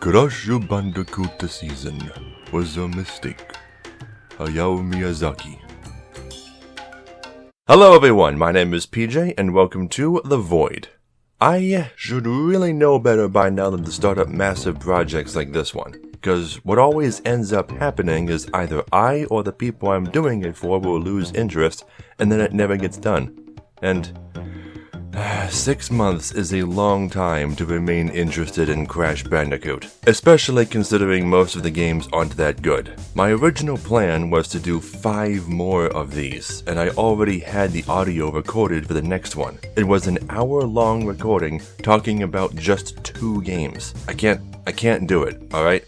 Crash Bandicoot the season was a mistake. Hayao Miyazaki. Hello everyone, my name is PJ and welcome to The Void. I should really know better by now than to start up massive projects like this one, because what always ends up happening is either I or the people I'm doing it for will lose interest and then it never gets done. And 6 months is a long time to remain interested in Crash Bandicoot, especially considering most of the games aren't that good. My original plan was to do 5 more of these, and I already had the audio recorded for the next one. It was an hour-long recording talking about just 2 games. I can't do it, alright?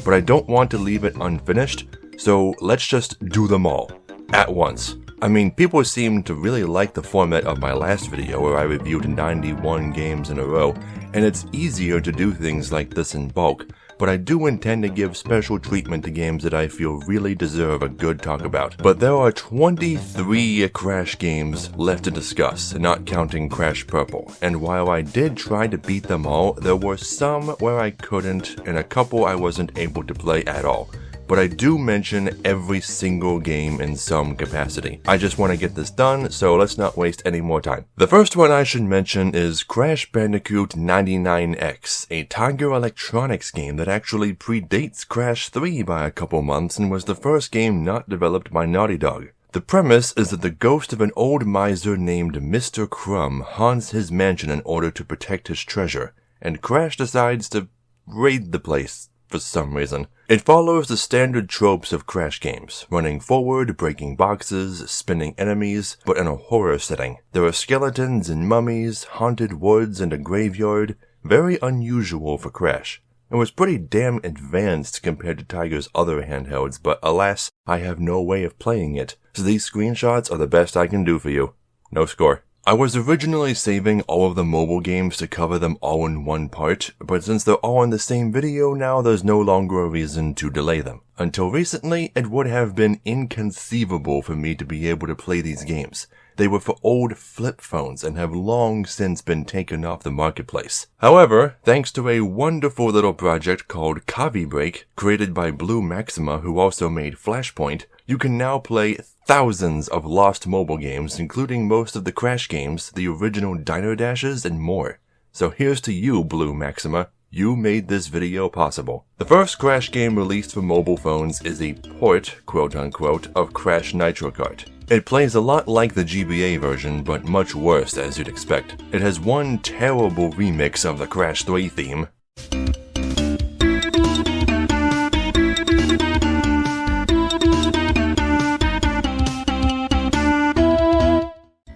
But I don't want to leave it unfinished, so let's just do them all, at once. I mean, people seem to really like the format of my last video where I reviewed 91 games in a row, and it's easier to do things like this in bulk, but I do intend to give special treatment to games that I feel really deserve a good talk about. But there are 23 Crash games left to discuss, not counting Crash Purple, and while I did try to beat them all, there were some where I couldn't, and a couple I wasn't able to play at all. But I do mention every single game in some capacity. I just want to get this done, so let's not waste any more time. The first one I should mention is Crash Bandicoot 99X, a Tiger Electronics game that actually predates Crash 3 by a couple months and was the first game not developed by Naughty Dog. The premise is that the ghost of an old miser named Mr. Crumb haunts his mansion in order to protect his treasure, and Crash decides to raid the place for some reason. It follows the standard tropes of Crash games, running forward, breaking boxes, spinning enemies, but in a horror setting. There are skeletons and mummies, haunted woods, and a graveyard. Very unusual for Crash. It was pretty damn advanced compared to Tiger's other handhelds, but alas, I have no way of playing it, so these screenshots are the best I can do for you. No score. I was originally saving all of the mobile games to cover them all in one part, but since they're all in the same video now, there's no longer a reason to delay them. Until recently, it would have been inconceivable for me to be able to play these games. They were for old flip phones and have long since been taken off the marketplace. However, thanks to a wonderful little project called Kavi Break, created by Blue Maxima who also made Flashpoint, you can now play thousands of lost mobile games, including most of the Crash games, the original Diner Dashes, and more. So here's to you, Blue Maxima. You made this video possible. The first Crash game released for mobile phones is a port, quote-unquote, of Crash Nitro Kart. It plays a lot like the GBA version, but much worse as you'd expect. It has one terrible remix of the Crash 3 theme,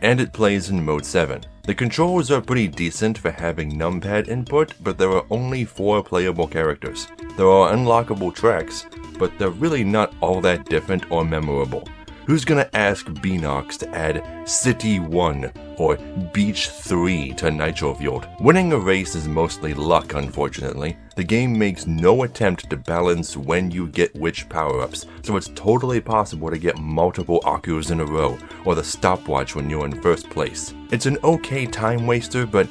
and it plays in Mode 7. The controls are pretty decent for having numpad input, but there are only 4 playable characters. There are unlockable tracks, but they're really not all that different or memorable. Who's gonna ask Beanox to add City 1 or Beach 3 to Nitro-Fueled? Winning a race is mostly luck, unfortunately. The game makes no attempt to balance when you get which power-ups, so it's totally possible to get multiple Akus in a row, or the stopwatch when you're in first place. It's an okay time waster, but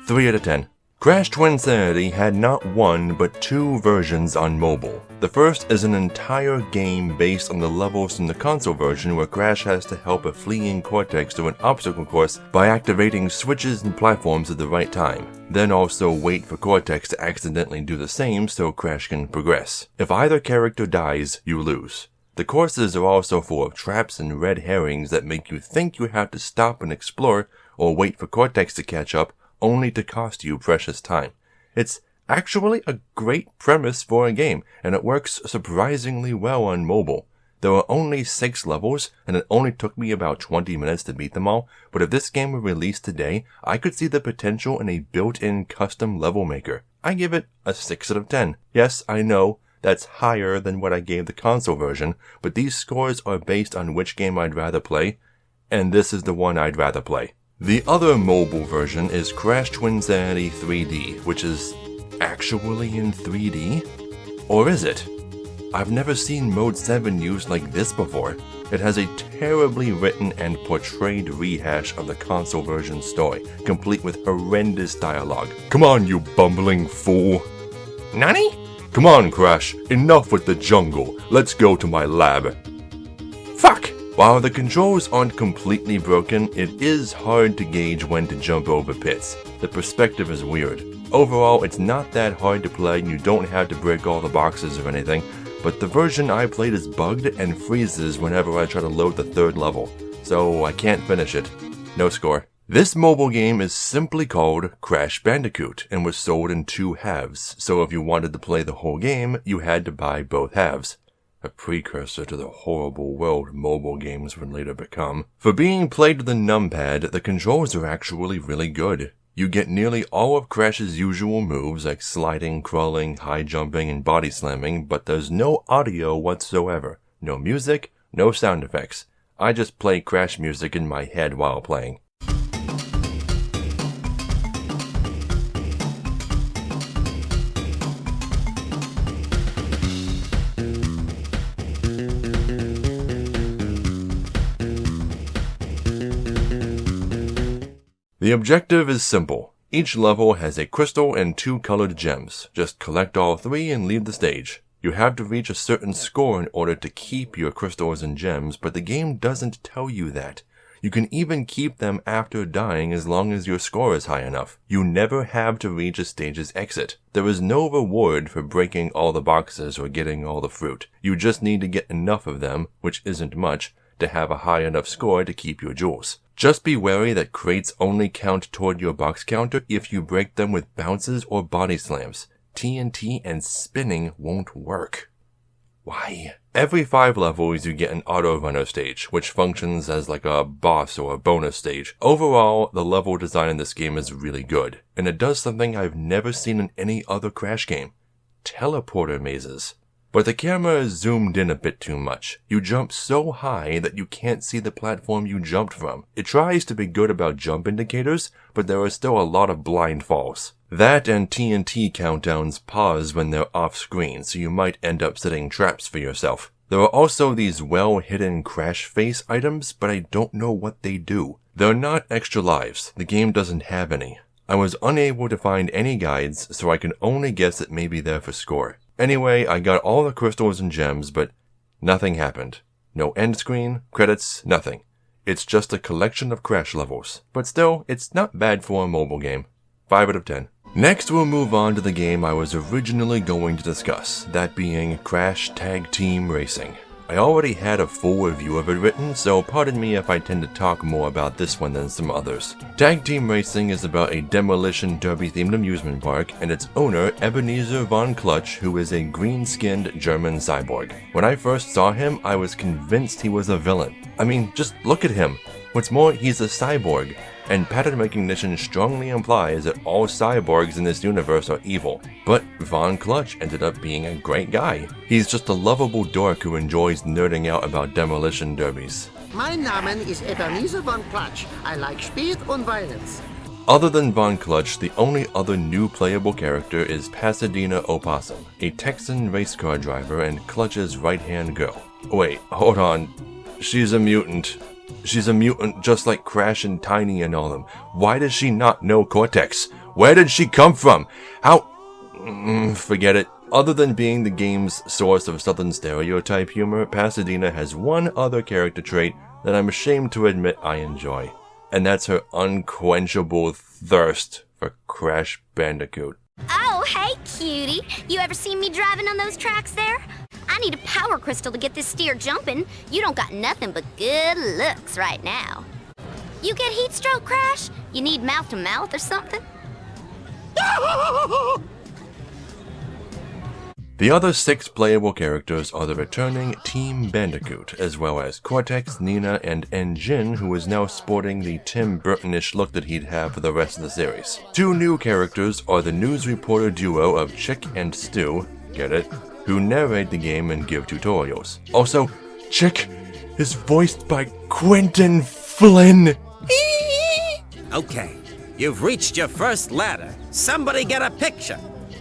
3 out of 10. Crash Twinsanity had not 1 but 2 versions on mobile. The first is an entire game based on the levels from the console version where Crash has to help a fleeing Cortex through an obstacle course by activating switches and platforms at the right time. Then also wait for Cortex to accidentally do the same so Crash can progress. If either character dies, you lose. The courses are also full of traps and red herrings that make you think you have to stop and explore or wait for Cortex to catch up, only to cost you precious time. It's actually a great premise for a game, and it works surprisingly well on mobile. There are only 6 levels, and it only took me about 20 minutes to beat them all, but if this game were released today, I could see the potential in a built-in custom level maker. I give it a 6 out of 10. Yes, I know, that's higher than what I gave the console version, but these scores are based on which game I'd rather play, and this is the one I'd rather play. The other mobile version is Crash Twinsanity 3D, which is actually in 3D? Or is it? I've never seen Mode 7 used like this before. It has a terribly written and portrayed rehash of the console version story, complete with horrendous dialogue. Come on, you bumbling fool! Nani? Come on, Crash, enough with the jungle. Let's go to my lab. Fuck! While the controls aren't completely broken, it is hard to gauge when to jump over pits. The perspective is weird. Overall, it's not that hard to play and you don't have to break all the boxes or anything, but the version I played is bugged and freezes whenever I try to load the third level, so I can't finish it. No score. This mobile game is simply called Crash Bandicoot and was sold in 2 halves, so if you wanted to play the whole game, you had to buy both halves. A precursor to the horrible world mobile games would later become. For being played with a numpad, the controls are actually really good. You get nearly all of Crash's usual moves like sliding, crawling, high jumping, and body slamming, but there's no audio whatsoever. No music, no sound effects. I just play Crash music in my head while playing. The objective is simple. Each level has a crystal and 2 colored gems. Just collect all 3 and leave the stage. You have to reach a certain score in order to keep your crystals and gems, but the game doesn't tell you that. You can even keep them after dying as long as your score is high enough. You never have to reach a stage's exit. There is no reward for breaking all the boxes or getting all the fruit. You just need to get enough of them, which isn't much, to have a high enough score to keep your jewels. Just be wary that crates only count toward your box counter if you break them with bounces or body slams. TNT and spinning won't work. Why? Every 5 levels you get an auto runner stage, which functions as like a boss or a bonus stage. Overall, the level design in this game is really good, and it does something I've never seen in any other Crash game. Teleporter mazes. But the camera is zoomed in a bit too much. You jump so high that you can't see the platform you jumped from. It tries to be good about jump indicators, but there are still a lot of blind falls. That and TNT countdowns pause when they're off screen, so you might end up setting traps for yourself. There are also these well-hidden crash face items, but I don't know what they do. They're not extra lives. The game doesn't have any. I was unable to find any guides, so I can only guess it may be there for score. Anyway, I got all the crystals and gems, but nothing happened. No end screen, credits, nothing. It's just a collection of Crash levels. But still, it's not bad for a mobile game. 5 out of 10. Next, we'll move on to the game I was originally going to discuss, that being Crash Tag Team Racing. I already had a full review of it written, so pardon me if I tend to talk more about this one than some others. Tag Team Racing is about a demolition derby-themed amusement park and its owner, Ebenezer von Clutch, who is a green-skinned German cyborg. When I first saw him, I was convinced he was a villain. I mean, just look at him. What's more, he's a cyborg, and pattern recognition strongly implies that all cyborgs in this universe are evil. But Von Clutch ended up being a great guy. He's just a lovable dork who enjoys nerding out about demolition derbies. Mein Name is Ebenezer von Clutch. I like Speed und Violence. Other than Von Clutch, the only other new playable character is Pasadena Opossum, a Texan race car driver and Clutch's right-hand girl. Wait, hold on. She's a mutant. She's a mutant just like Crash and Tiny and all them. Why does she not know Cortex? Where did she come from? How? Forget it. Other than being the game's source of Southern stereotype humor, Pasadena has one other character trait that I'm ashamed to admit I enjoy. And that's her unquenchable thirst for Crash Bandicoot. Oh, hey, cutie. You ever seen me driving on those tracks there? I need a power crystal to get this steer jumping. You don't got nothing but good looks right now. You get heat stroke, Crash? You need mouth-to-mouth or something? The other 6 playable characters are the returning Team Bandicoot, as well as Cortex, Nina, and N-Jin, who is now sporting the Tim Burton-ish look that he'd have for the rest of the series. 2 new characters are the news reporter duo of Chick and Stu, get it, who narrate the game and give tutorials. Also, Chick is voiced by Quentin Flynn. Okay, you've reached your first ladder. Somebody get a picture.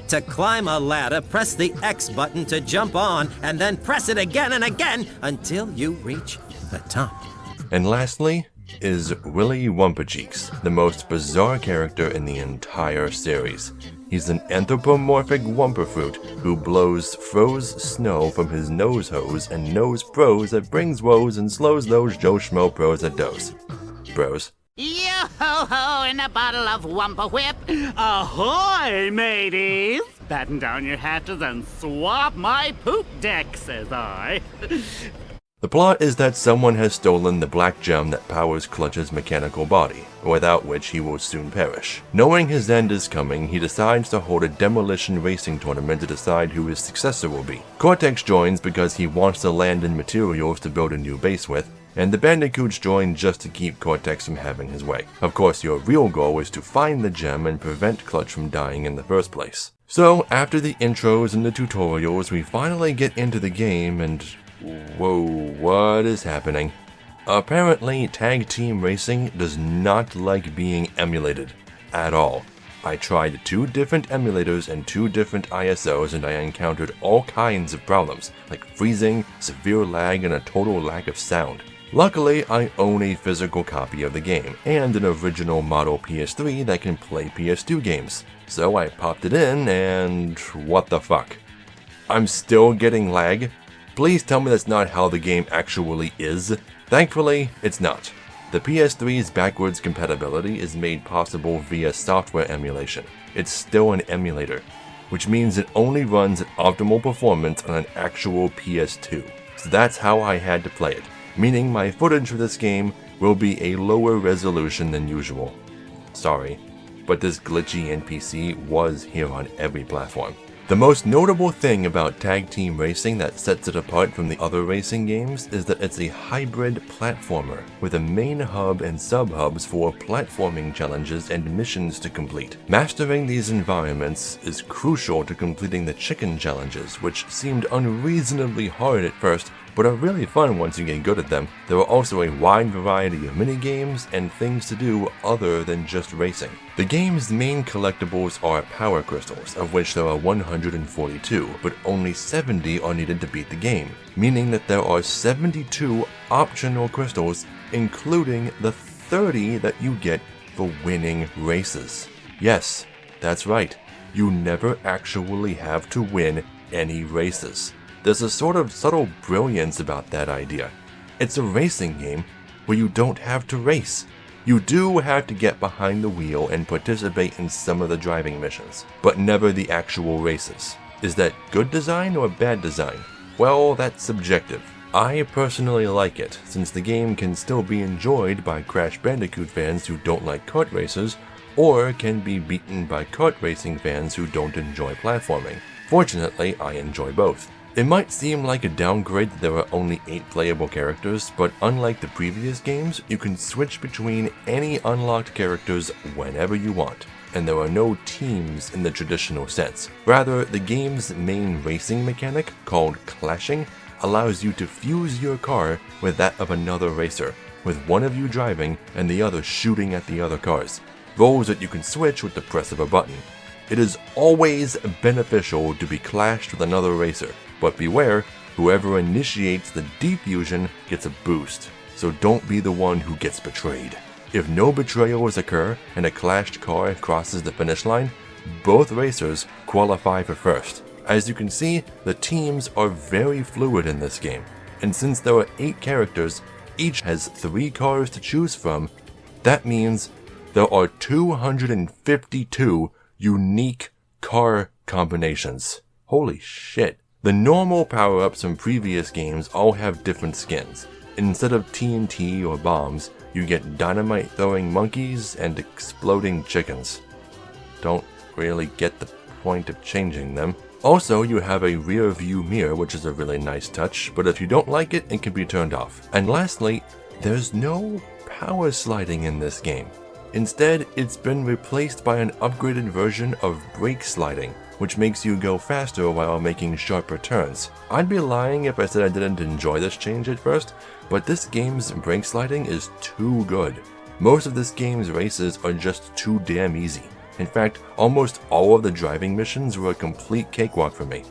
To climb a ladder, press the X button to jump on, and then press it again and again until you reach the top. And lastly is Willy Wumpacheeks, the most bizarre character in the entire series. He's an anthropomorphic wumperfruit who blows froze snow from his nose hose and knows pros that brings woes and slows those Joe Schmo pros that does. Bros. Yo-ho-ho in a bottle of Wumpa Whip. Ahoy, mateys! Batten down your hatches and swap my poop deck, says I. The plot is that someone has stolen the black gem that powers Clutch's mechanical body, without which he will soon perish. Knowing his end is coming, he decides to hold a demolition racing tournament to decide who his successor will be. Cortex joins because he wants the land and materials to build a new base with, and the Bandicoots join just to keep Cortex from having his way. Of course, your real goal is to find the gem and prevent Clutch from dying in the first place. So, after the intros and the tutorials, we finally get into the game and... whoa, what is happening? Apparently, tag team racing does not like being emulated. At all. I tried 2 different emulators and 2 different ISOs and I encountered all kinds of problems, like freezing, severe lag, and a total lack of sound. Luckily, I own a physical copy of the game, and an original model PS3 that can play PS2 games. So I popped it in, and what the fuck? I'm still getting lag? Please tell me that's not how the game actually is. Thankfully, it's not. The PS3's backwards compatibility is made possible via software emulation. It's still an emulator, which means it only runs at optimal performance on an actual PS2. So that's how I had to play it, meaning my footage for this game will be a lower resolution than usual. Sorry, but this glitchy NPC was here on every platform. The most notable thing about tag team racing that sets it apart from the other racing games is that it's a hybrid platformer, with a main hub and sub-hubs for platforming challenges and missions to complete. Mastering these environments is crucial to completing the chicken challenges, which seemed unreasonably hard at first, but are really fun once you get good at them. There are also a wide variety of minigames and things to do other than just racing. The game's main collectibles are power crystals, of which there are 142, but only 70 are needed to beat the game, meaning that there are 72 optional crystals, including the 30 that you get for winning races. Yes, that's right, you never actually have to win any races. There's a sort of subtle brilliance about that idea. It's a racing game where you don't have to race. You do have to get behind the wheel and participate in some of the driving missions, but never the actual races. Is that good design or bad design? Well, that's subjective. I personally like it, since the game can still be enjoyed by Crash Bandicoot fans who don't like kart races, or can be beaten by kart racing fans who don't enjoy platforming. Fortunately, I enjoy both. It might seem like a downgrade that there are only 8 playable characters, but unlike the previous games, you can switch between any unlocked characters whenever you want, and there are no teams in the traditional sense. Rather, the game's main racing mechanic, called clashing, allows you to fuse your car with that of another racer, with one of you driving and the other shooting at the other cars, roles that you can switch with the press of a button. It is always beneficial to be clashed with another racer, but beware, whoever initiates the defusion gets a boost, so don't be the one who gets betrayed. If no betrayals occur and a clashed car crosses the finish line, both racers qualify for first. As you can see, the teams are very fluid in this game, and since there are 8 characters, each has 3 cars to choose from, that means there are 252 unique car combinations. Holy shit. The normal power-ups from previous games all have different skins. Instead of TNT or bombs, you get dynamite-throwing monkeys and exploding chickens. Don't really get the point of changing them. Also, you have a rear view mirror, which is a really nice touch, but if you don't like it, it can be turned off. And lastly, there's no power sliding in this game. Instead, it's been replaced by an upgraded version of brake sliding, which makes you go faster while making sharper turns. I'd be lying if I said I didn't enjoy this change at first, but this game's brake sliding is too good. Most of this game's races are just too damn easy. In fact, almost all of the driving missions were a complete cakewalk for me.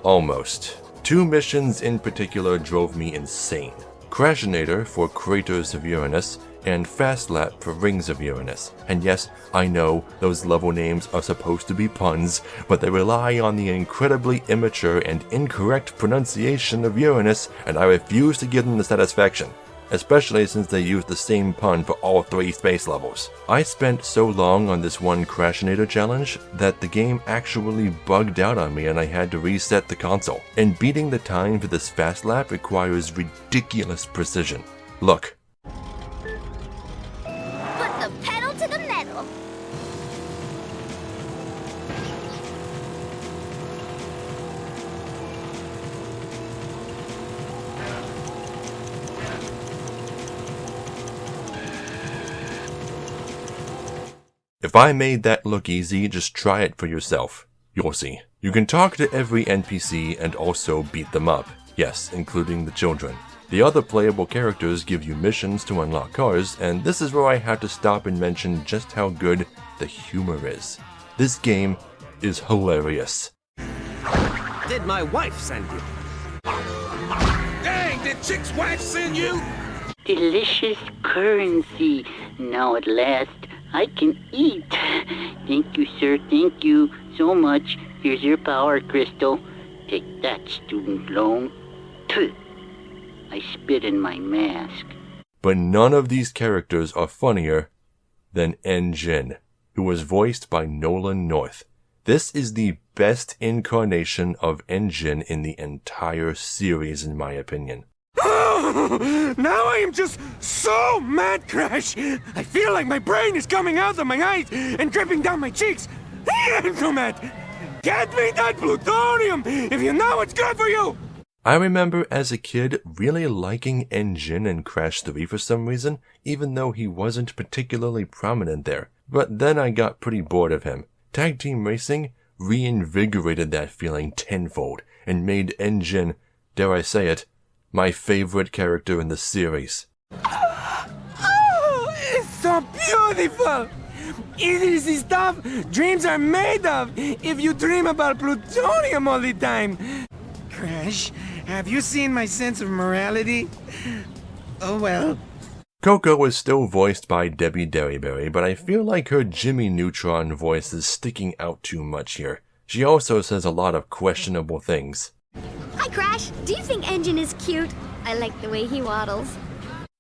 Almost. 2 missions in particular drove me insane. Crashinator for Craters of Uranus, and Fast Lap for Rings of Uranus. And yes, I know those level names are supposed to be puns, but they rely on the incredibly immature and incorrect pronunciation of Uranus, and I refuse to give them the satisfaction, especially since they use the same pun for all 3 space levels. I spent so long on this one Crashinator challenge that the game actually bugged out on me and I had to reset the console. And beating the time for this Fast Lap requires ridiculous precision. Look. Put the pedal to the metal. If I made that look easy, just try it for yourself. You'll see. You can talk to every NPC and also beat them up. Yes, including the children. The other playable characters give you missions to unlock cars, and this is where I have to stop and mention just how good the humor is. This game is hilarious. Did my wife send you? Dang, did Chick's wife send you? Delicious currency. Now at last I can eat. Thank you, sir. Thank you so much. Here's your power crystal. Take that, student loan. Tuh. I spit in my mask. But none of these characters are funnier than N-Gin, who was voiced by Nolan North. This is the best incarnation of N-Gin in the entire series, in my opinion. Oh, now I am just so mad, Crash. I feel like my brain is coming out of my eyes and dripping down my cheeks. I'm so mad. Get me that plutonium if you know what's good for you. I remember as a kid really liking N-Gin in Crash 3 for some reason, even though he wasn't particularly prominent there. But then I got pretty bored of him. Tag Team Racing reinvigorated that feeling tenfold and made N-Gin, dare I say it, my favorite character in the series. Oh, it's so beautiful. It is the stuff dreams are made of if you dream about plutonium all the time. Crash, have you seen my sense of morality? Oh well. Coco is still voiced by Debbie Derryberry, but I feel like her Jimmy Neutron voice is sticking out too much here. She also says a lot of questionable things. Hi, Crash. Do you think Engine is cute? I like the way he waddles.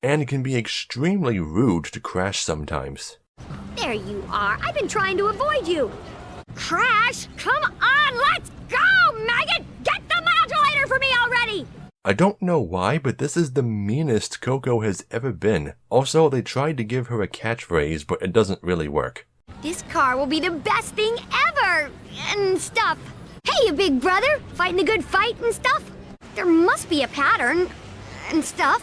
And can be extremely rude to Crash sometimes. There you are. I've been trying to avoid you. Crash, come on, let's go, Maggot! Get the modulator for me already! I don't know why, but this is the meanest Coco has ever been. Also, they tried to give her a catchphrase, but it doesn't really work. This car will be the best thing ever! And stuff. Hey, you big brother! Fighting a good fight and stuff? There must be a pattern. And stuff.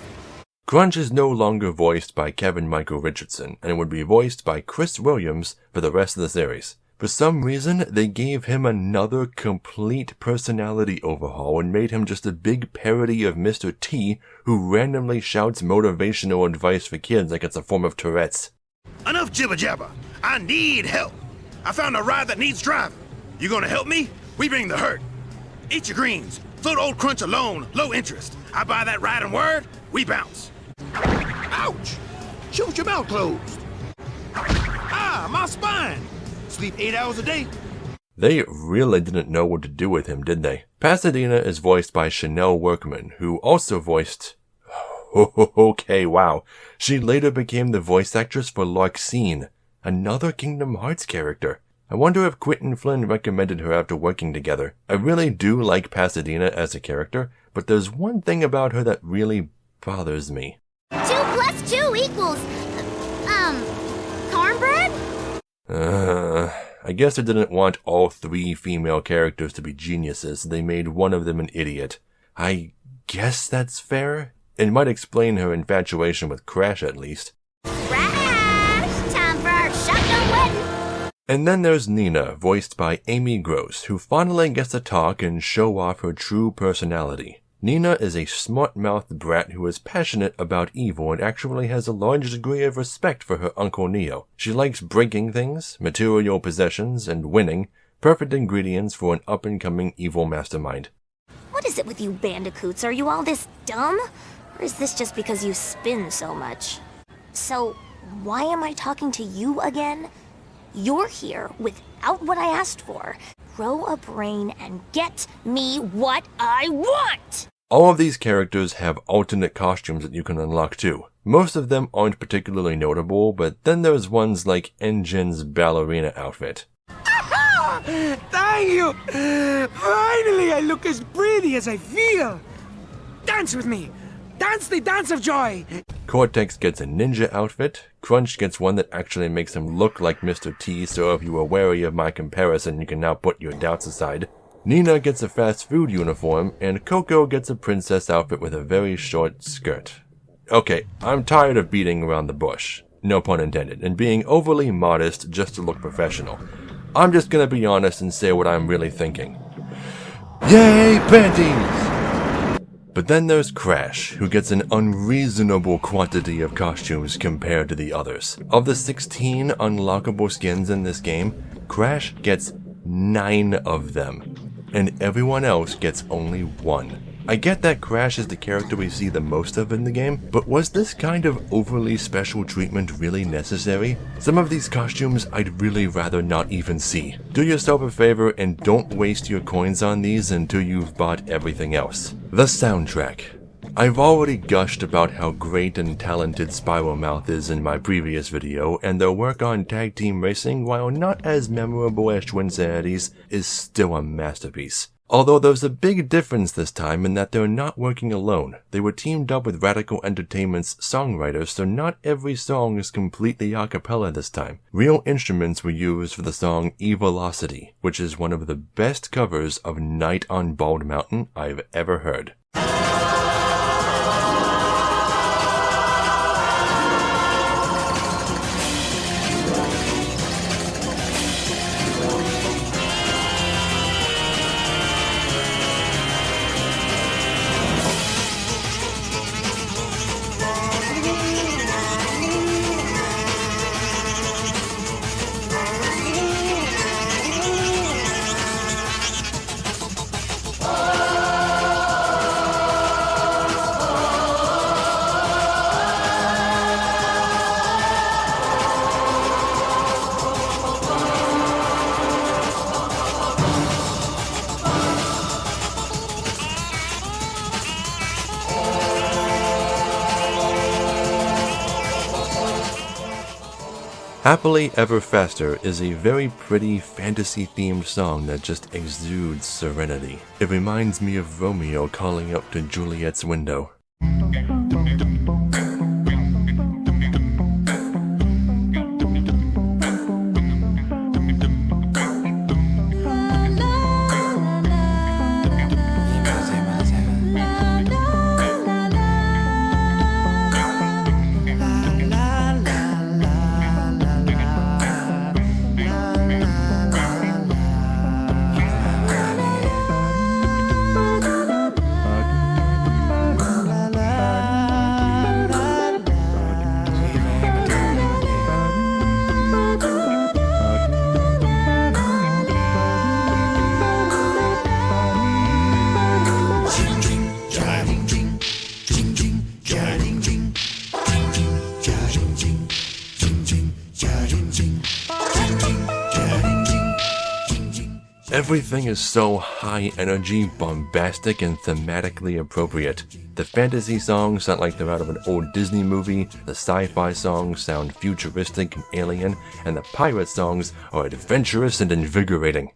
Crunch is no longer voiced by Kevin Michael Richardson, and would be voiced by Chris Williams for the rest of the series. For some reason, they gave him another complete personality overhaul and made him just a big parody of Mr. T, who randomly shouts motivational advice for kids like it's a form of Tourette's. Enough jibber jabber. I need help. I found a ride that needs driving. You gonna help me? We bring the hurt. Eat your greens. Float old Crunch alone, low interest. I buy that ride and word, we bounce. Ouch! Shoot your mouth closed. Ah, my spine. Sleep 8 hours a day. They really didn't know what to do with him, did they? Pasadena is voiced by Chanel Workman, who also voiced... Okay, wow. She later became the voice actress for Larxene, another Kingdom Hearts character. I wonder if Quentin Flynn recommended her after working together. I really do like Pasadena as a character, but there's one thing about her that really bothers me. 2 + 2 equals... cornbread? I guess they didn't want all 3 female characters to be geniuses, so they made one of them an idiot. I guess that's fair? It might explain her infatuation with Crash, at least. Crash! Time for our shotgun wedding! And then there's Nina, voiced by Amy Gross, who finally gets to talk and show off her true personality. Nina is a smart-mouthed brat who is passionate about evil and actually has a large degree of respect for her Uncle Neo. She likes breaking things, material possessions, and winning, perfect ingredients for an up-and-coming evil mastermind. What is it with you bandicoots? Are you all this dumb? is this just because you spin so much? So, why am I talking to you again? You're here without what I asked for. Grow a brain and get me what I want! All of these characters have alternate costumes that you can unlock too. Most of them aren't particularly notable, but then there's ones like Engine's ballerina outfit. Thank you! Finally I look as pretty as I feel! Dance with me! Dance the dance of joy! Cortex gets a ninja outfit, Crunch gets one that actually makes him look like Mr. T, so if you were wary of my comparison, you can now put your doubts aside. Nina gets a fast food uniform, and Coco gets a princess outfit with a very short skirt. Okay, I'm tired of beating around the bush, no pun intended, and being overly modest just to look professional. I'm just gonna be honest and say what I'm really thinking. Yay, panties! But then there's Crash, who gets an unreasonable quantity of costumes compared to the others. Of the 16 unlockable skins in this game, Crash gets 9 of them, and everyone else gets only 1. I get that Crash is the character we see the most of in the game, but was this kind of overly special treatment really necessary? Some of these costumes I'd really rather not even see. Do yourself a favor and don't waste your coins on these until you've bought everything else. The soundtrack. I've already gushed about how great and talented Spiral Mouth is in my previous video, and their work on tag team racing, while not as memorable as Twinsanity's, is still a masterpiece. Although there's a big difference this time in that they're not working alone. They were teamed up with Radical Entertainment's songwriters, so not every song is completely a cappella this time. Real instruments were used for the song E-Velocity, which is one of the best covers of Night on Bald Mountain I've ever heard. Happily Ever Faster is a very pretty fantasy-themed song that just exudes serenity. It reminds me of Romeo calling up to Juliet's window. Everything is so high energy, bombastic, and thematically appropriate. The fantasy songs sound like they're out of an old Disney movie, the sci-fi songs sound futuristic and alien, and the pirate songs are adventurous and invigorating.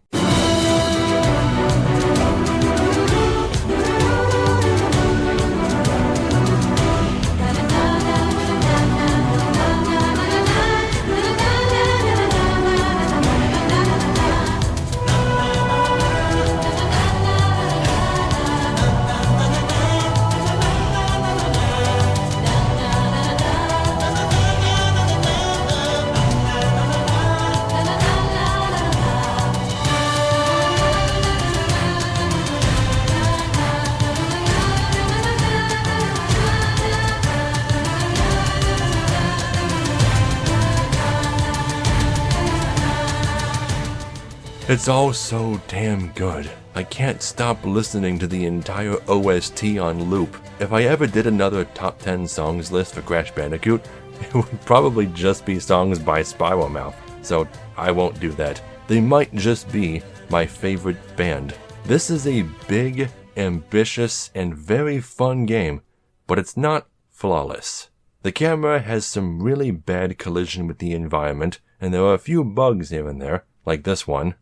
It's all so damn good. I can't stop listening to the entire OST on loop. If I ever did another top 10 songs list for Crash Bandicoot, it would probably just be songs by Spiral Mouth, so I won't do that. They might just be my favorite band. This is a big, ambitious, and very fun game, but it's not flawless. The camera has some really bad collision with the environment, and there are a few bugs here and there, like this one.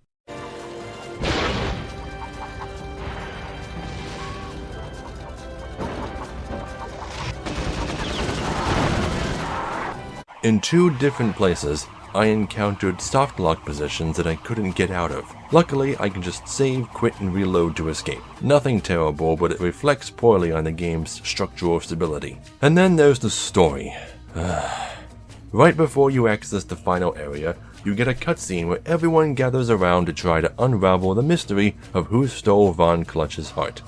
In 2 different places, I encountered soft lock positions that I couldn't get out of. Luckily, I can just save, quit, and reload to escape. Nothing terrible, but it reflects poorly on the game's structural stability. And then there's the story. Right before you access the final area, you get a cutscene where everyone gathers around to try to unravel the mystery of who stole Von Clutch's heart.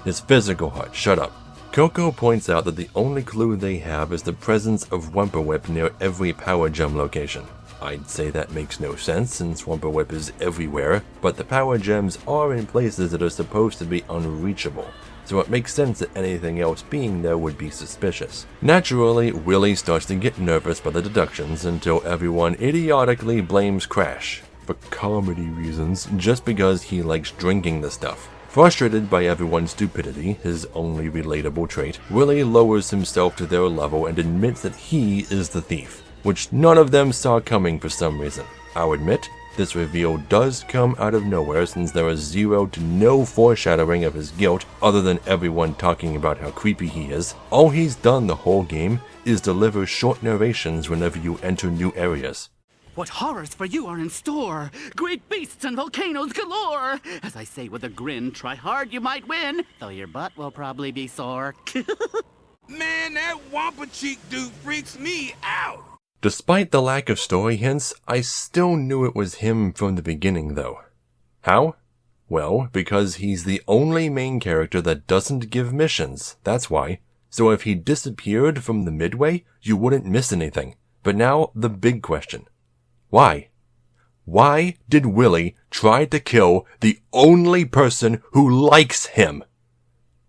His physical heart, shut up. Coco points out that the only clue they have is the presence of Whip near every power gem location. I'd say that makes no sense since Whip is everywhere, but the power gems are in places that are supposed to be unreachable, so it makes sense that anything else being there would be suspicious. Naturally, Willy starts to get nervous by the deductions until everyone idiotically blames Crash, for comedy reasons, just because he likes drinking the stuff. Frustrated by everyone's stupidity, his only relatable trait, Willy lowers himself to their level and admits that he is the thief, which none of them saw coming for some reason. I'll admit, this reveal does come out of nowhere since there is 0 to no foreshadowing of his guilt other than everyone talking about how creepy he is. All he's done the whole game is deliver short narrations whenever you enter new areas. What horrors for you are in store! Great beasts and volcanoes galore! As I say with a grin, try hard, you might win, though your butt will probably be sore. Man, that Wampa Cheek dude freaks me out! Despite the lack of story hints, I still knew it was him from the beginning, though. How? Well, because he's the only main character that doesn't give missions, that's why. So if he disappeared from the midway, you wouldn't miss anything. But now, the big question. Why? Why did Willy try to kill the only person who likes him?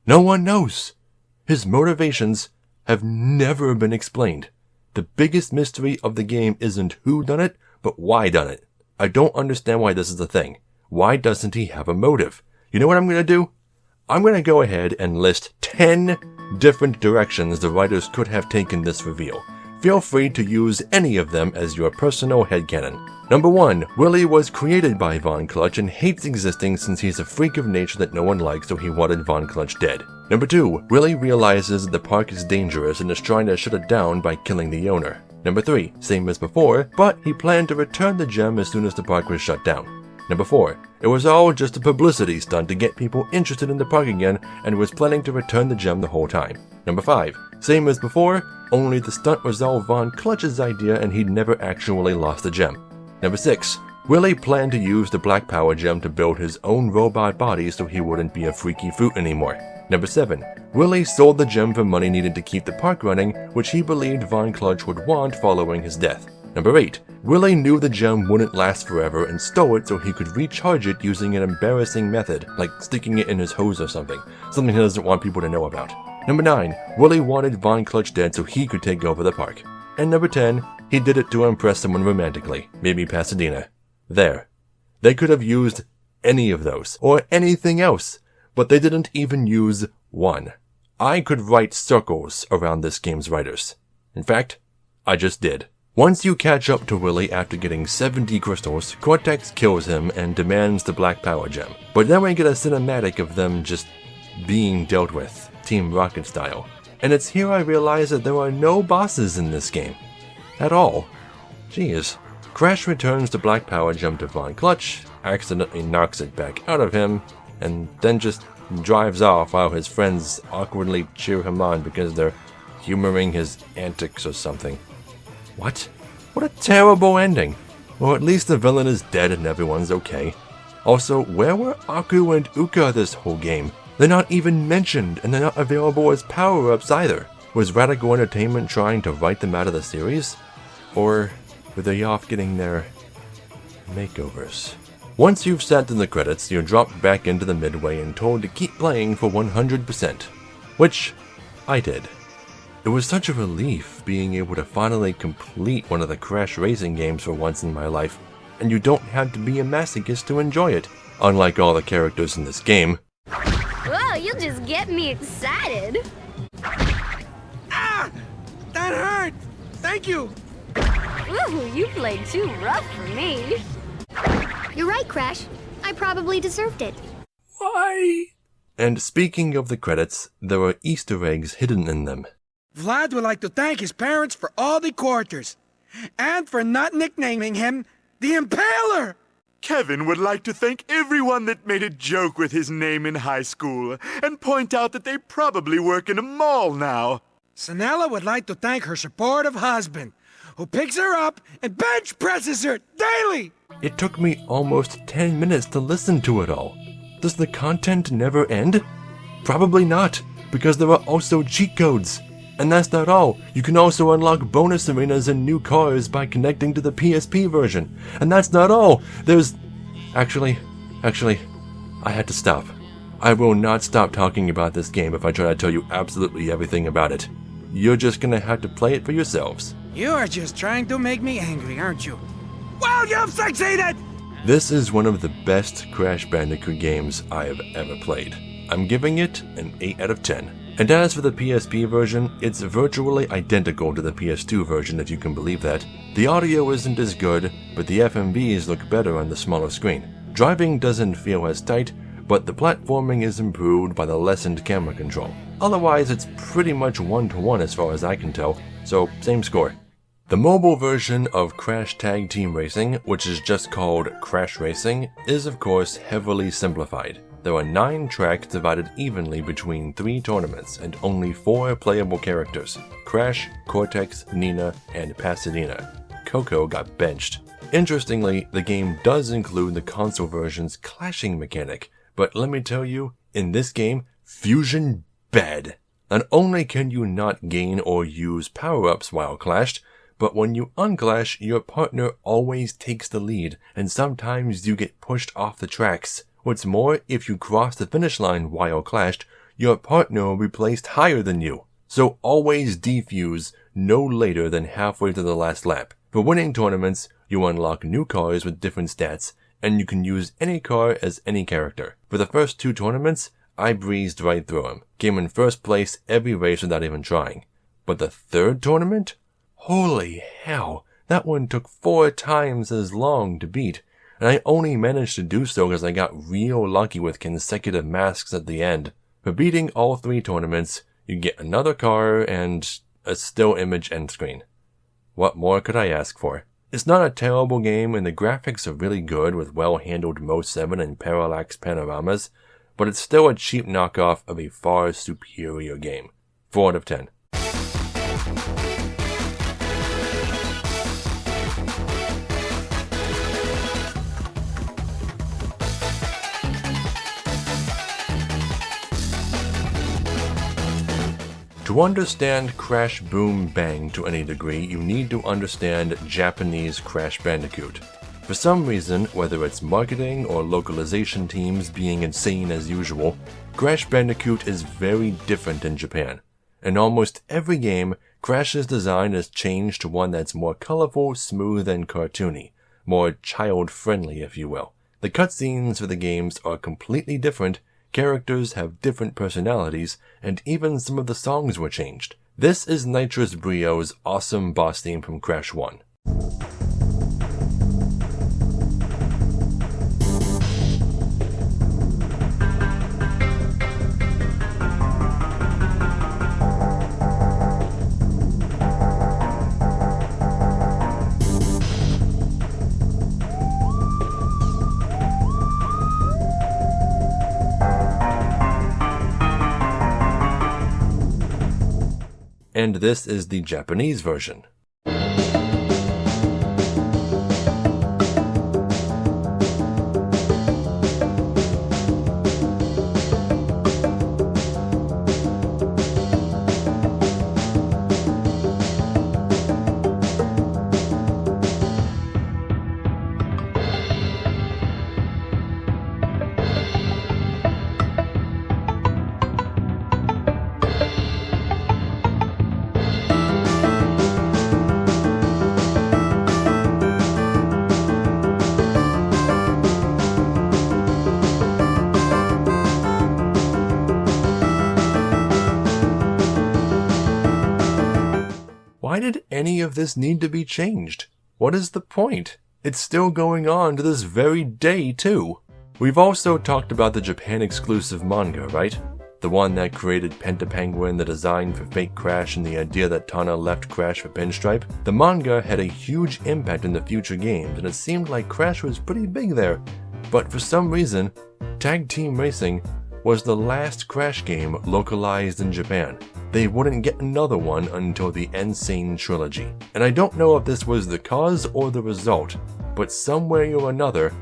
No one knows. His motivations have never been explained. The biggest mystery of the game isn't who done it, but why done it. I don't understand why this is a thing. Why doesn't he have a motive? You know what I'm gonna do? I'm gonna go ahead and list 10 different directions the writers could have taken this reveal. Feel free to use any of them as your personal headcanon. Number 1. Willy was created by Von Clutch and hates existing since he's a freak of nature that no one likes, so he wanted Von Clutch dead. Number 2. Willy realizes that the park is dangerous and is trying to shut it down by killing the owner. Number 3. Same as before, but he planned to return the gem as soon as the park was shut down. Number 4. It was all just a publicity stunt to get people interested in the park again and was planning to return the gem the whole time. Number 5. Same as before, only the stunt was all Von Clutch's idea and he'd never actually lost the gem. Number 6. Willy planned to use the black power gem to build his own robot body so he wouldn't be a freaky fruit anymore. Number 7. Willy sold the gem for money needed to keep the park running, which he believed Von Clutch would want following his death. Number 8. Willy knew the gem wouldn't last forever and stole it so he could recharge it using an embarrassing method, like sticking it in his hose or something he doesn't want people to know about. Number 9. Willy wanted Von Clutch dead so he could take over the park. And number 10. He did it to impress someone romantically, maybe Pasadena. There. They could have used any of those, or anything else, but they didn't even use one. I could write circles around this game's writers. In fact, I just did. Once you catch up to Willy after getting 70 crystals, Cortex kills him and demands the Black Power Gem. But then we get a cinematic of them just being dealt with, Team Rocket style. And it's here I realize that there are no bosses in this game. At all. Jeez. Crash returns the Black Power Gem to Von Clutch, accidentally knocks it back out of him, and then just drives off while his friends awkwardly cheer him on because they're humoring his antics or something. What? What a terrible ending. Or at least the villain is dead and everyone's okay. Also, where were Aku and Uka this whole game? They're not even mentioned, and they're not available as power-ups either. Was Radical Entertainment trying to write them out of the series? Or were they off getting their makeovers? Once you've sat through the credits, you're dropped back into the midway and told to keep playing for 100%, which I did. It was such a relief being able to finally complete one of the Crash racing games for once in my life, and you don't have to be a masochist to enjoy it, unlike all the characters in this game. Whoa, you just get me excited. Ah! That hurt! Thank you! Ooh, you played too rough for me. You're right, Crash. I probably deserved it. Why? And speaking of the credits, there are Easter eggs hidden in them. Vlad would like to thank his parents for all the quarters, and for not nicknaming him the Impaler! Kevin would like to thank everyone that made a joke with his name in high school, and point out that they probably work in a mall now. Sanella would like to thank her supportive husband, who picks her up and bench presses her daily! It took me almost 10 minutes to listen to it all. Does the content never end? Probably not, because there are also cheat codes. And that's not all. You can also unlock bonus arenas and new cars by connecting to the PSP version. And that's not all. There's... Actually, I had to stop. I will not stop talking about this game if I try to tell you absolutely everything about it. You're just gonna have to play it for yourselves. You are just trying to make me angry, aren't you? Well, you've succeeded! This is one of the best Crash Bandicoot games I have ever played. I'm giving it an 8 out of 10. And as for the PSP version, it's virtually identical to the PS2 version, if you can believe that. The audio isn't as good, but the FMVs look better on the smaller screen. Driving doesn't feel as tight, but the platforming is improved by the lessened camera control. Otherwise, it's pretty much 1-to-1 as far as I can tell, so same score. The mobile version of Crash Tag Team Racing, which is just called Crash Racing, is of course heavily simplified. There are 9 tracks divided evenly between 3 tournaments and only 4 playable characters: Crash, Cortex, Nina, and Pasadena. Coco got benched. Interestingly, the game does include the console version's clashing mechanic, but let me tell you, in this game, fusion bad. Not only can you not gain or use power-ups while clashed, but when you unclash, your partner always takes the lead, and sometimes you get pushed off the tracks. What's more, if you cross the finish line while clashed, your partner will be placed higher than you. So always defuse no later than halfway to the last lap. For winning tournaments, you unlock new cars with different stats, and you can use any car as any character. For the first 2 tournaments, I breezed right through them. Came in first place every race without even trying. But the 3rd tournament? Holy hell, that one took 4 times as long to beat. And I only managed to do so because I got real lucky with consecutive masks at the end. For beating all 3 tournaments, you get another car and a still image end screen. What more could I ask for? It's not a terrible game and the graphics are really good with well-handled Mo 7 and parallax panoramas, but it's still a cheap knockoff of a far superior game. 4 out of 10. To understand Crash Boom Bang to any degree, you need to understand Japanese Crash Bandicoot. For some reason, whether it's marketing or localization teams being insane as usual, Crash Bandicoot is very different in Japan. In almost every game, Crash's design is changed to one that's more colorful, smooth, and cartoony. More child-friendly, if you will. The cutscenes for the games are completely different, characters have different personalities, and even some of the songs were changed. This is Nitrous Brio's awesome boss theme from Crash 1. And this is the Japanese version. any of this need to be changed? What is the point? It's still going on to this very day, too. We've also talked about the Japan-exclusive manga, right? The one that created Penta Penguin, the design for Fake Crash, and the idea that Tana left Crash for Pinstripe. The manga had a huge impact in the future games, and it seemed like Crash was pretty big there. But for some reason, Tag Team Racing was the last Crash game localized in Japan. They wouldn't get another one until the Insane Trilogy. And I don't know if this was the cause or the result, but some way or another,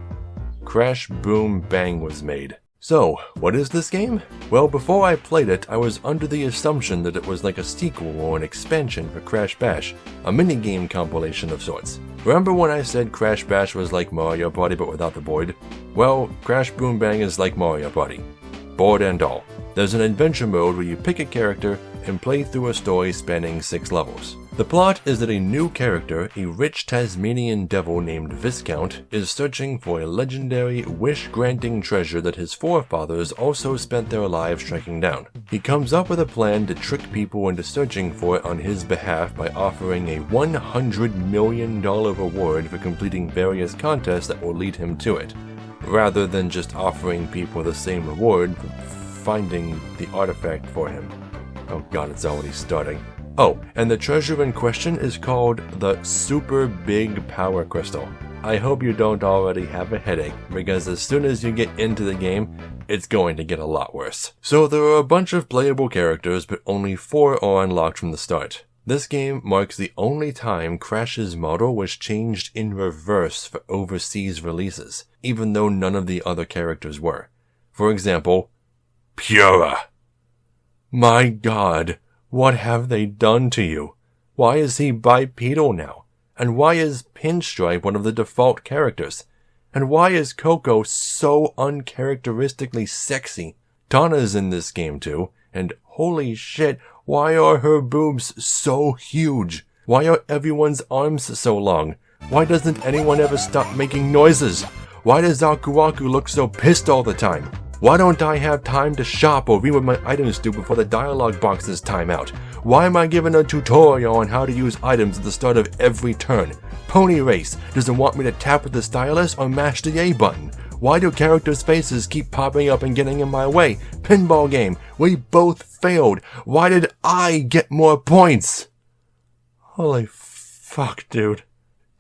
Crash Boom Bang was made. So, what is this game? Well, before I played it, I was under the assumption that it was like a sequel or an expansion for Crash Bash, a minigame compilation of sorts. Remember when I said Crash Bash was like Mario Party but without the board? Well, Crash Boom Bang is like Mario Party. Board and all. There's an adventure mode where you pick a character and play through a story spanning 6 levels. The plot is that a new character, a rich Tasmanian devil named Viscount, is searching for a legendary, wish-granting treasure that his forefathers also spent their lives tracking down. He comes up with a plan to trick people into searching for it on his behalf by offering a $100 million reward for completing various contests that will lead him to it, rather than just offering people the same reward for finding the artifact for him. Oh god, it's already starting. Oh, and the treasure in question is called the Super Big Power Crystal. I hope you don't already have a headache, because as soon as you get into the game, it's going to get a lot worse. So there are a bunch of playable characters, but only 4 are unlocked from the start. This game marks the only time Crash's model was changed in reverse for overseas releases, even though none of the other characters were. For example, Pura. My god. What have they done to you? Why is he bipedal now? And why is Pinstripe one of the default characters? And why is Coco so uncharacteristically sexy? Tana's in this game too, and holy shit, why are her boobs so huge? Why are everyone's arms so long? Why doesn't anyone ever stop making noises? Why does Aku Aku look so pissed all the time? Why don't I have time to shop or read what my items do before the dialogue boxes time out? Why am I given a tutorial on how to use items at the start of every turn? Pony Race doesn't want me to tap with the stylus or mash the A button. Why do characters' faces keep popping up and getting in my way? Pinball game, we both failed. Why did I get more points? Holy fuck, dude.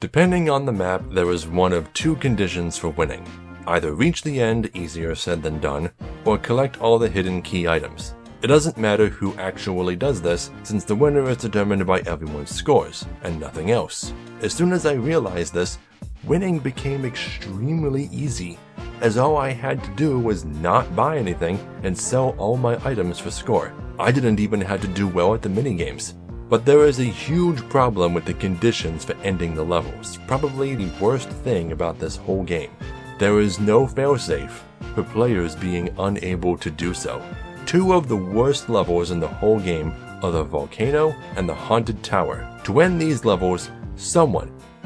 Depending on the map, there is one of 2 conditions for winning. Either reach the end, easier said than done, or collect all the hidden key items. It doesn't matter who actually does this, since the winner is determined by everyone's scores, and nothing else. As soon as I realized this, winning became extremely easy, as all I had to do was not buy anything and sell all my items for score. I didn't even have to do well at the minigames. But there is a huge problem with the conditions for ending the levels, probably the worst thing about this whole game. There is no failsafe for players being unable to do so. 2 of the worst levels in the whole game are the volcano and the haunted tower. To end these levels,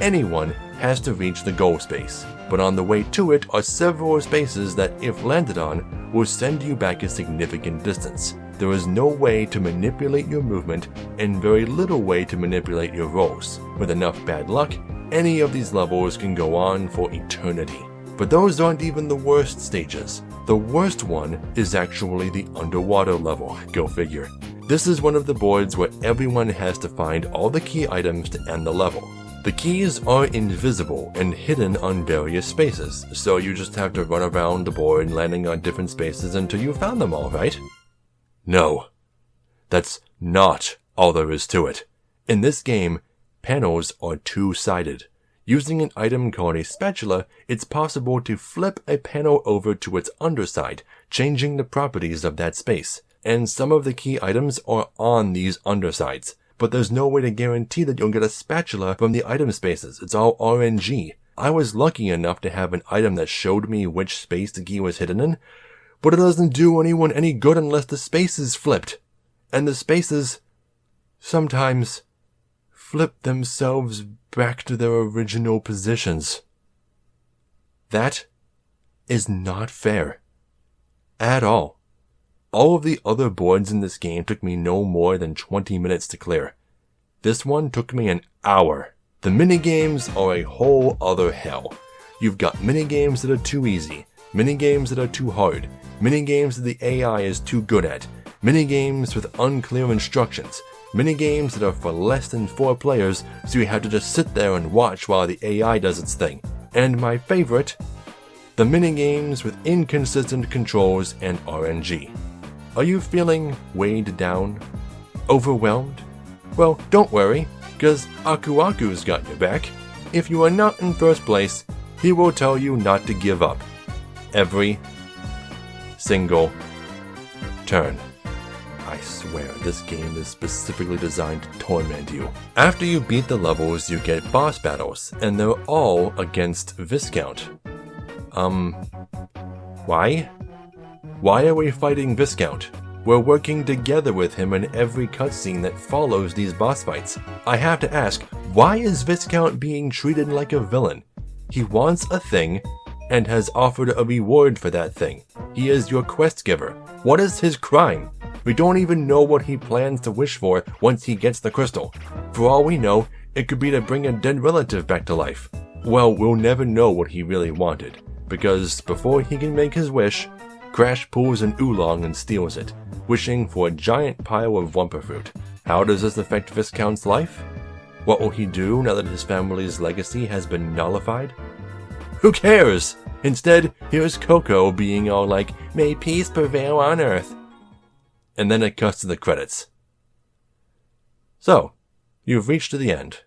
anyone has to reach the goal space. But on the way to it are several spaces that, if landed on, will send you back a significant distance. There is no way to manipulate your movement and very little way to manipulate your rolls. With enough bad luck, any of these levels can go on for eternity. But those aren't even the worst stages. The worst one is actually the underwater level, go figure. This is one of the boards where everyone has to find all the key items to end the level. The keys are invisible and hidden on various spaces, so you just have to run around the board landing on different spaces until you found them all, right? No. That's not all there is to it. In this game, panels are 2-sided. Using an item called a spatula, it's possible to flip a panel over to its underside, changing the properties of that space. And some of the key items are on these undersides, but there's no way to guarantee that you'll get a spatula from the item spaces. It's all RNG. I was lucky enough to have an item that showed me which space the key was hidden in, but it doesn't do anyone any good unless the space is flipped. And the spaces sometimes flip themselves back to their original positions. That is not fair. At all. All of the other boards in this game took me no more than 20 minutes to clear. This one took me an hour. The minigames are a whole other hell. You've got minigames that are too easy, minigames that are too hard, minigames that the AI is too good at, minigames with unclear instructions, minigames that are for less than 4 players, so you have to just sit there and watch while the AI does its thing. And my favorite, the minigames with inconsistent controls and RNG. Are you feeling weighed down? Overwhelmed? Well, don't worry, because Aku Aku's got your back. If you are not in first place, he will tell you not to give up. Every single turn. I swear, this game is specifically designed to torment you. After you beat the levels, you get boss battles, and they're all against Viscount. Why? Why are we fighting Viscount? We're working together with him in every cutscene that follows these boss fights. I have to ask, why is Viscount being treated like a villain? He wants a thing, and has offered a reward for that thing. He is your quest giver. What is his crime? We don't even know what he plans to wish for once he gets the crystal. For all we know, it could be to bring a dead relative back to life. Well, we'll never know what he really wanted, because before he can make his wish, Crash pulls an oolong and steals it, wishing for a giant pile of Wumpa fruit. How does this affect Viscount's life? What will he do now that his family's legacy has been nullified? Who cares? Instead, here's Coco being all like, "May peace prevail on Earth." And then it cuts to the credits. So, you've reached the end.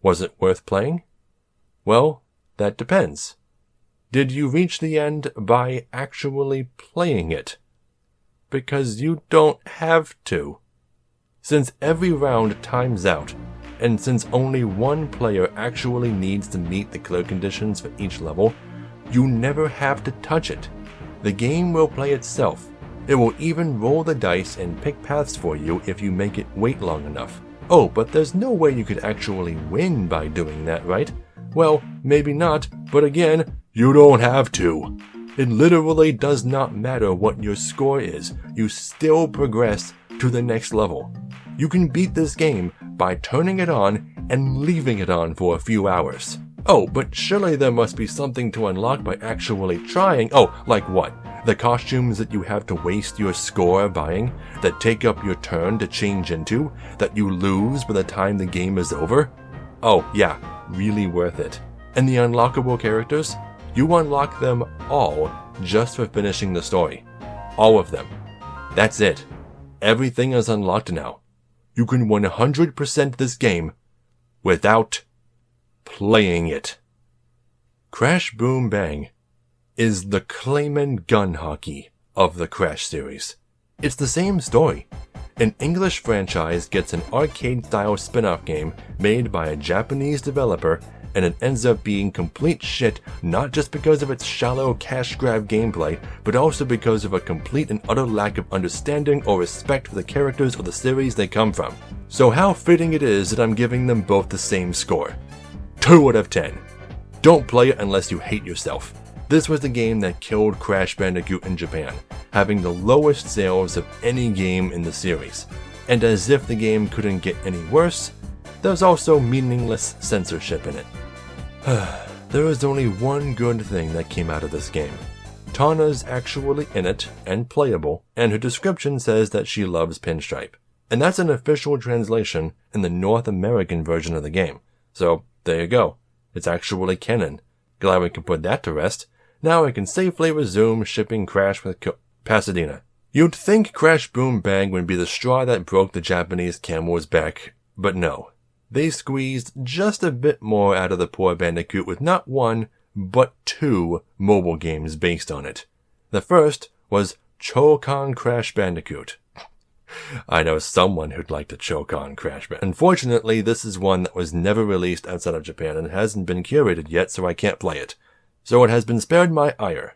Was it worth playing? Well, that depends. Did you reach the end by actually playing it? Because you don't have to. Since every round times out, and since only one player actually needs to meet the clear conditions for each level, you never have to touch it. The game will play itself. It will even roll the dice and pick paths for you if you make it wait long enough. Oh, but there's no way you could actually win by doing that, right? Well, maybe not, but again, you don't have to. It literally does not matter what your score is, you still progress to the next level. You can beat this game by turning it on and leaving it on for a few hours. Oh, but surely there must be something to unlock by actually trying. Oh, like what? The costumes that you have to waste your score buying, that take up your turn to change into, that you lose by the time the game is over? Oh, yeah, really worth it. And the unlockable characters? You unlock them all just for finishing the story. All of them. That's it. Everything is unlocked now. You can 100% this game without playing it. Crash Boom Bang is the Clayman gun hockey of the Crash series. It's the same story. An English franchise gets an arcade-style spin-off game made by a Japanese developer, and it ends up being complete shit not just because of its shallow cash grab gameplay, but also because of a complete and utter lack of understanding or respect for the characters or the series they come from. So how fitting it is that I'm giving them both the same score. 2 out of 10. Don't play it unless you hate yourself. This was the game that killed Crash Bandicoot in Japan, having the lowest sales of any game in the series. And as if the game couldn't get any worse, there's also meaningless censorship in it. There is only one good thing that came out of this game. Tawna's actually in it and playable, and her description says that she loves Pinstripe. And that's an official translation in the North American version of the game. So, there you go. It's actually canon. Glad we can put that to rest. Now I can safely resume shipping Crash with Pasadena. You'd think Crash Boom Bang would be the straw that broke the Japanese camel's back, but no. They squeezed just a bit more out of the poor Bandicoot with not 1, but 2 mobile games based on it. The first was Chokkan Crash Bandicoot. I know someone who'd like to Chokkan Crash Bandicoot. Unfortunately, this is one that was never released outside of Japan and hasn't been curated yet, so I can't play it. So it has been spared my ire.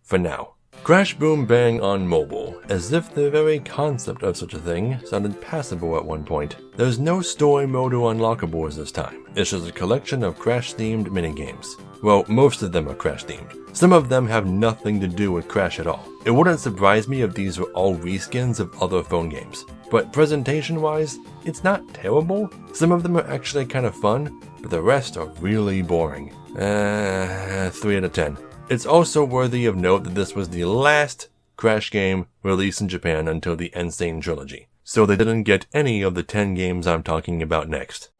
For now. Crash Boom Bang on mobile, as if the very concept of such a thing sounded passable at one point. There's no story mode or unlockables this time. It's just a collection of Crash-themed minigames. Well, most of them are Crash themed. Some of them have nothing to do with Crash at all. It wouldn't surprise me if these were all reskins of other phone games. But presentation-wise, it's not terrible. Some of them are actually kind of fun, but the rest are really boring. 3 out of 10. It's also worthy of note that this was the last Crash game released in Japan until the Insane Trilogy, so they didn't get any of the 10 games I'm talking about next.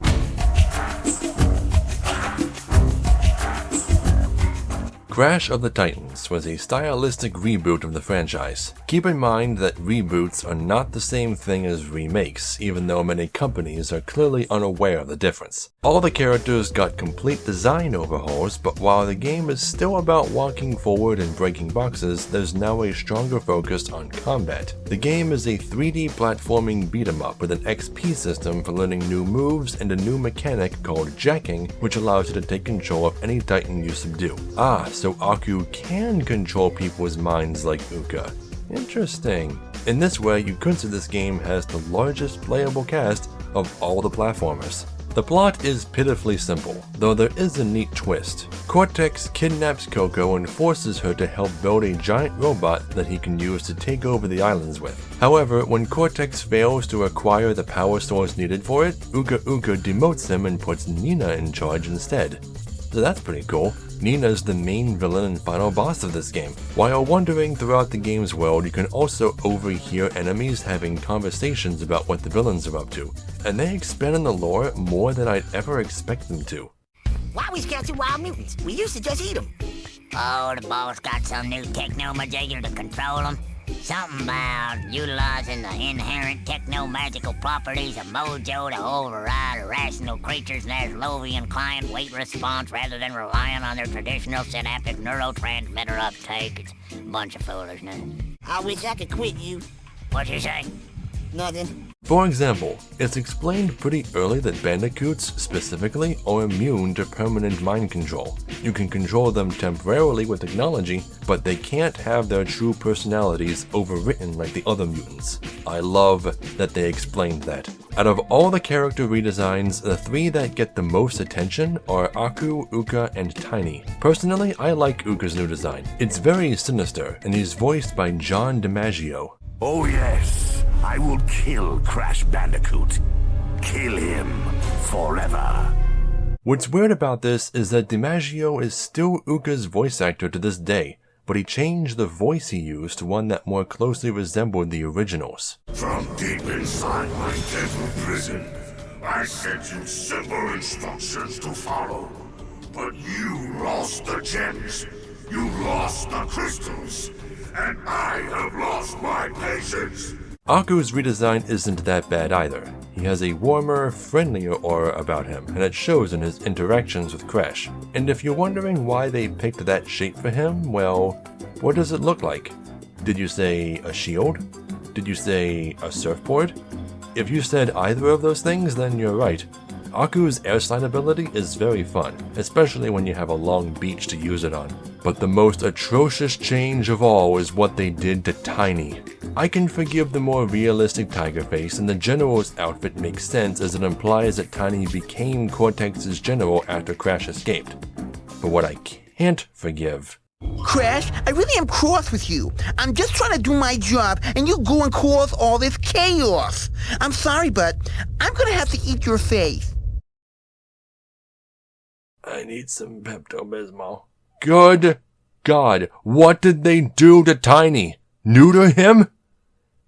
Crash of the Titans was a stylistic reboot of the franchise. Keep in mind that reboots are not the same thing as remakes, even though many companies are clearly unaware of the difference. All the characters got complete design overhauls, but while the game is still about walking forward and breaking boxes, there's now a stronger focus on combat. The game is a 3D platforming beat-em-up with an XP system for learning new moves and a new mechanic called jacking, which allows you to take control of any Titan you subdue. So Aku can control people's minds like Uka. Interesting. In this way, you could say this game has the largest playable cast of all the platformers. The plot is pitifully simple, though there is a neat twist. Cortex kidnaps Coco and forces her to help build a giant robot that he can use to take over the islands with. However, when Cortex fails to acquire the power source needed for it, Uka demotes him and puts Nina in charge instead. So that's pretty cool. Nina's the main villain and final boss of this game. While wandering throughout the game's world, you can also overhear enemies having conversations about what the villains are up to, and they expand on the lore more than I'd ever expect them to. Why we catching wild mutants? We used to just eat them. Oh, the boss got some new techno-majigger to control them. Something about utilizing the inherent techno-magical properties of Mojo to override irrational creatures' Maslowian client weight response rather than relying on their traditional synaptic neurotransmitter uptake. It's a bunch of foolishness. I wish I could quit you. What'd you say? Nothing. For example, it's explained pretty early that bandicoots, specifically, are immune to permanent mind control. You can control them temporarily with technology, but they can't have their true personalities overwritten like the other mutants. I love that they explained that. Out of all the character redesigns, the 3 that get the most attention are Aku, Uka, and Tiny. Personally, I like Uka's new design. It's very sinister, and he's voiced by John DiMaggio. Oh yes, I will kill Crash Bandicoot. Kill him forever. What's weird about this is that DiMaggio is still Uka's voice actor to this day, but he changed the voice he used to one that more closely resembled the originals. From deep inside my deadly prison, I sent you simple instructions to follow. But you lost the gems, you lost the crystals, and I have lost my patience. Aku's redesign isn't that bad either. He has a warmer, friendlier aura about him, and it shows in his interactions with Crash. And if you're wondering why they picked that shape for him, well, what does it look like? Did you say a shield? Did you say a surfboard? If you said either of those things, then you're right. Aku's air slide ability is very fun, especially when you have a long beach to use it on. But the most atrocious change of all is what they did to Tiny. I can forgive the more realistic tiger face, and the general's outfit makes sense as it implies that Tiny became Cortex's general after Crash escaped. But what I can't forgive... Crash, I really am cross with you. I'm just trying to do my job, and you go and cause all this chaos. I'm sorry, but I'm gonna have to eat your face. I need some Pepto-Bismol. Good God, what did they do to Tiny? Neuter him?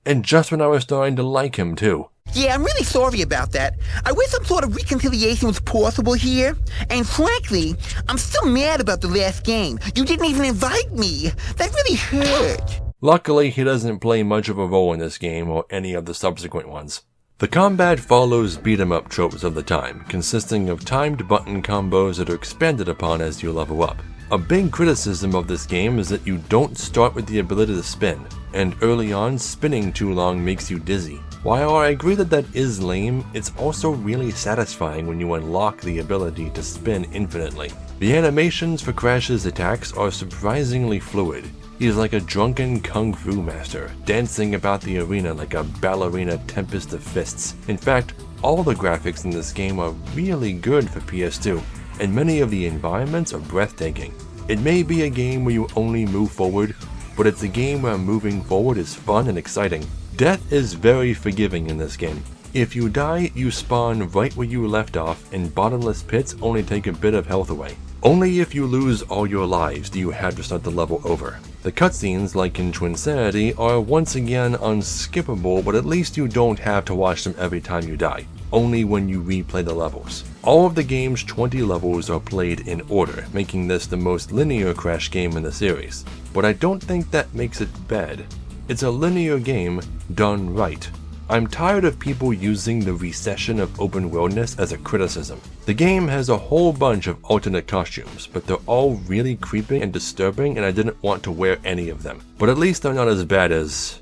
And just when I was starting to like him, too. Yeah, I'm really sorry about that. I wish some sort of reconciliation was possible here. And frankly, I'm still mad about the last game. You didn't even invite me. That really hurt. Luckily, he doesn't play much of a role in this game or any of the subsequent ones. The combat follows beat-em-up tropes of the time, consisting of timed button combos that are expanded upon as you level up. A big criticism of this game is that you don't start with the ability to spin, and early on, spinning too long makes you dizzy. While I agree that that is lame, it's also really satisfying when you unlock the ability to spin infinitely. The animations for Crash's attacks are surprisingly fluid. He is like a drunken kung fu master, dancing about the arena like a ballerina tempest of fists. In fact, all the graphics in this game are really good for PS2. and many of the environments are breathtaking. It may be a game where you only move forward, but it's a game where moving forward is fun and exciting. Death is very forgiving in this game. If you die, you spawn right where you left off, and bottomless pits only take a bit of health away. Only if you lose all your lives do you have to start the level over. The cutscenes, like in Twinsanity, are once again unskippable, but at least you don't have to watch them every time you die, only when you replay the levels. All of the game's 20 levels are played in order, making this the most linear Crash game in the series. But I don't think that makes it bad. It's a linear game done right. I'm tired of people using the recession of open worldness as a criticism. The game has a whole bunch of alternate costumes, but they're all really creepy and disturbing, and I didn't want to wear any of them. But at least they're not as bad as...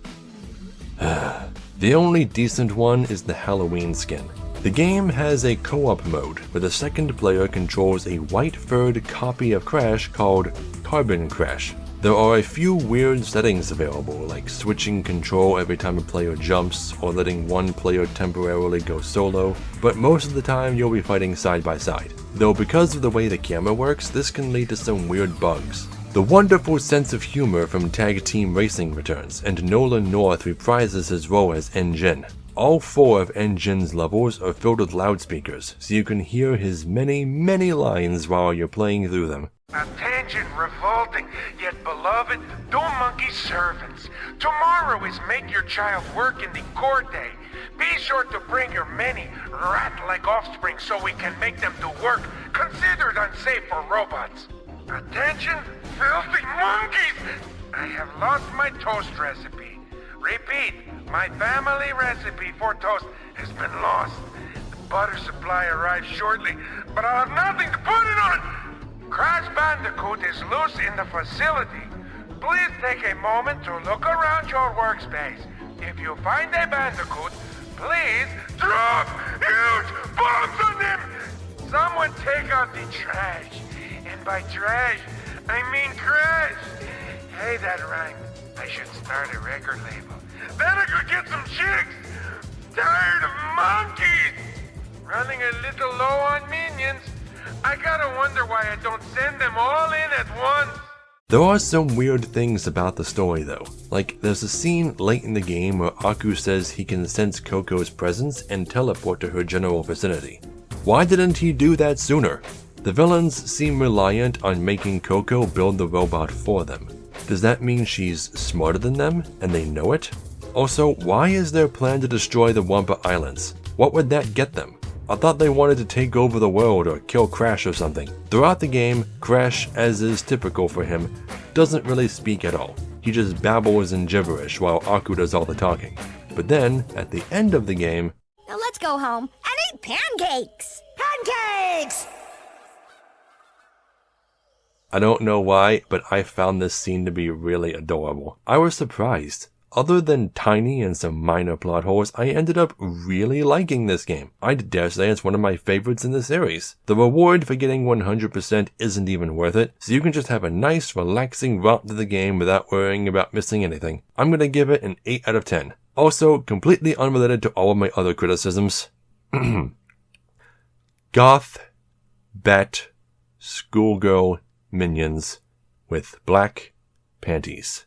The only decent one is the Halloween skin. The game has a co-op mode, where the second player controls a white-furred copy of Crash called Carbon Crash. There are a few weird settings available, like switching control every time a player jumps, or letting one player temporarily go solo, but most of the time you'll be fighting side by side. Though because of the way the camera works, this can lead to some weird bugs. The wonderful sense of humor from Tag Team Racing returns, and Nolan North reprises his role as N-Gin. All 4 of N-Gin's levels are filled with loudspeakers, so you can hear his many lines while you're playing through them. Attention, revolting yet beloved Dome Monkey servants. Tomorrow is Make Your Child Work in the Court Day. Be sure to bring your many rat-like offspring so we can make them do work considered unsafe for robots. Attention, filthy monkeys! I have lost my toast recipe. Repeat, my family recipe for toast has been lost. The butter supply arrives shortly, but I'll have nothing to put it on! Crash Bandicoot is loose in the facility. Please take a moment to look around your workspace. If you find a Bandicoot, please drop huge bombs on him! Someone take out the trash. And by trash, I mean Crash. Hey, that rhymed. I should start a record label. Then I could get some chicks. Tired of monkeys. Running a little low on minions. I gotta wonder why I don't send them all in at once. There are some weird things about the story though. Like, there's a scene late in the game where Aku says he can sense Coco's presence and teleport to her general vicinity. Why didn't he do that sooner? The villains seem reliant on making Coco build the robot for them. Does that mean she's smarter than them and they know it? Also, why is their plan to destroy the Wampa Islands? What would that get them? I thought they wanted to take over the world or kill Crash or something. Throughout the game, Crash, as is typical for him, doesn't really speak at all. He just babbles in gibberish while Aku does all the talking. But then, at the end of the game... Now let's go home and eat pancakes! Pancakes! I don't know why, but I found this scene to be really adorable. I was surprised. Other than tiny and some minor plot holes, I ended up really liking this game. I'd dare say it's one of my favorites in the series. The reward for getting 100% isn't even worth it, so you can just have a nice, relaxing romp to the game without worrying about missing anything. I'm gonna give it an 8 out of 10. Also, completely unrelated to all of my other criticisms. Goth, bat, schoolgirl, minions with black panties.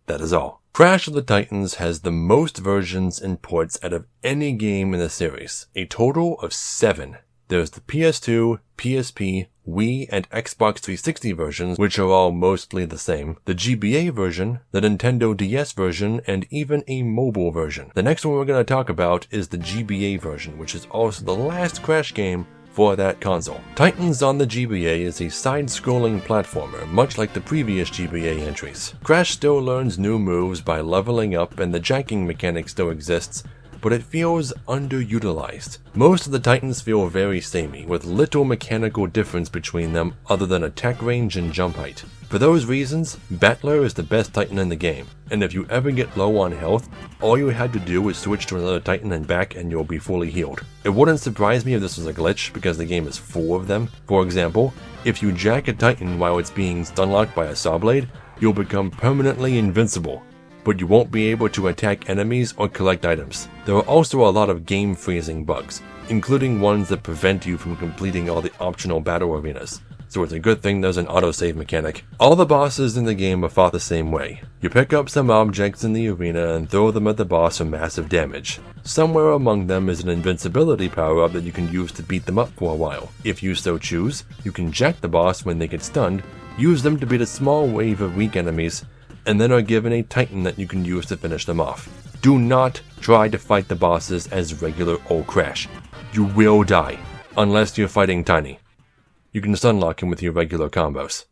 That is all. Crash of the Titans has the most versions and ports out of any game in the series, a total of 7. There's the PS2, PSP, Wii, and Xbox 360 versions, which are all mostly the same, the GBA version, the Nintendo DS version, and even a mobile version. The next one we're going to talk about is the GBA version, which is also the last Crash game for that console. Titans on the GBA is a side-scrolling platformer, much like the previous GBA entries. Crash still learns new moves by leveling up and the jacking mechanic still exists, but it feels underutilized. Most of the Titans feel very samey, with little mechanical difference between them other than attack range and jump height. For those reasons, Battler is the best Titan in the game, and if you ever get low on health, all you had to do is switch to another Titan and back and you'll be fully healed. It wouldn't surprise me if this was a glitch, because the game is full of them. For example, if you jack a Titan while it's being stunlocked by a saw blade, you'll become permanently invincible. but you won't be able to attack enemies or collect items. There are also a lot of game freezing bugs, including ones that prevent you from completing all the optional battle arenas. So it's a good thing there's an autosave mechanic. All the bosses in the game are fought the same way. You pick up some objects in the arena and throw them at the boss for massive damage. Somewhere among them is an invincibility power-up that you can use to beat them up for a while. If you so choose, you can jack the boss when they get stunned, use them to beat a small wave of weak enemies, and then are given a titan that you can use to finish them off. Do not try to fight the bosses as regular old Crash. You will die, unless you're fighting Tiny. You can stunlock him with your regular combos.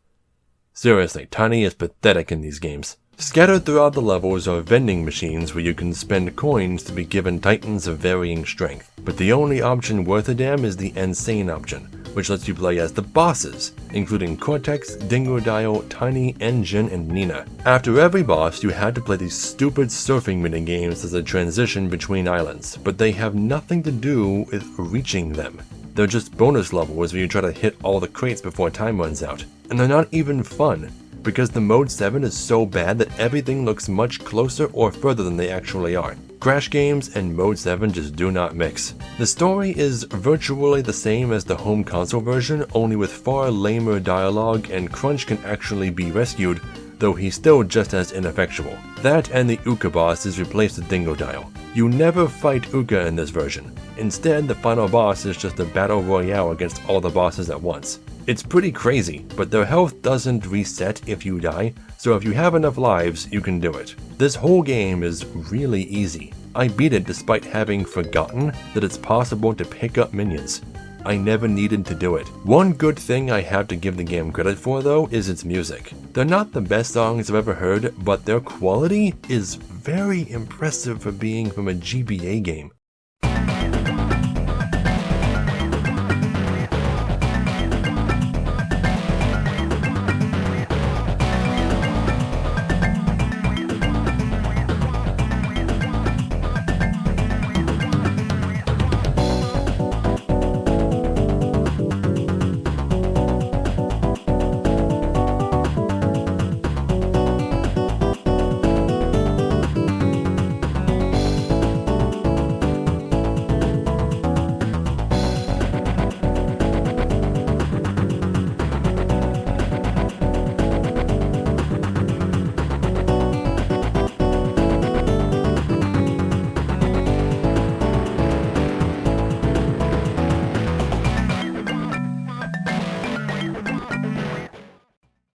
Seriously, Tiny is pathetic in these games. Scattered throughout the levels are vending machines where you can spend coins to be given titans of varying strength, but the only option worth a damn is the Insane option, which lets you play as the bosses, including Cortex, Dingodile, Tiny, Engine, and Nina. After every boss, you had to play these stupid surfing minigames as a transition between islands, but they have nothing to do with reaching them. They're just bonus levels where you try to hit all the crates before time runs out. And they're not even fun, because the Mode 7 is so bad that everything looks much closer or further than they actually are. Crash games and Mode 7 just do not mix. The story is virtually the same as the home console version, only with far lamer dialogue, and Crunch can actually be rescued, though he's still just as ineffectual. That and the Uka boss is replaced with Dingodile. You never fight Uka in this version. Instead, the final boss is just a battle royale against all the bosses at once. It's pretty crazy, but their health doesn't reset if you die, so if you have enough lives, you can do it. This whole game is really easy. I beat it despite having forgotten that it's possible to pick up minions. I never needed to do it. One good thing I have to give the game credit for though is its music. They're not the best songs I've ever heard, but their quality is very impressive for being from a GBA game.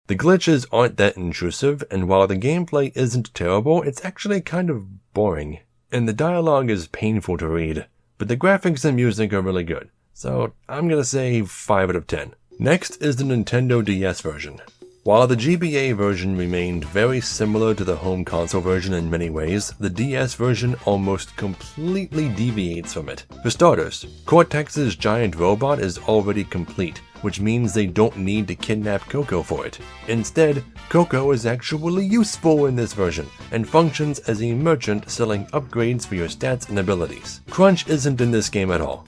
The glitches aren't that intrusive, and while the gameplay isn't terrible, it's actually kind of boring. And the dialogue is painful to read, but the graphics and music are really good, so I'm gonna say 5 out of 10. Next is the Nintendo DS version. While the GBA version remained very similar to the home console version in many ways, the DS version almost completely deviates from it. For starters, Cortex's giant robot is already complete, which means they don't need to kidnap Coco for it. Instead, Coco is actually useful in this version, and functions as a merchant selling upgrades for your stats and abilities. Crunch isn't in this game at all.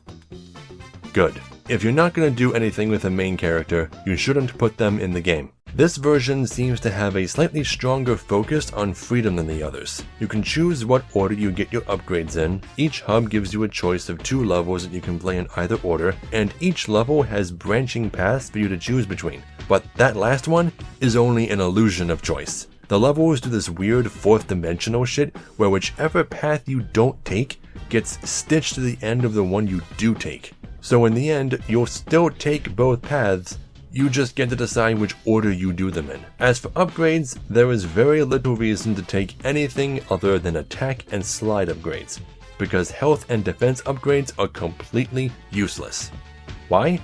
Good. If you're not going to do anything with a main character, you shouldn't put them in the game. This version seems to have a slightly stronger focus on freedom than the others. You can choose what order you get your upgrades in, each hub gives you a choice of 2 levels that you can play in either order, and each level has branching paths for you to choose between. But that last one is only an illusion of choice. The levels do this weird 4th dimensional shit where whichever path you don't take gets stitched to the end of the one you do take. So in the end, you'll still take both paths, you just get to decide which order you do them in. As for upgrades, there is very little reason to take anything other than attack and slide upgrades, because health and defense upgrades are completely useless. Why?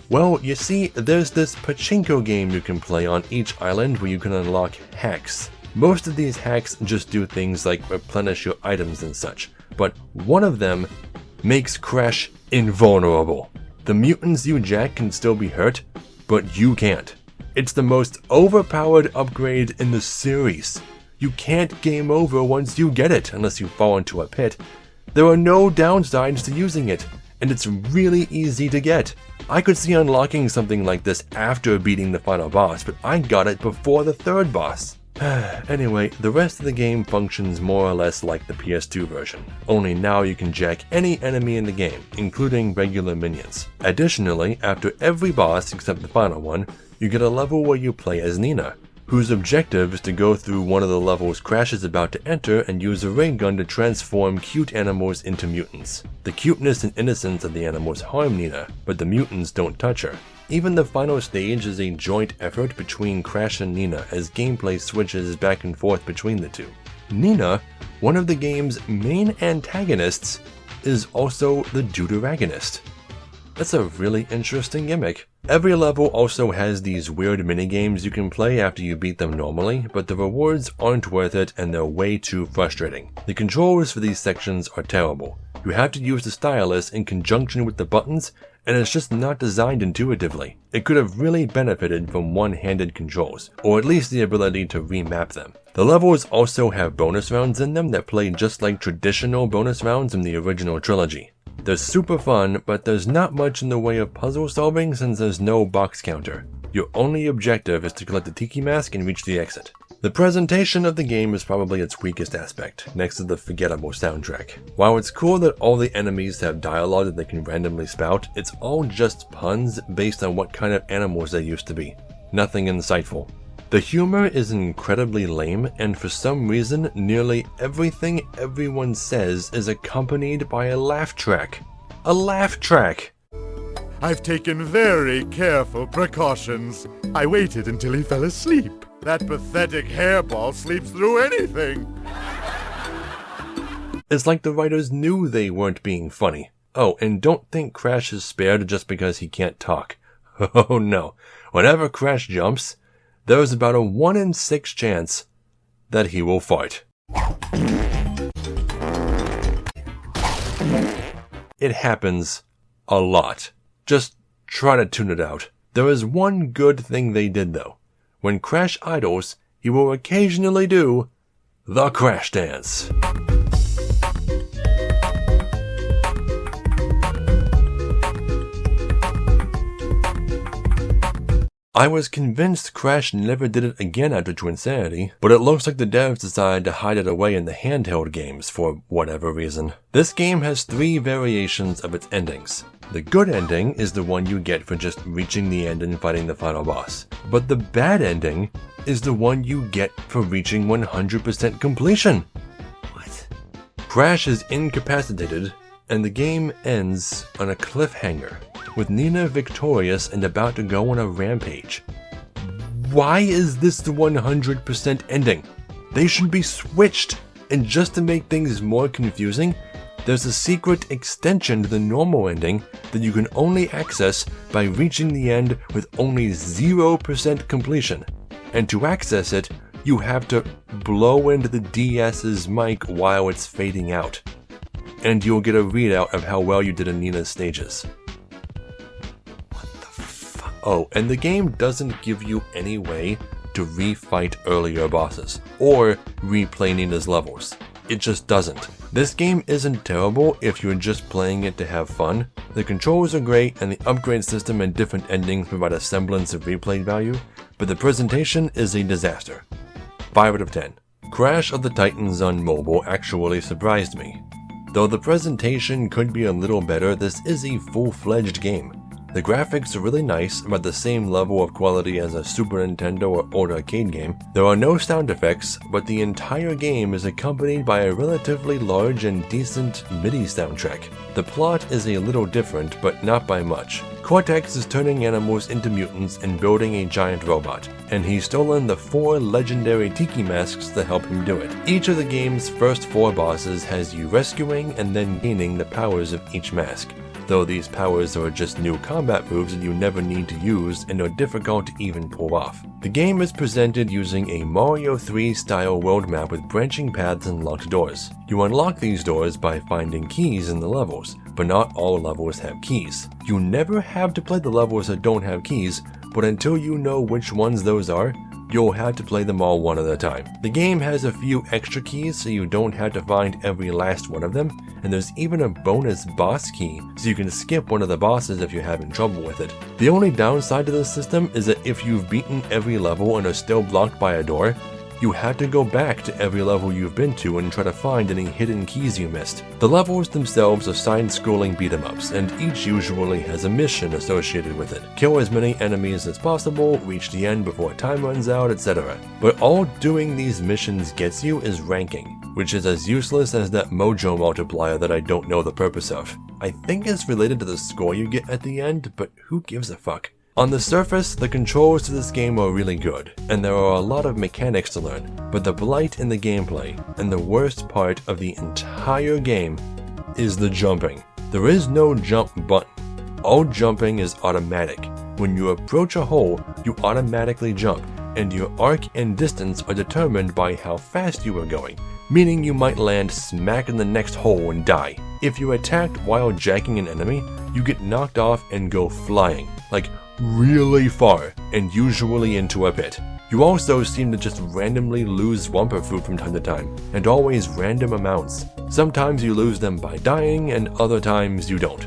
Well, you see, there's this pachinko game you can play on each island where you can unlock hacks. Most of these hacks just do things like replenish your items and such, but one of them makes Crash invulnerable. The mutants you jack can still be hurt, but you can't. It's the most overpowered upgrade in the series. You can't game over once you get it unless you fall into a pit. There are no downsides to using it, and it's really easy to get. I could see unlocking something like this after beating the final boss, but I got it before the 3rd boss. Anyway, the rest of the game functions more or less like the PS2 version, only now you can jack any enemy in the game, including regular minions. Additionally, after every boss except the final one, you get a level where you play as Nina, whose objective is to go through one of the levels Crash is about to enter and use a ray gun to transform cute animals into mutants. The cuteness and innocence of the animals harm Nina, but the mutants don't touch her. Even the final stage is a joint effort between Crash and Nina as gameplay switches back and forth between the two. Nina, one of the game's main antagonists, is also the deuteragonist. That's a really interesting gimmick. Every level also has these weird minigames you can play after you beat them normally, but the rewards aren't worth it and they're way too frustrating. The controls for these sections are terrible. You have to use the stylus in conjunction with the buttons, and it's just not designed intuitively. It could have really benefited from one-handed controls, or at least the ability to remap them. The levels also have bonus rounds in them that play just like traditional bonus rounds in the original trilogy. They're super fun, but there's not much in the way of puzzle solving since there's no box counter. Your only objective is to collect the Tiki Mask and reach the exit. The presentation of the game is probably its weakest aspect, next to the forgettable soundtrack. While it's cool that all the enemies have dialogue that they can randomly spout, it's all just puns based on what kind of animals they used to be. Nothing insightful. The humor is incredibly lame, and for some reason, nearly everything everyone says is accompanied by a laugh track. A laugh track! I've taken very careful precautions. I waited until he fell asleep. That pathetic hairball sleeps through anything. It's like the writers knew they weren't being funny. Oh, and don't think Crash is spared just because he can't talk. Oh no. Whenever Crash jumps, there's about a 1 in 6 chance that he will fart. It happens a lot. Just try to tune it out. There is one good thing they did though. When Crash idles, he will occasionally do the Crash Dance. I was convinced Crash never did it again after Twinsanity, but it looks like the devs decided to hide it away in the handheld games for whatever reason. This game has 3 variations of its endings. The good ending is the one you get for just reaching the end and fighting the final boss, but the bad ending is the one you get for reaching 100% completion. What? Crash is incapacitated, and the game ends on a cliffhanger, with Nina victorious and about to go on a rampage. Why is this the 100% ending? They should be switched, and just to make things more confusing, there's a secret extension to the normal ending that you can only access by reaching the end with only 0% completion. And to access it, you have to blow into the DS's mic while it's fading out. And you'll get a readout of how well you did in Nina's stages. Oh, and the game doesn't give you any way to refight earlier bosses, or replay Nina's levels. It just doesn't. This game isn't terrible if you're just playing it to have fun. The controls are great, and the upgrade system and different endings provide a semblance of replay value, but the presentation is a disaster. 5 out of 10. Crash of the Titans on mobile actually surprised me. Though the presentation could be a little better, this is a full-fledged game. The graphics are really nice, about the same level of quality as a Super Nintendo or old arcade game. There are no sound effects, but the entire game is accompanied by a relatively large and decent MIDI soundtrack. The plot is a little different, but not by much. Cortex is turning animals into mutants and building a giant robot, and he's stolen the 4 legendary Tiki Masks to help him do it. Each of the game's first 4 bosses has you rescuing and then gaining the powers of each mask, though these powers are just new combat moves that you never need to use and are difficult to even pull off. The game is presented using a Mario 3 style world map with branching paths and locked doors. You unlock these doors by finding keys in the levels, but not all levels have keys. You never have to play the levels that don't have keys, but until you know which ones those are, you'll have to play them all one at a time. The game has a few extra keys so you don't have to find every last one of them, and there's even a bonus boss key so you can skip one of the bosses if you're having trouble with it. The only downside to this system is that if you've beaten every level and are still blocked by a door, you had to go back to every level you've been to and try to find any hidden keys you missed. The levels themselves are side-scrolling beat-em-ups, and each usually has a mission associated with it. Kill as many enemies as possible, reach the end before time runs out, etc. But all doing these missions gets you is ranking, which is as useless as that mojo multiplier that I don't know the purpose of. I think it's related to the score you get at the end, but who gives a fuck? On the surface, the controls to this game are really good, and there are a lot of mechanics to learn, but the blight in the gameplay, and the worst part of the entire game, is the jumping. There is no jump button. All jumping is automatic. When you approach a hole, you automatically jump, and your arc and distance are determined by how fast you are going, meaning you might land smack in the next hole and die. If you're attacked while jacking an enemy, you get knocked off and go flying, like really far, and usually into a pit. You also seem to just randomly lose Wumpa Fruit from time to time, and always random amounts. Sometimes you lose them by dying, and other times you don't.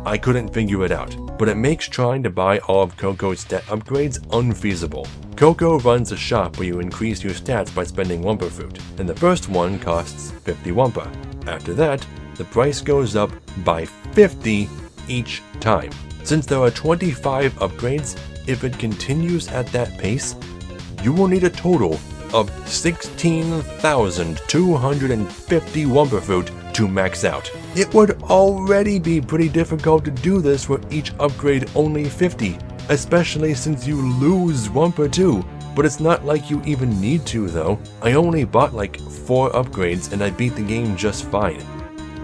I couldn't figure it out, but it makes trying to buy all of Coco's stat upgrades unfeasible. Coco runs a shop where you increase your stats by spending Wumpa Fruit, and the first one costs 50 Wumpa. After that, the price goes up by 50 each time. Since there are 25 upgrades, if it continues at that pace, you will need a total of 16,250 Wumpa Fruit to max out. It would already be pretty difficult to do this for each upgrade only 50, especially since you lose Wumpa too. But it's not like you even need to though. I only bought like 4 upgrades and I beat the game just fine.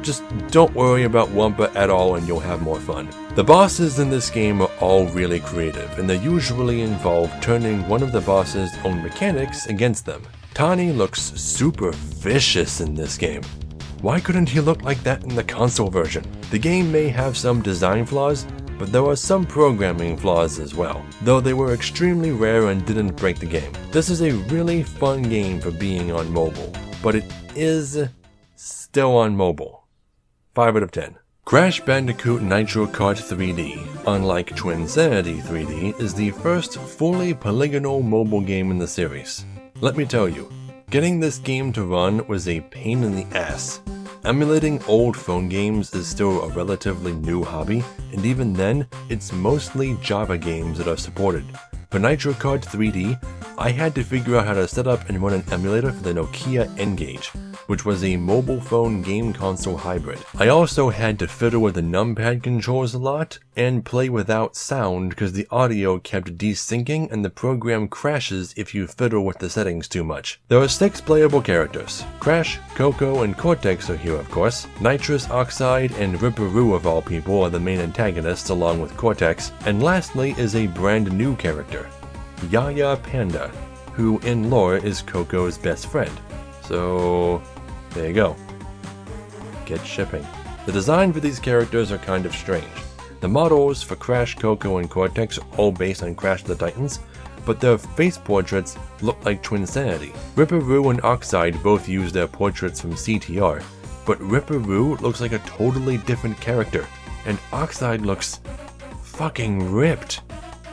Just don't worry about Wumpa at all and you'll have more fun. The bosses in this game are all really creative, and they usually involve turning one of the boss's own mechanics against them. Tani looks super vicious in this game. Why couldn't he look like that in the console version? The game may have some design flaws, but there are some programming flaws as well, though they were extremely rare and didn't break the game. This is a really fun game for being on mobile, but it is still on mobile. 5 out of 10. Crash Bandicoot Nitro Kart 3D, unlike Twinsanity 3D, is the first fully polygonal mobile game in the series. Let me tell you, getting this game to run was a pain in the ass. Emulating old phone games is still a relatively new hobby, and even then, it's mostly Java games that are supported. For Nitro Kart 3D, I had to figure out how to set up and run an emulator for the Nokia N-Gage, which was a mobile phone game console hybrid. I also had to fiddle with the numpad controls a lot, and play without sound because the audio kept desyncing and the program crashes if you fiddle with the settings too much. There are 6 playable characters. Crash, Coco, and Cortex are here of course. Nitrous Oxide and Ripperoo of all people are the main antagonists along with Cortex, and lastly is a brand new character, Yaya Panda, who in lore is Coco's best friend. So there you go. Get shipping. The design for these characters are kind of strange. The models for Crash, Coco, and Cortex are all based on Crash the Titans, but their face portraits look like Twinsanity. Ripperoo and Oxide both use their portraits from CTR, but Ripperoo looks like a totally different character, and Oxide looks fucking ripped.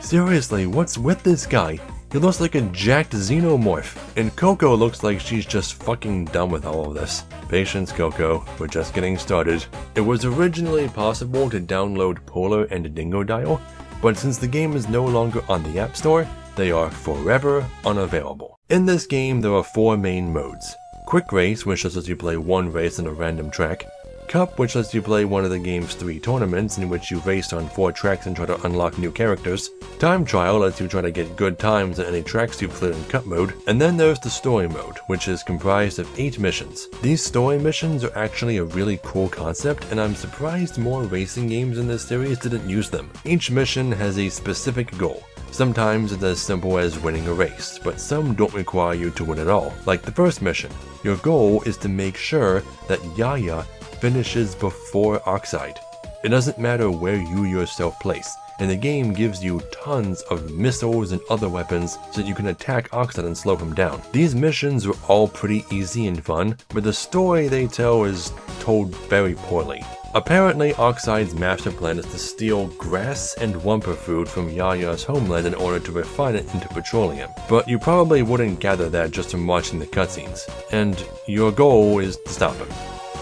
Seriously, what's with this guy? He looks like a jacked xenomorph, and Coco looks like she's just fucking done with all of this. Patience, Coco, we're just getting started. It was originally possible to download Polar and Dingodile, but since the game is no longer on the App Store, they are forever unavailable. In this game, there are 4 main modes. Quick Race, which just lets you play one race on a random track. Cup, which lets you play one of the game's 3 tournaments in which you race on 4 tracks and try to unlock new characters. Time Trial lets you try to get good times on any tracks you've played in Cup mode. And then there's the Story mode, which is comprised of 8 missions. These story missions are actually a really cool concept, and I'm surprised more racing games in this series didn't use them. Each mission has a specific goal. Sometimes it's as simple as winning a race, but some don't require you to win at all. Like the first mission, your goal is to make sure that Yaya finishes before Oxide. It doesn't matter where you yourself place, and the game gives you tons of missiles and other weapons so that you can attack Oxide and slow him down. These missions are all pretty easy and fun, but the story they tell is told very poorly. Apparently, Oxide's master plan is to steal grass and Wumpa food from Yaya's homeland in order to refine it into petroleum, but you probably wouldn't gather that just from watching the cutscenes, and your goal is to stop him.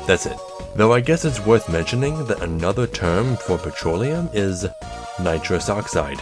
That's it. Though I guess it's worth mentioning that another term for petroleum is nitrous oxide,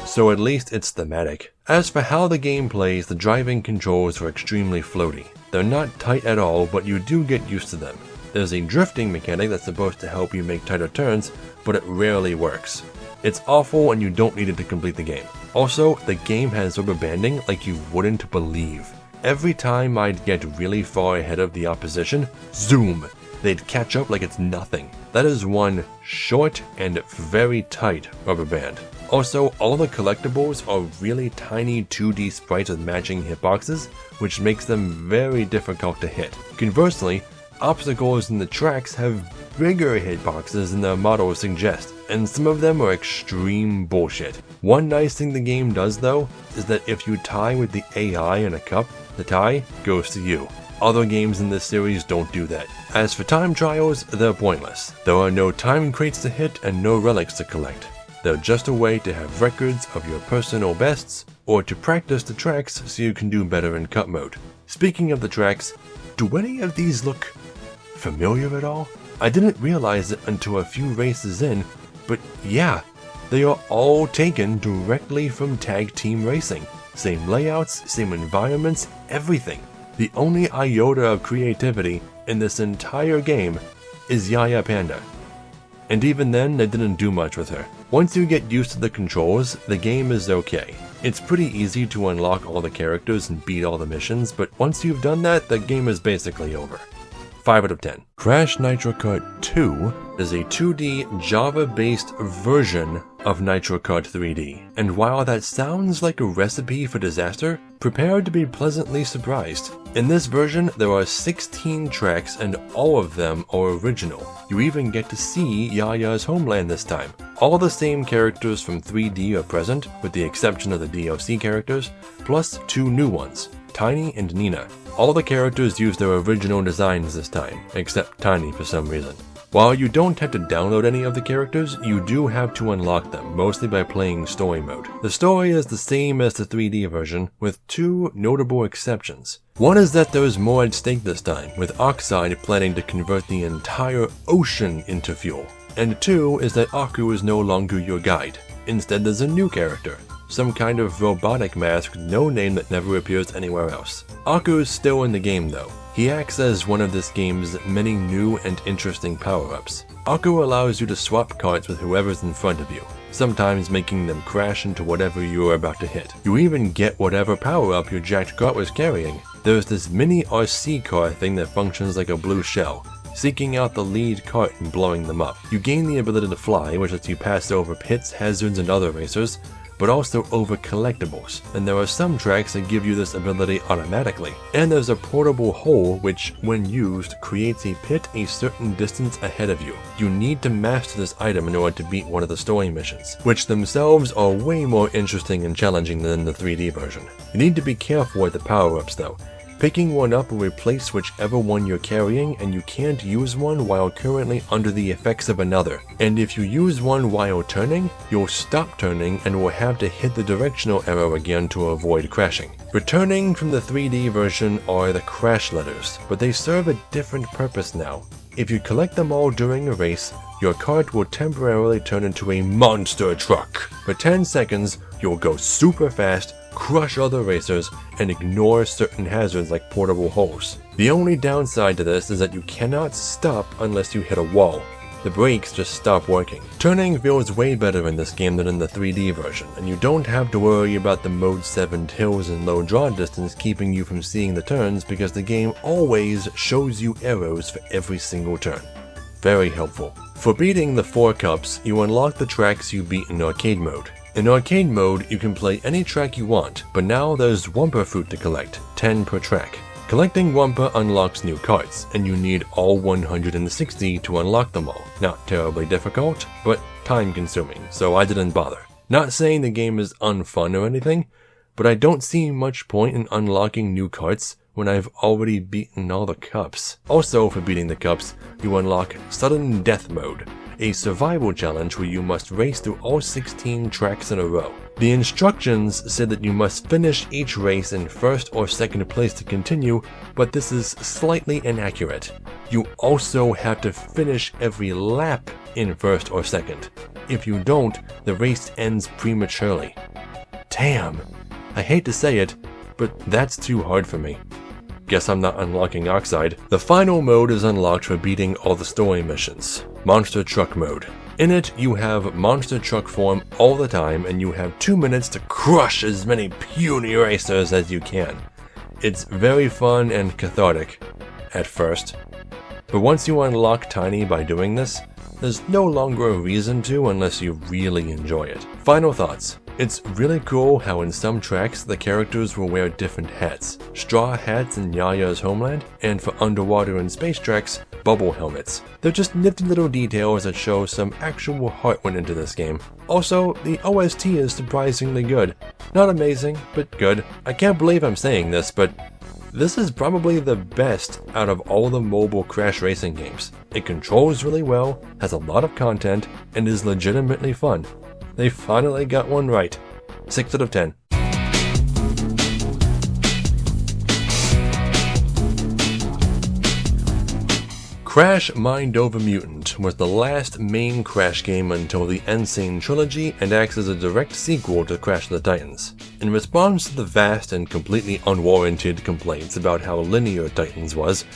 so at least it's thematic. As for how the game plays, the driving controls are extremely floaty. They're not tight at all, but you do get used to them. There's a drifting mechanic that's supposed to help you make tighter turns, but it rarely works. It's awful and you don't need it to complete the game. Also, the game has rubber banding like you wouldn't believe. Every time I'd get really far ahead of the opposition, zoom, they'd catch up like it's nothing. That is one short and very tight rubber band. Also, all the collectibles are really tiny 2D sprites with matching hitboxes, which makes them very difficult to hit. Conversely, obstacles in the tracks have bigger hitboxes than their models suggest, and some of them are extreme bullshit. One nice thing the game does though, is that if you tie with the AI in a cup, the tie goes to you. Other games in this series don't do that. As for time trials, they're pointless. There are no time crates to hit and no relics to collect. They're just a way to have records of your personal bests, or to practice the tracks so you can do better in cup mode. Speaking of the tracks, do any of these look familiar at all? I didn't realize it until a few races in, but yeah, they are all taken directly from tag team racing. Same layouts, same environments, everything. The only iota of creativity in this entire game is Yaya Panda. And even then, they didn't do much with her. Once you get used to the controls, the game is okay. It's pretty easy to unlock all the characters and beat all the missions, but once you've done that, the game is basically over. 5 out of 10. Crash Nitro Kart 2 is a 2D Java-based version of Nitro Kart 3D. And while that sounds like a recipe for disaster, prepare to be pleasantly surprised. In this version, there are 16 tracks and all of them are original. You even get to see Yaya's homeland this time. All the same characters from 3D are present, with the exception of the DLC characters, plus 2 new ones, Tiny and Nina. All the characters use their original designs this time, except Tiny for some reason. While you don't have to download any of the characters, you do have to unlock them, mostly by playing story mode. The story is the same as the 3D version, with 2 notable exceptions. One is that there is more at stake this time, with Oxide planning to convert the entire ocean into fuel. And 2 is that Aku is no longer your guide. Instead, there's a new character. Some kind of robotic mask with no name that never appears anywhere else. Aku is still in the game though. He acts as one of this game's many new and interesting power-ups. Aku allows you to swap carts with whoever's in front of you, sometimes making them crash into whatever you are about to hit. You even get whatever power-up your jacked cart was carrying. There's this mini RC car thing that functions like a blue shell, seeking out the lead cart and blowing them up. You gain the ability to fly, which lets you pass over pits, hazards, and other racers, but also over collectibles, and there are some tracks that give you this ability automatically. And there's a portable hole which, when used, creates a pit a certain distance ahead of you. You need to master this item in order to beat one of the story missions, which themselves are way more interesting and challenging than the 3D version. You need to be careful with the power-ups though. Picking one up will replace whichever one you're carrying, and you can't use one while currently under the effects of another. And if you use one while turning, you'll stop turning and will have to hit the directional arrow again to avoid crashing. Returning from the 3D version are the crash letters, but they serve a different purpose now. If you collect them all during a race, your cart will temporarily turn into a monster truck. For 10 seconds, you'll go super fast, crush other racers, and ignore certain hazards like portable holes. The only downside to this is that you cannot stop unless you hit a wall. The brakes just stop working. Turning feels way better in this game than in the 3D version, and you don't have to worry about the Mode 7 hills and low draw distance keeping you from seeing the turns because the game always shows you arrows for every single turn. Very helpful. For beating the 4 cups, you unlock the tracks you beat in arcade mode. In arcade mode, you can play any track you want, but now there's Wumpa fruit to collect, 10 per track. Collecting Wumpa unlocks new carts, and you need all 160 to unlock them all. Not terribly difficult, but time consuming, so I didn't bother. Not saying the game is unfun or anything, but I don't see much point in unlocking new carts when I've already beaten all the cups? Also, for beating the cups, you unlock Sudden Death Mode, a survival challenge where you must race through all 16 tracks in a row. The instructions said that you must finish each race in first or second place to continue, but this is slightly inaccurate. You also have to finish every lap in first or second. If you don't, the race ends prematurely. Damn, I hate to say it, but that's too hard for me. Guess I'm not unlocking Oxide. The final mode is unlocked for beating all the story missions. Monster Truck Mode. In it, you have monster truck form all the time, and you have 2 minutes to crush as many puny racers as you can. It's very fun and cathartic at first, but once you unlock Tiny by doing this, there's no longer a reason to unless you really enjoy it. Final thoughts. It's really cool how in some tracks the characters will wear different hats. Straw hats in Yaya's homeland, and for underwater and space tracks, bubble helmets. They're just nifty little details that show some actual heart went into this game. Also, the OST is surprisingly good. Not amazing, but good. I can't believe I'm saying this, but this is probably the best out of all the mobile Crash racing games. It controls really well, has a lot of content, and is legitimately fun. They finally got one right. 6 out of 10. Crash Mind Over Mutant was the last main Crash game until the Insane Trilogy and acts as a direct sequel to Crash of the Titans. In response to the vast and completely unwarranted complaints about how linear Titans was,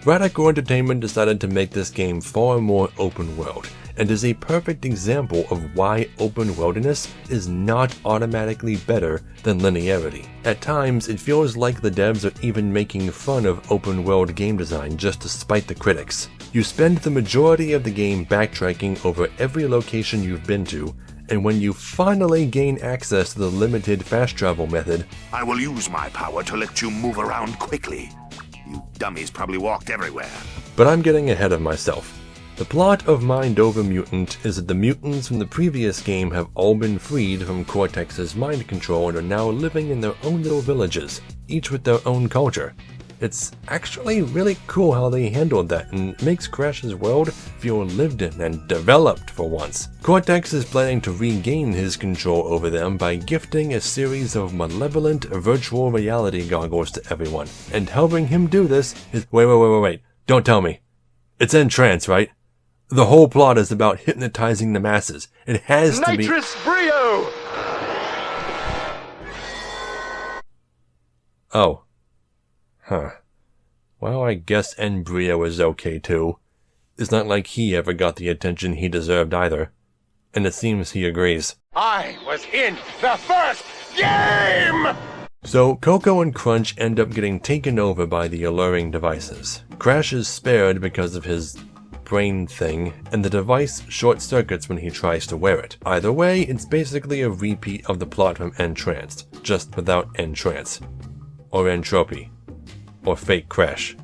Radical Entertainment decided to make this game far more open world, and is a perfect example of why open worldiness is not automatically better than linearity. At times, it feels like the devs are even making fun of open world game design just to spite the critics. You spend the majority of the game backtracking over every location you've been to, and when you finally gain access to the limited fast travel method, I will use my power to let you move around quickly. You dummies probably walked everywhere. But I'm getting ahead of myself. The plot of Mind Over Mutant is that the mutants from the previous game have all been freed from Cortex's mind control and are now living in their own little villages, each with their own culture. It's actually really cool how they handled that and makes Crash's world feel lived in and developed for once. Cortex is planning to regain his control over them by gifting a series of malevolent virtual reality goggles to everyone, and helping him do this is— wait, don't tell me. It's Entrance, right? The whole plot is about hypnotizing the masses. It has to be— Nitrous Brio! Oh. Huh. Well, I guess Embryo is okay too. It's not like he ever got the attention he deserved either. And it seems he agrees. I was in the first game! So, Coco and Crunch end up getting taken over by the alluring devices. Crash is spared because of his brain thing, and the device short-circuits when he tries to wear it. Either way, it's basically a repeat of the plot from Entranced, just without Entrance. Or Entropy. Or Fake Crash.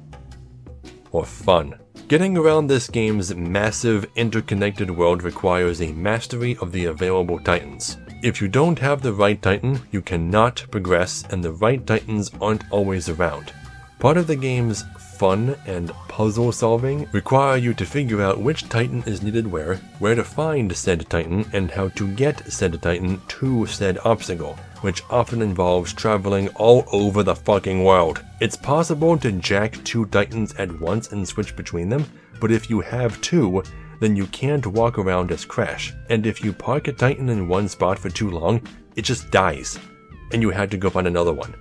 Or fun. Getting around this game's massive, interconnected world requires a mastery of the available Titans. If you don't have the right Titan, you cannot progress, and the right Titans aren't always around. Part of the game's fun and puzzle solving require you to figure out which Titan is needed where to find said Titan, and how to get said Titan to said obstacle, which often involves traveling all over the fucking world. It's possible to jack 2 Titans at once and switch between them, but if you have 2, then you can't walk around as Crash, and if you park a Titan in one spot for too long, it just dies, and you had to go find another one.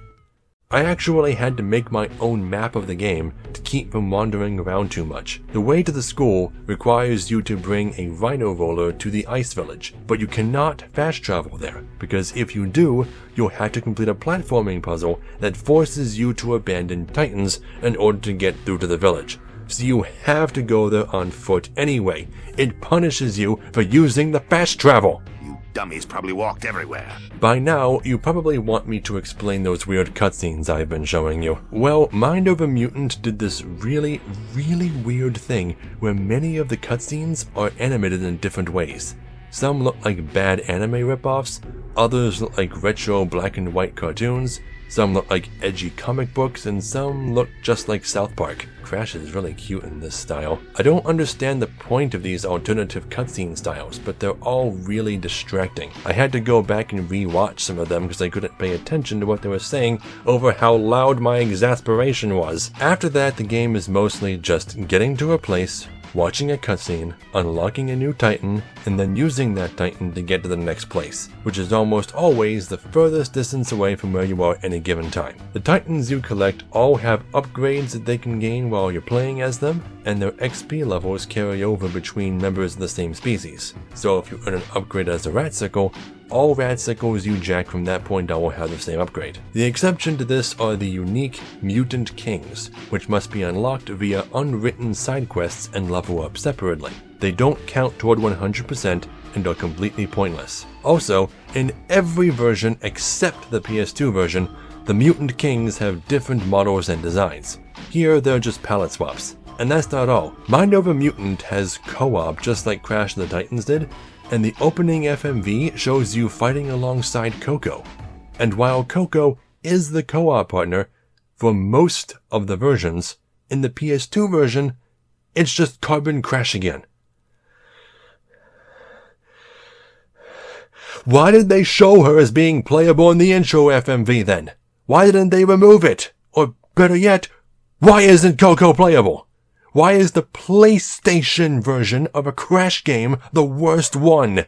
I actually had to make my own map of the game to keep from wandering around too much. The way to the school requires you to bring a rhino roller to the ice village, but you cannot fast travel there, because if you do, you'll have to complete a platforming puzzle that forces you to abandon Titans in order to get through to the village. So you have to go there on foot anyway. It punishes you for using the fast travel. Dummies probably walked everywhere. By now, you probably want me to explain those weird cutscenes I've been showing you. Well, Mind Over Mutant did this really weird thing where many of the cutscenes are animated in different ways. Some look like bad anime ripoffs, others look like retro black and white cartoons, Some look like edgy comic books, and some look just like South Park. Crash is really cute in this style. I don't understand the point of these alternative cutscene styles, but they're all really distracting. I had to go back and re-watch some of them because I couldn't pay attention to what they were saying over how loud my exasperation was. After that, the game is mostly just getting to a place, watching a cutscene, unlocking a new Titan, and then using that Titan to get to the next place, which is almost always the furthest distance away from where you are at any given time. The Titans you collect all have upgrades that they can gain while you're playing as them, and their XP levels carry over between members of the same species. So if you earn an upgrade as a Ratsicle, all Ratsicles you jack from that point on will have the same upgrade. The exception to this are the unique Mutant Kings, which must be unlocked via unwritten side quests and level up separately. They don't count toward 100% and are completely pointless. Also, in every version except the PS2 version, the Mutant Kings have different models and designs. Here, they're just palette swaps. And that's not all. Mind Over Mutant has co-op just like Crash the Titans did, and the opening FMV shows you fighting alongside Coco. And while Coco is the co-op partner for most of the versions, in the PS2 version, it's just Carbon Crash again. Why did they show her as being playable in the intro FMV then? Why didn't they remove it? Or better yet, why isn't Coco playable? Why is the PlayStation version of a Crash game the worst one?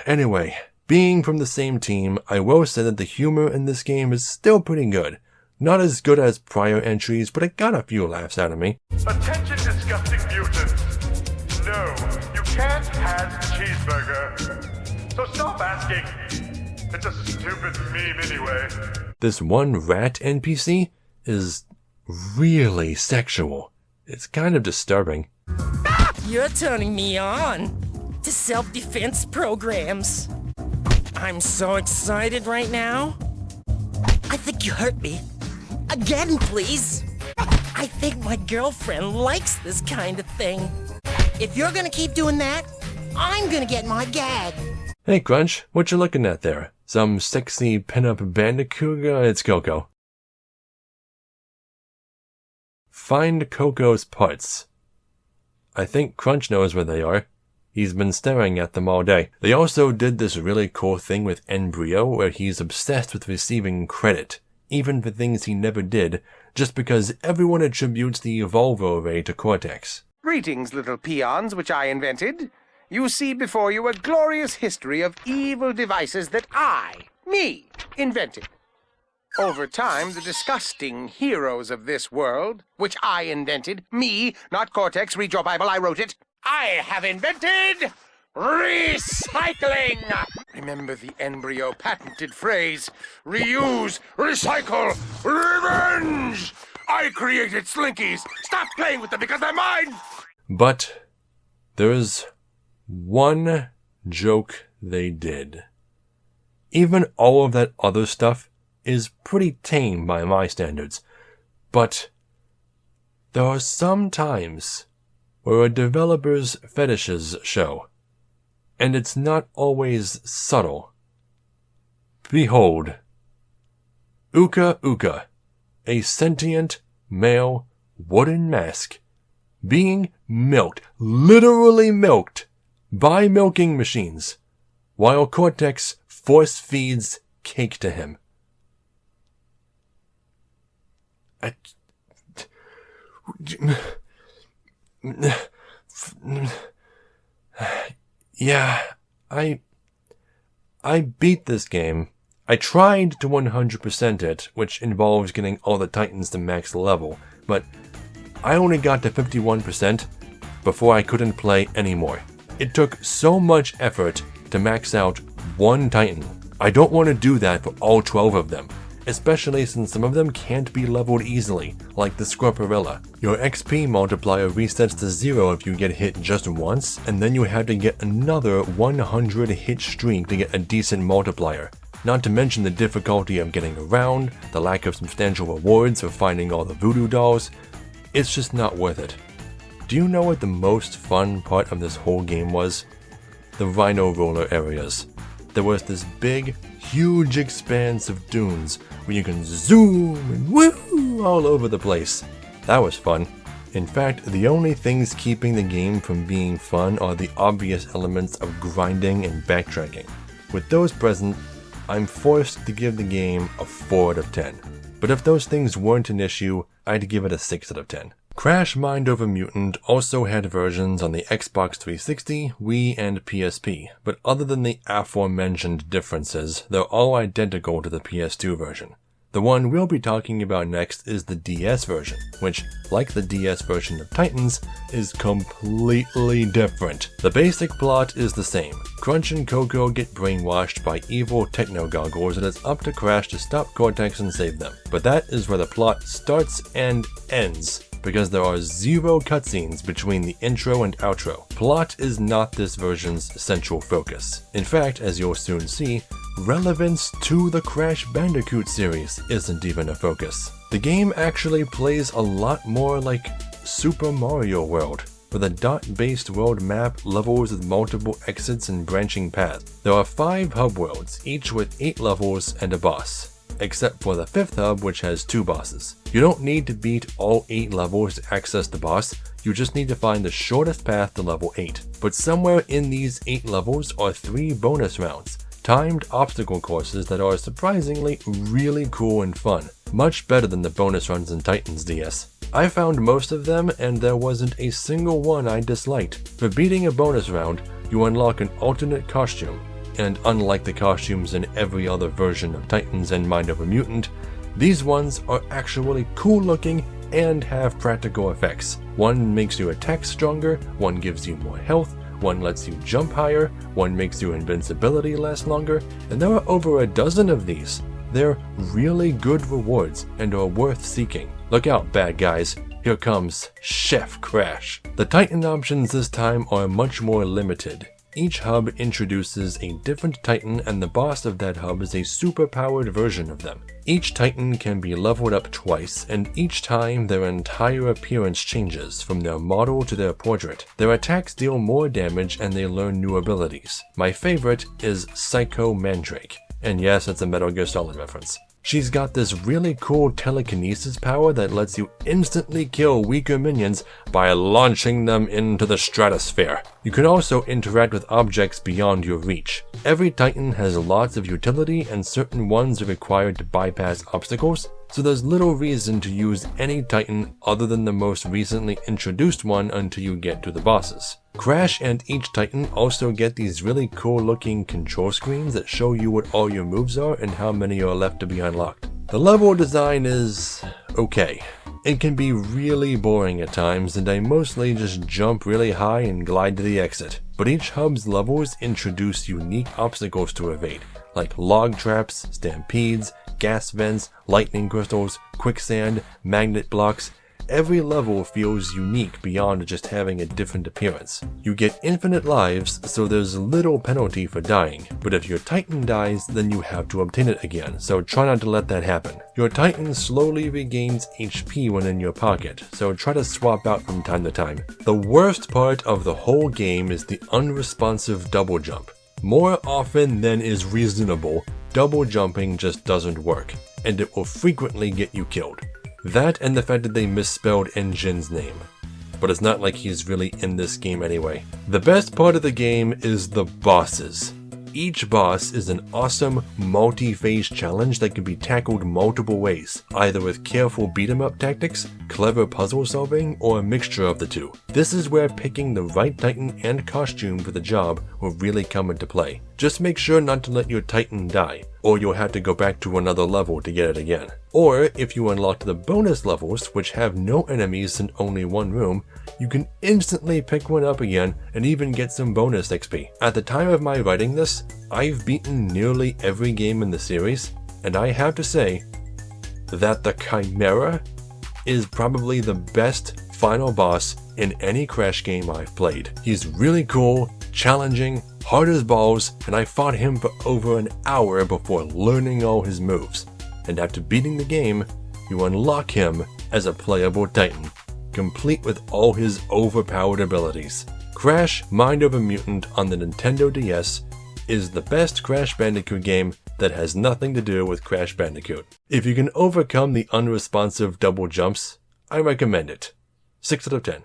Anyway, being from the same team, I will say that the humor in this game is still pretty good. Not as good as prior entries, but it got a few laughs out of me. Attention, disgusting mutants. No, you can't have cheeseburger. So stop asking. It's a stupid meme anyway. This one rat NPC is really sexual. It's kind of disturbing. You're turning me on to self-defense programs. I'm so excited right now. I think you hurt me. Again, please. I think my girlfriend likes this kind of thing. If you're gonna keep doing that, I'm gonna get my gag. Hey Crunch, what you looking at there? Some sexy pin-up bandicoot? It's Coco. Find Coco's parts. I think Crunch knows where they are. He's been staring at them all day. They also did this really cool thing with Embryo where he's obsessed with receiving credit, even for things he never did, just because everyone attributes the Evolver array to Cortex. Greetings, little peons, which I invented. You see before you a glorious history of evil devices that me, invented. Over time, the disgusting heroes of this world, which I invented, me, not Cortex, read your Bible, I wrote it. I have invented recycling! Remember the Embryo patented phrase, reuse, recycle, revenge! I created Slinkies! Stop playing with them because they're mine! But there's one joke they did. Even all of that other stuff is pretty tame by my standards, but there are some times where a developer's fetishes show, and it's not always subtle. Behold, Uka Uka, a sentient male wooden mask, being milked, literally milked, by milking machines, while Cortex force feeds cake to him. Yeah, I beat this game. I tried to 100% it, which involves getting all the Titans to max level, but I only got to 51% before I couldn't play anymore. It took so much effort to max out one Titan. I don't want to do that for all 12 of them, especially since some of them can't be leveled easily, like the Scorporilla. Your XP multiplier resets to 0 if you get hit just once, and then you have to get another 100 hit streak to get a decent multiplier. Not to mention the difficulty of getting around, the lack of substantial rewards for finding all the voodoo dolls. It's just not worth it. Do you know what the most fun part of this whole game was? The Rhino Roller areas. There was this big, huge expanse of dunes where you can zoom and woo all over the place. That was fun. In fact, the only things keeping the game from being fun are the obvious elements of grinding and backtracking. With those present, I'm forced to give the game a 4 out of 10. But if those things weren't an issue, I'd give it a 6 out of 10. Crash Mind Over Mutant also had versions on the Xbox 360, Wii, and PSP, but other than the aforementioned differences, they're all identical to the PS2 version. The one we'll be talking about next is the DS version, which, like the DS version of Titans, is completely different. The basic plot is the same. Crunch and Coco get brainwashed by evil techno-goggles, and it's up to Crash to stop Cortex and save them. But that is where the plot starts and ends, because there are 0 cutscenes between the intro and outro. Plot is not this version's central focus. In fact, as you'll soon see, relevance to the Crash Bandicoot series isn't even a focus. The game actually plays a lot more like Super Mario World, with a dot-based world map, levels with multiple exits and branching paths. There are 5 hub worlds, each with 8 levels and a boss, except for the 5th hub, which has 2 bosses. You don't need to beat all 8 levels to access the boss, you just need to find the shortest path to level 8. But somewhere in these 8 levels are 3 bonus rounds, timed obstacle courses that are surprisingly really cool and fun, much better than the bonus runs in Titans DS. I found most of them and there wasn't a single one I disliked. For beating a bonus round, you unlock an alternate costume, and unlike the costumes in every other version of Titans and Mind Over Mutant, these ones are actually cool looking and have practical effects. One makes you attack stronger, one gives you more health, one lets you jump higher, one makes your invincibility last longer, and there are over a dozen of these. They're really good rewards and are worth seeking. Look out, bad guys. Here comes Chef Crash. The Titan options this time are much more limited. Each hub introduces a different Titan, and the boss of that hub is a super-powered version of them. Each Titan can be leveled up twice, and each time their entire appearance changes, from their model to their portrait. Their attacks deal more damage and they learn new abilities. My favorite is Psycho Mandrake. And yes, it's a Metal Gear Solid reference. She's got this really cool telekinesis power that lets you instantly kill weaker minions by launching them into the stratosphere. You can also interact with objects beyond your reach. Every Titan has lots of utility and certain ones are required to bypass obstacles, so there's little reason to use any Titan other than the most recently introduced one until you get to the bosses. Crash and each Titan also get these really cool looking control screens that show you what all your moves are and how many are left to be unlocked. The level design is okay. It can be really boring at times, and I mostly just jump really high and glide to the exit. But each hub's levels introduce unique obstacles to evade, like log traps, stampedes, gas vents, lightning crystals, quicksand, magnet blocks. Every level feels unique beyond just having a different appearance. You get infinite lives, so there's little penalty for dying, but if your Titan dies, then you have to obtain it again, so try not to let that happen. Your Titan slowly regains HP when in your pocket, so try to swap out from time to time. The worst part of the whole game is the unresponsive double jump. More often than is reasonable, double jumping just doesn't work, and it will frequently get you killed. That and the fact that they misspelled N-Jin's name. But it's not like he's really in this game anyway. The best part of the game is the bosses. Each boss is an awesome multi-phase challenge that can be tackled multiple ways, either with careful beat-em-up tactics, clever puzzle solving, or a mixture of the two. This is where picking the right Titan and costume for the job will really come into play. Just make sure not to let your Titan die, or you'll have to go back to another level to get it again. Or, if you unlock the bonus levels, which have no enemies in only one room, you can instantly pick one up again and even get some bonus XP. At the time of my writing this, I've beaten nearly every game in the series, and I have to say that the Chimera is probably the best final boss in any Crash game I've played. He's really cool, challenging, hard as balls, and I fought him for over an hour before learning all his moves. And after beating the game, you unlock him as a playable Titan, complete with all his overpowered abilities. Crash Mind Over Mutant on the Nintendo DS is the best Crash Bandicoot game that has nothing to do with Crash Bandicoot. If you can overcome the unresponsive double jumps, I recommend it. 6 out of 10.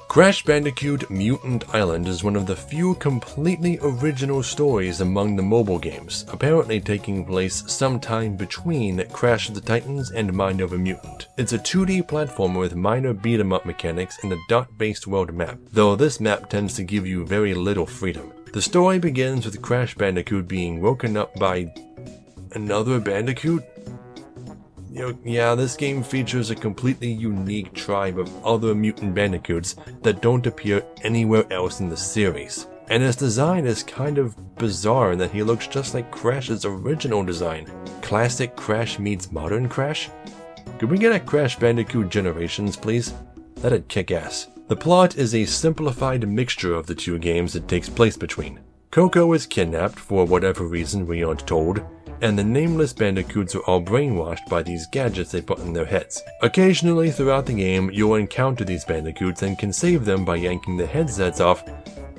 Crash Bandicoot Mutant Island is one of the few completely original stories among the mobile games, apparently taking place sometime between Crash of the Titans and Mind Over Mutant. It's a 2D platformer with minor beat-em-up mechanics and a dot-based world map, though this map tends to give you very little freedom. The story begins with Crash Bandicoot being woken up by another Bandicoot? Yeah, this game features a completely unique tribe of other mutant bandicoots that don't appear anywhere else in the series. And his design is kind of bizarre in that he looks just like Crash's original design. Classic Crash meets modern Crash? Could we get a Crash Bandicoot Generations, please? That'd kick ass. The plot is a simplified mixture of the two games it takes place between. Coco is kidnapped for whatever reason we aren't told, and the nameless bandicoots are all brainwashed by these gadgets they put in their heads. Occasionally throughout the game, you'll encounter these bandicoots and can save them by yanking the headsets off,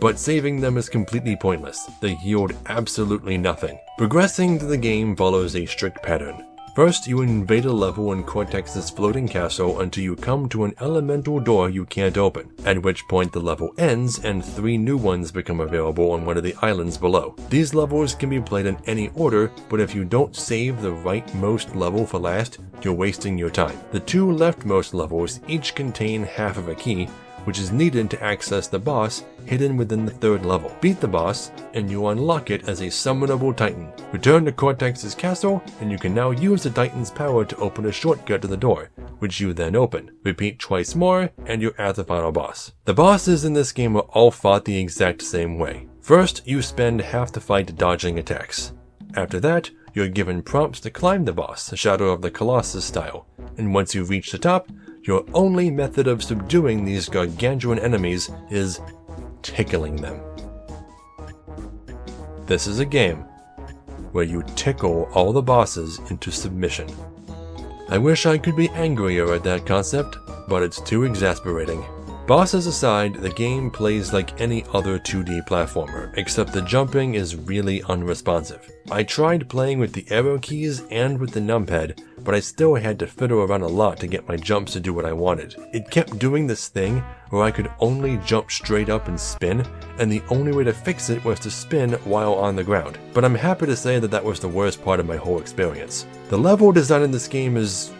but saving them is completely pointless. They yield absolutely nothing. Progressing through the game follows a strict pattern. First, you invade a level in Cortex's floating castle until you come to an elemental door you can't open, at which point the level ends and 3 new ones become available on one of the islands below. These levels can be played in any order, but if you don't save the rightmost level for last, you're wasting your time. The 2 leftmost levels each contain half of a key, which is needed to access the boss hidden within the 3rd level. Beat the boss, and you unlock it as a summonable Titan. Return to Cortex's castle, and you can now use the Titan's power to open a shortcut to the door, which you then open. Repeat twice more, and you're at the final boss. The bosses in this game are all fought the exact same way. First, you spend half the fight dodging attacks. After that, you're given prompts to climb the boss, Shadow of the Colossus style, and once you reach the top, your only method of subduing these gargantuan enemies is tickling them. This is a game where you tickle all the bosses into submission. I wish I could be angrier at that concept, but it's too exasperating. Bosses aside, the game plays like any other 2D platformer, except the jumping is really unresponsive. I tried playing with the arrow keys and with the numpad, but I still had to fiddle around a lot to get my jumps to do what I wanted. It kept doing this thing where I could only jump straight up and spin, and the only way to fix it was to spin while on the ground. But I'm happy to say that that was the worst part of my whole experience. The level design in this game is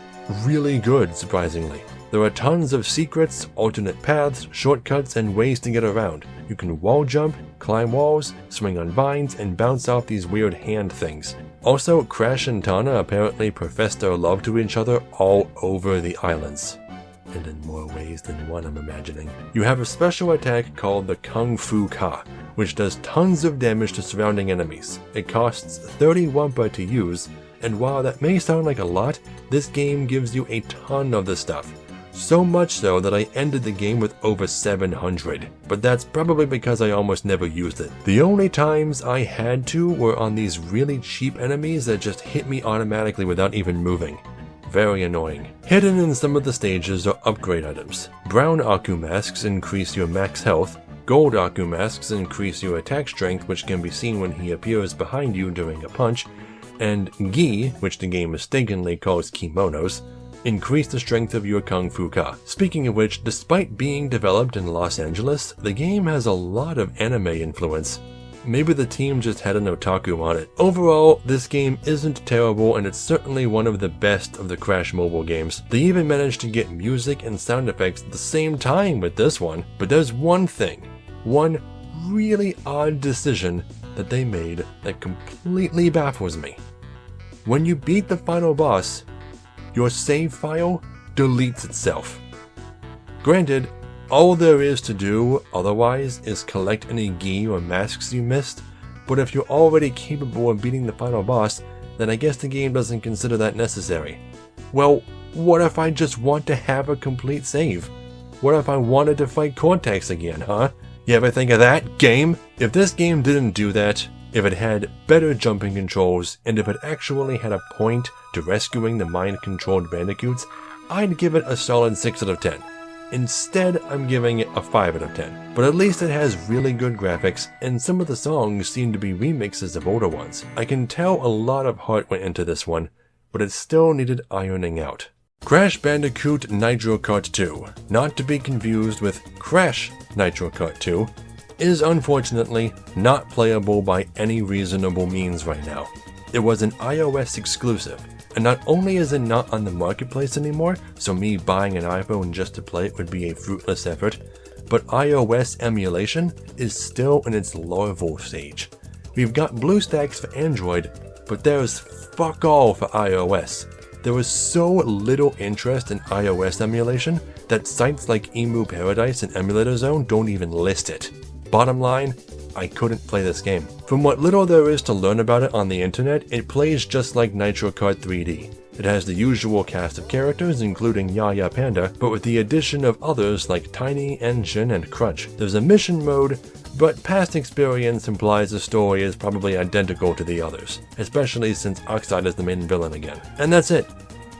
really good, surprisingly. There are tons of secrets, alternate paths, shortcuts, and ways to get around. You can wall jump, climb walls, swing on vines, and bounce off these weird hand things. Also, Crash and Tana apparently profess their love to each other all over the islands. And in more ways than one, I'm imagining. You have a special attack called the Kung Fu Ka, which does tons of damage to surrounding enemies. It costs 30 Wumpa to use, and while that may sound like a lot, this game gives you a ton of the stuff. So much so that I ended the game with over 700, but that's probably because I almost never used it. The only times I had to were on these really cheap enemies that just hit me automatically without even moving. Very annoying. Hidden in some of the stages are upgrade items. Brown Aku masks increase your max health, gold Aku masks increase your attack strength, which can be seen when he appears behind you during a punch, and Gi, which the game mistakenly calls kimonos, increase the strength of your Kung Fu Ka. Speaking of which, despite being developed in Los Angeles, the game has a lot of anime influence. Maybe the team just had an otaku on it. Overall, this game isn't terrible, and it's certainly one of the best of the Crash mobile games. They even managed to get music and sound effects at the same time with this one. But there's one thing, one really odd decision that they made that completely baffles me. When you beat the final boss, your save file deletes itself. Granted, all there is to do otherwise is collect any gi or masks you missed, but if you're already capable of beating the final boss, then I guess the game doesn't consider that necessary. Well, what if I just want to have a complete save? What if I wanted to fight Cortex again, huh? You ever think of that, game? If this game didn't do that, if it had better jumping controls, and if it actually had a point to rescuing the mind-controlled bandicoots, I'd give it a solid 6 out of 10. Instead, I'm giving it a 5 out of 10. But at least it has really good graphics, and some of the songs seem to be remixes of older ones. I can tell a lot of heart went into this one, but it still needed ironing out. Crash Bandicoot Nitro Kart 2, not to be confused with Crash Nitro Kart 2, is unfortunately not playable by any reasonable means right now. It was an iOS exclusive, and not only is it not on the marketplace anymore, so me buying an iPhone just to play it would be a fruitless effort, but iOS emulation is still in its larval stage. We've got BlueStacks for Android, but there's fuck all for iOS. There was so little interest in iOS emulation that sites like Emu Paradise and Emulator Zone don't even list it. Bottom line, I couldn't play this game. From what little there is to learn about it on the internet, it plays just like Nitro Kart 3D. It has the usual cast of characters, including Yaya Panda, but with the addition of others like Tiny, Engine, and Crunch. There's a mission mode, but past experience implies the story is probably identical to the others, especially since Oxide is the main villain again. And that's it.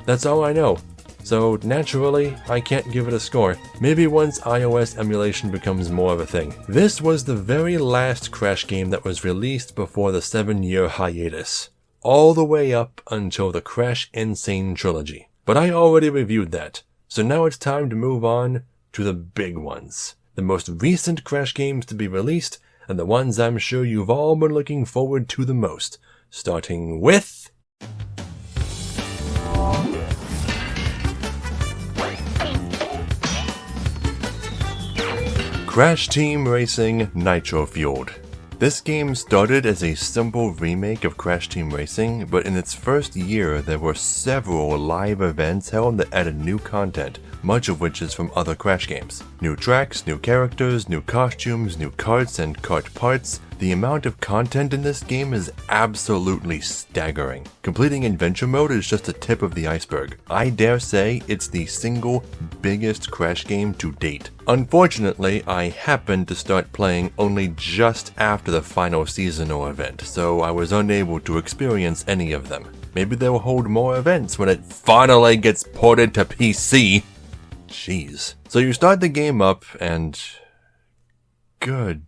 That's all I know. So naturally, I can't give it a score. Maybe once iOS emulation becomes more of a thing. This was the very last Crash game that was released before the 7-year hiatus, all the way up until the Crash Insane trilogy. But I already reviewed that, so now it's time to move on to the big ones. The most recent Crash games to be released, and the ones I'm sure you've all been looking forward to the most. Starting with... Crash Team Racing Nitro-Fueled. This game started as a simple remake of Crash Team Racing, but in its first year there were several live events held that added new content, much of which is from other Crash games. New tracks, new characters, new costumes, new karts and kart parts. The amount of content in this game is absolutely staggering. Completing Adventure Mode is just the tip of the iceberg. I dare say it's the single biggest Crash game to date. Unfortunately, I happened to start playing only just after the final seasonal event, so I was unable to experience any of them. Maybe they'll hold more events when it finally gets ported to PC. Jeez. So you start the game up and... good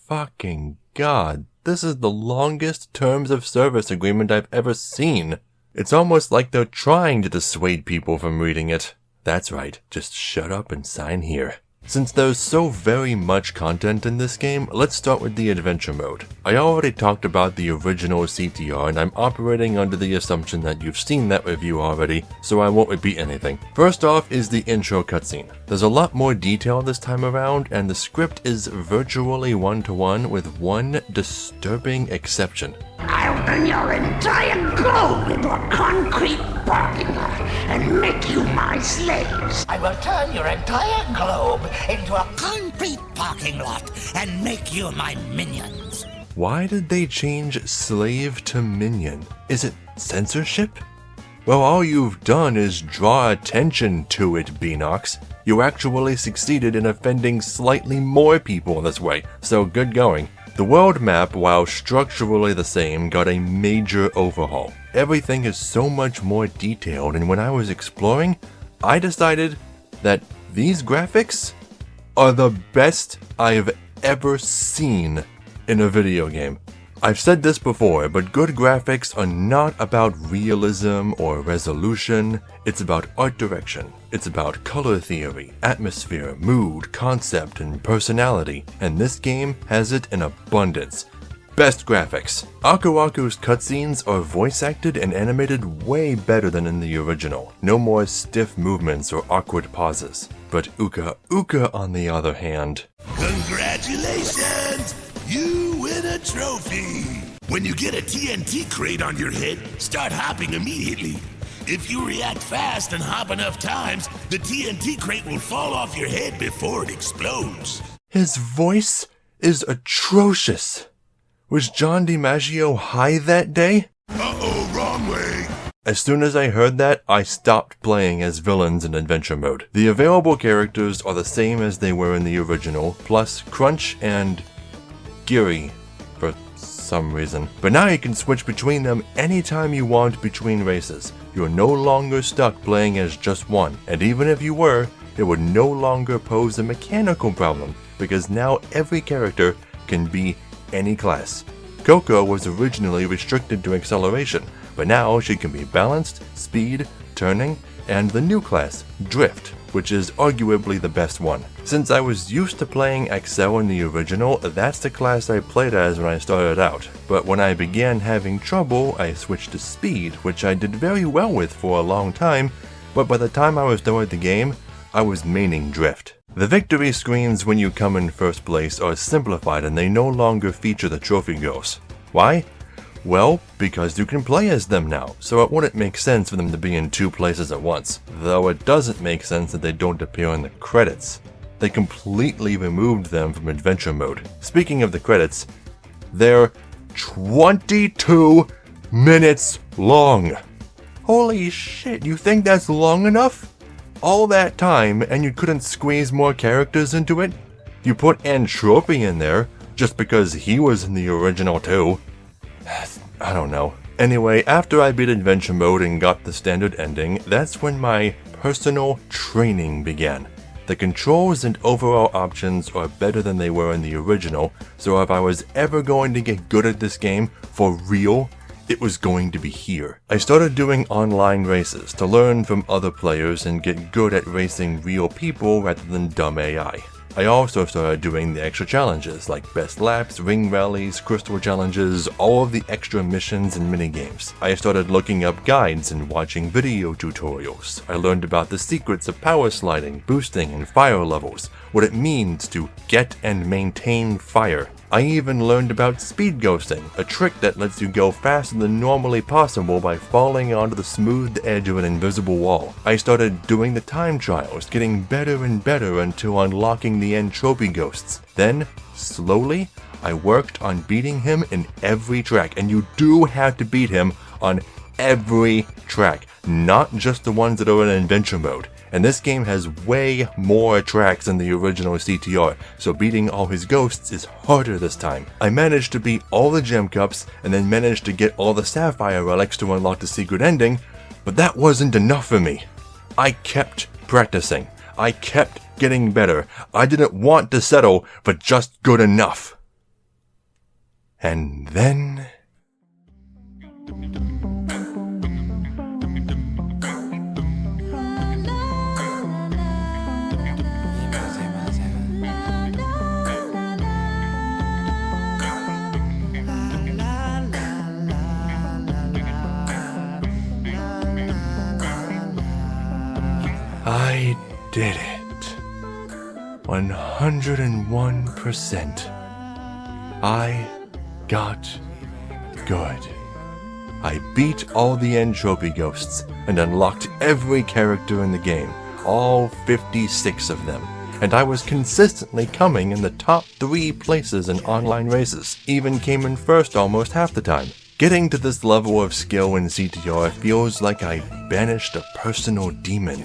fucking god, this is the longest terms of service agreement I've ever seen. It's almost like they're trying to dissuade people from reading it. That's right, just shut up and sign here. Since there's so very much content in this game, let's start with the adventure mode. I already talked about the original CTR and I'm operating under the assumption that you've seen that review already, so I won't repeat anything. First off is the intro cutscene. There's a lot more detail this time around and the script is virtually one-to-one with one disturbing exception. I'll turn your entire globe into a concrete parking lot and make you my slaves. I will turn your entire globe into a concrete parking lot and make you my minions. Why did they change slave to minion? Is it censorship? Well, all you've done is draw attention to it, Beanox. You actually succeeded in offending slightly more people this way, so good going. The world map, while structurally the same, got a major overhaul. Everything is so much more detailed, and when I was exploring, I decided that these graphics are the best I've ever seen in a video game. I've said this before, but good graphics are not about realism or resolution. It's about art direction. It's about color theory, atmosphere, mood, concept, and personality. And this game has it in abundance. Best graphics. Aku Aku's cutscenes are voice acted and animated way better than in the original. No more stiff movements or awkward pauses. But Uka Uka, on the other hand... Congratulations! You win a trophy! When you get a TNT crate on your head, start hopping immediately. If you react fast and hop enough times, the TNT crate will fall off your head before it explodes. His voice is atrocious. Was John DiMaggio high that day? Uh-oh, wrong way. As soon as I heard that, I stopped playing as villains in adventure mode. The available characters are the same as they were in the original, plus Crunch and Geary for some reason. But now you can switch between them anytime you want between races. You're no longer stuck playing as just one, and even if you were, it would no longer pose a mechanical problem, because now every character can be any class. Coco was originally restricted to acceleration, but now she can be balanced, speed, turning, and the new class, Drift, which is arguably the best one. Since I was used to playing Excel in the original, that's the class I played as when I started out. But when I began having trouble, I switched to Speed, which I did very well with for a long time, but by the time I was done with the game, I was maining Drift. The victory screens when you come in first place are simplified and they no longer feature the trophy ghosts. Why? Well, because you can play as them now, so it wouldn't make sense for them to be in two places at once. Though it doesn't make sense that they don't appear in the credits. They completely removed them from adventure mode. Speaking of the credits, they're 22 minutes long. Holy shit, you think that's long enough? All that time and you couldn't squeeze more characters into it? You put Entropy in there just because he was in the original too. I don't know. Anyway, after I beat adventure mode and got the standard ending, that's when my personal training began. The controls and overall options are better than they were in the original, so if I was ever going to get good at this game, for real, it was going to be here. I started doing online races to learn from other players and get good at racing real people rather than dumb AI. I also started doing the extra challenges like best laps, ring rallies, crystal challenges, all of the extra missions and minigames. I started looking up guides and watching video tutorials. I learned about the secrets of power sliding, boosting, and fire levels, what it means to get and maintain fire. I even learned about speed ghosting, a trick that lets you go faster than normally possible by falling onto the smoothed edge of an invisible wall. I started doing the time trials, getting better and better until unlocking the entropy ghosts. Then, slowly, I worked on beating him in every track, and you do have to beat him on every track, not just the ones that are in adventure mode. And this game has way more tracks than the original CTR, so beating all his ghosts is harder this time. I managed to beat all the gem cups, and then managed to get all the sapphire relics to unlock the secret ending, but that wasn't enough for me. I kept practicing. I kept getting better. I didn't want to settle for just good enough. And then... I did it. 101%. I got good. I beat all the entropy ghosts and unlocked every character in the game, all 56 of them. And I was consistently coming in the top 3 places in online races, even came in first almost half the time. Getting to this level of skill in CTR feels like I banished a personal demon.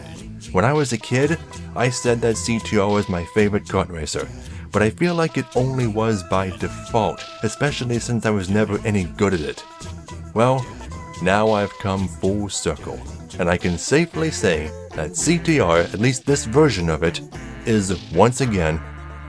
When I was a kid, I said that CTR was my favorite kart racer, but I feel like it only was by default, especially since I was never any good at it. Well, now I've come full circle, and I can safely say that CTR, at least this version of it, is once again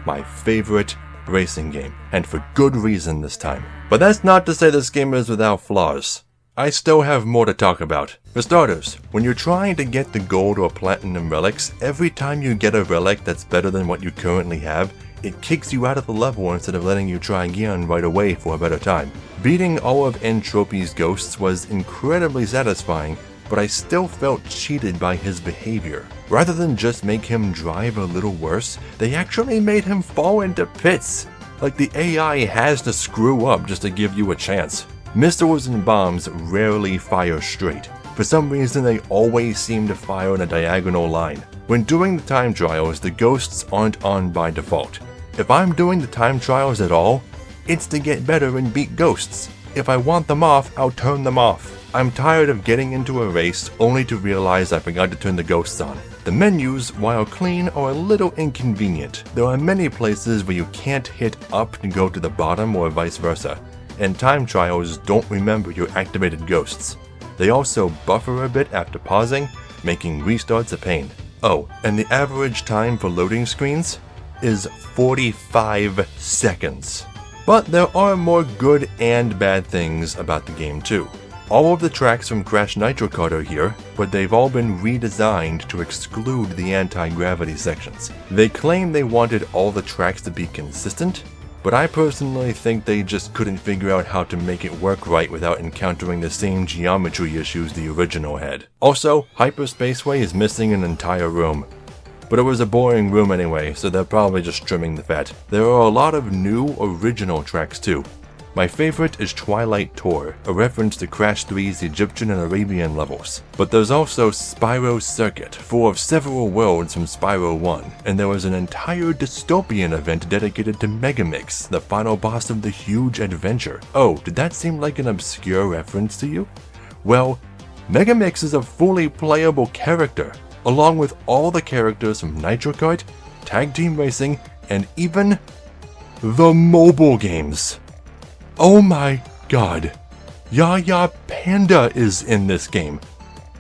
my favorite racing game, and for good reason this time. But that's not to say this game is without flaws. I still have more to talk about. For starters, when you're trying to get the gold or platinum relics, every time you get a relic that's better than what you currently have, it kicks you out of the level instead of letting you try again right away for a better time. Beating all of Entropy's ghosts was incredibly satisfying, but I still felt cheated by his behavior. Rather than just make him drive a little worse, they actually made him fall into pits. Like the AI has to screw up just to give you a chance. Missiles and bombs rarely fire straight. For some reason, they always seem to fire in a diagonal line. When doing the time trials, the ghosts aren't on by default. If I'm doing the time trials at all, it's to get better and beat ghosts. If I want them off, I'll turn them off. I'm tired of getting into a race only to realize I forgot to turn the ghosts on. The menus, while clean, are a little inconvenient. There are many places where you can't hit up to go to the bottom or vice versa, and time trials don't remember your activated ghosts. They also buffer a bit after pausing, making restarts a pain. Oh, and the average time for loading screens is 45 seconds. But there are more good and bad things about the game too. All of the tracks from Crash Nitro Kart are here, but they've all been redesigned to exclude the anti-gravity sections. They claim they wanted all the tracks to be consistent, but I personally think they just couldn't figure out how to make it work right without encountering the same geometry issues the original had. Also, Hyperspaceway is missing an entire room. But it was a boring room anyway, so they're probably just trimming the fat. There are a lot of new original tracks too. My favorite is Twilight Tour, a reference to Crash 3's Egyptian and Arabian levels. But there's also Spyro Circuit, full of several worlds from Spyro 1, and there was an entire dystopian event dedicated to Megamix, the final boss of the huge adventure. Oh, did that seem like an obscure reference to you? Well, Megamix is a fully playable character, along with all the characters from Nitro Kart, Tag Team Racing, and even the mobile games. Oh my god, Yaya Panda is in this game.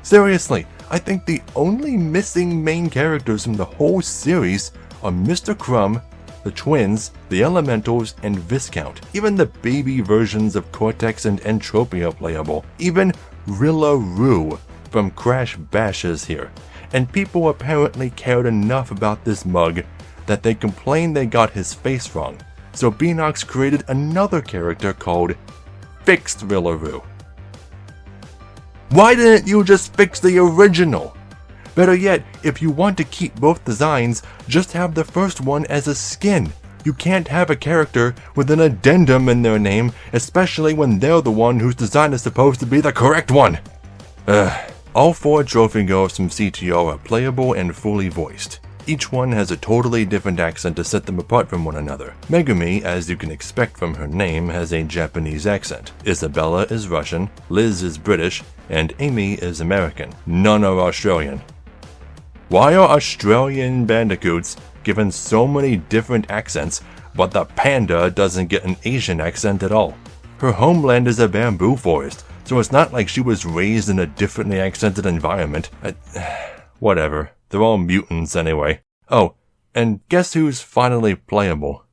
Seriously, I think the only missing main characters from the whole series are Mr. Crumb, the twins, the Elementals, and Viscount. Even the baby versions of Cortex and Entropy are playable. Even Rilla Roo from Crash Bash is here. And people apparently cared enough about this mug that they complained they got his face wrong. So Beanox created another character called Fixed Villaroo. Why didn't you just fix the original? Better yet, if you want to keep both designs, just have the first one as a skin. You can't have a character with an addendum in their name, especially when they're the one whose design is supposed to be the correct one. All 4 trophy girls from CTR are playable and fully voiced. Each one has a totally different accent to set them apart from one another. Megumi, as you can expect from her name, has a Japanese accent. Isabella is Russian, Liz is British, and Amy is American. None are Australian. Why are Australian bandicoots given so many different accents, but the panda doesn't get an Asian accent at all? Her homeland is a bamboo forest, so it's not like she was raised in a differently accented environment. Whatever. They're all mutants anyway. Oh, and guess who's finally playable?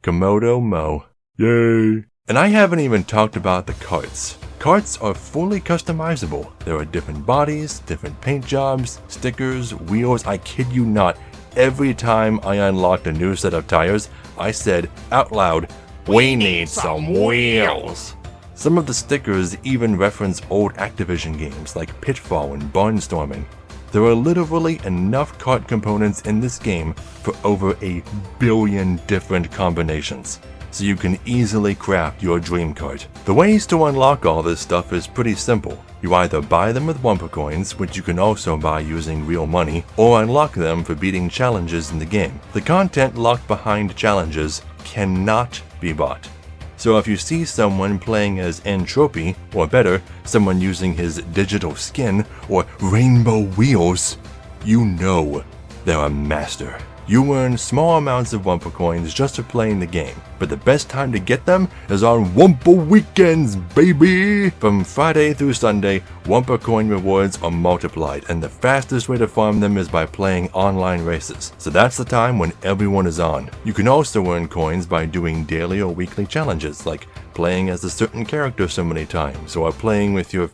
Komodo Mo. Yay! And I haven't even talked about the carts. Carts are fully customizable. There are different bodies, different paint jobs, stickers, wheels. I kid you not, every time I unlocked a new set of tires, I said out loud, "We need some wheels!" Some of the stickers even reference old Activision games like Pitfall and Barnstorming. There are literally enough kart components in this game for over 1 billion different combinations, so you can easily craft your dream kart. The ways to unlock all this stuff is pretty simple. You either buy them with Wumpa coins, which you can also buy using real money, or unlock them for beating challenges in the game. The content locked behind challenges cannot be bought. So if you see someone playing as Entropy, or better, someone using his digital skin or rainbow wheels, you know they're a master. You earn small amounts of Wumpa coins just for playing the game, but the best time to get them is on Wumpa weekends, baby! From Friday through Sunday, Wumpa coin rewards are multiplied, and the fastest way to farm them is by playing online races. So that's the time when everyone is on. You can also earn coins by doing daily or weekly challenges, like playing as a certain character so many times, or playing with your...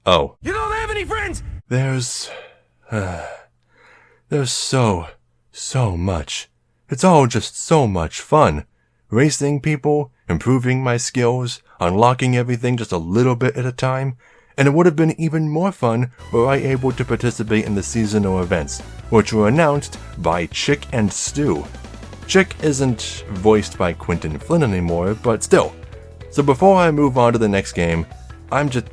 Oh. You don't have any friends! There's so much. It's all just so much fun. Racing people, improving my skills, unlocking everything just a little bit at a time. And it would have been even more fun were I able to participate in the seasonal events, which were announced by Chick and Stu. Chick isn't voiced by Quentin Flynn anymore, but still. So before I move on to the next game, I'm just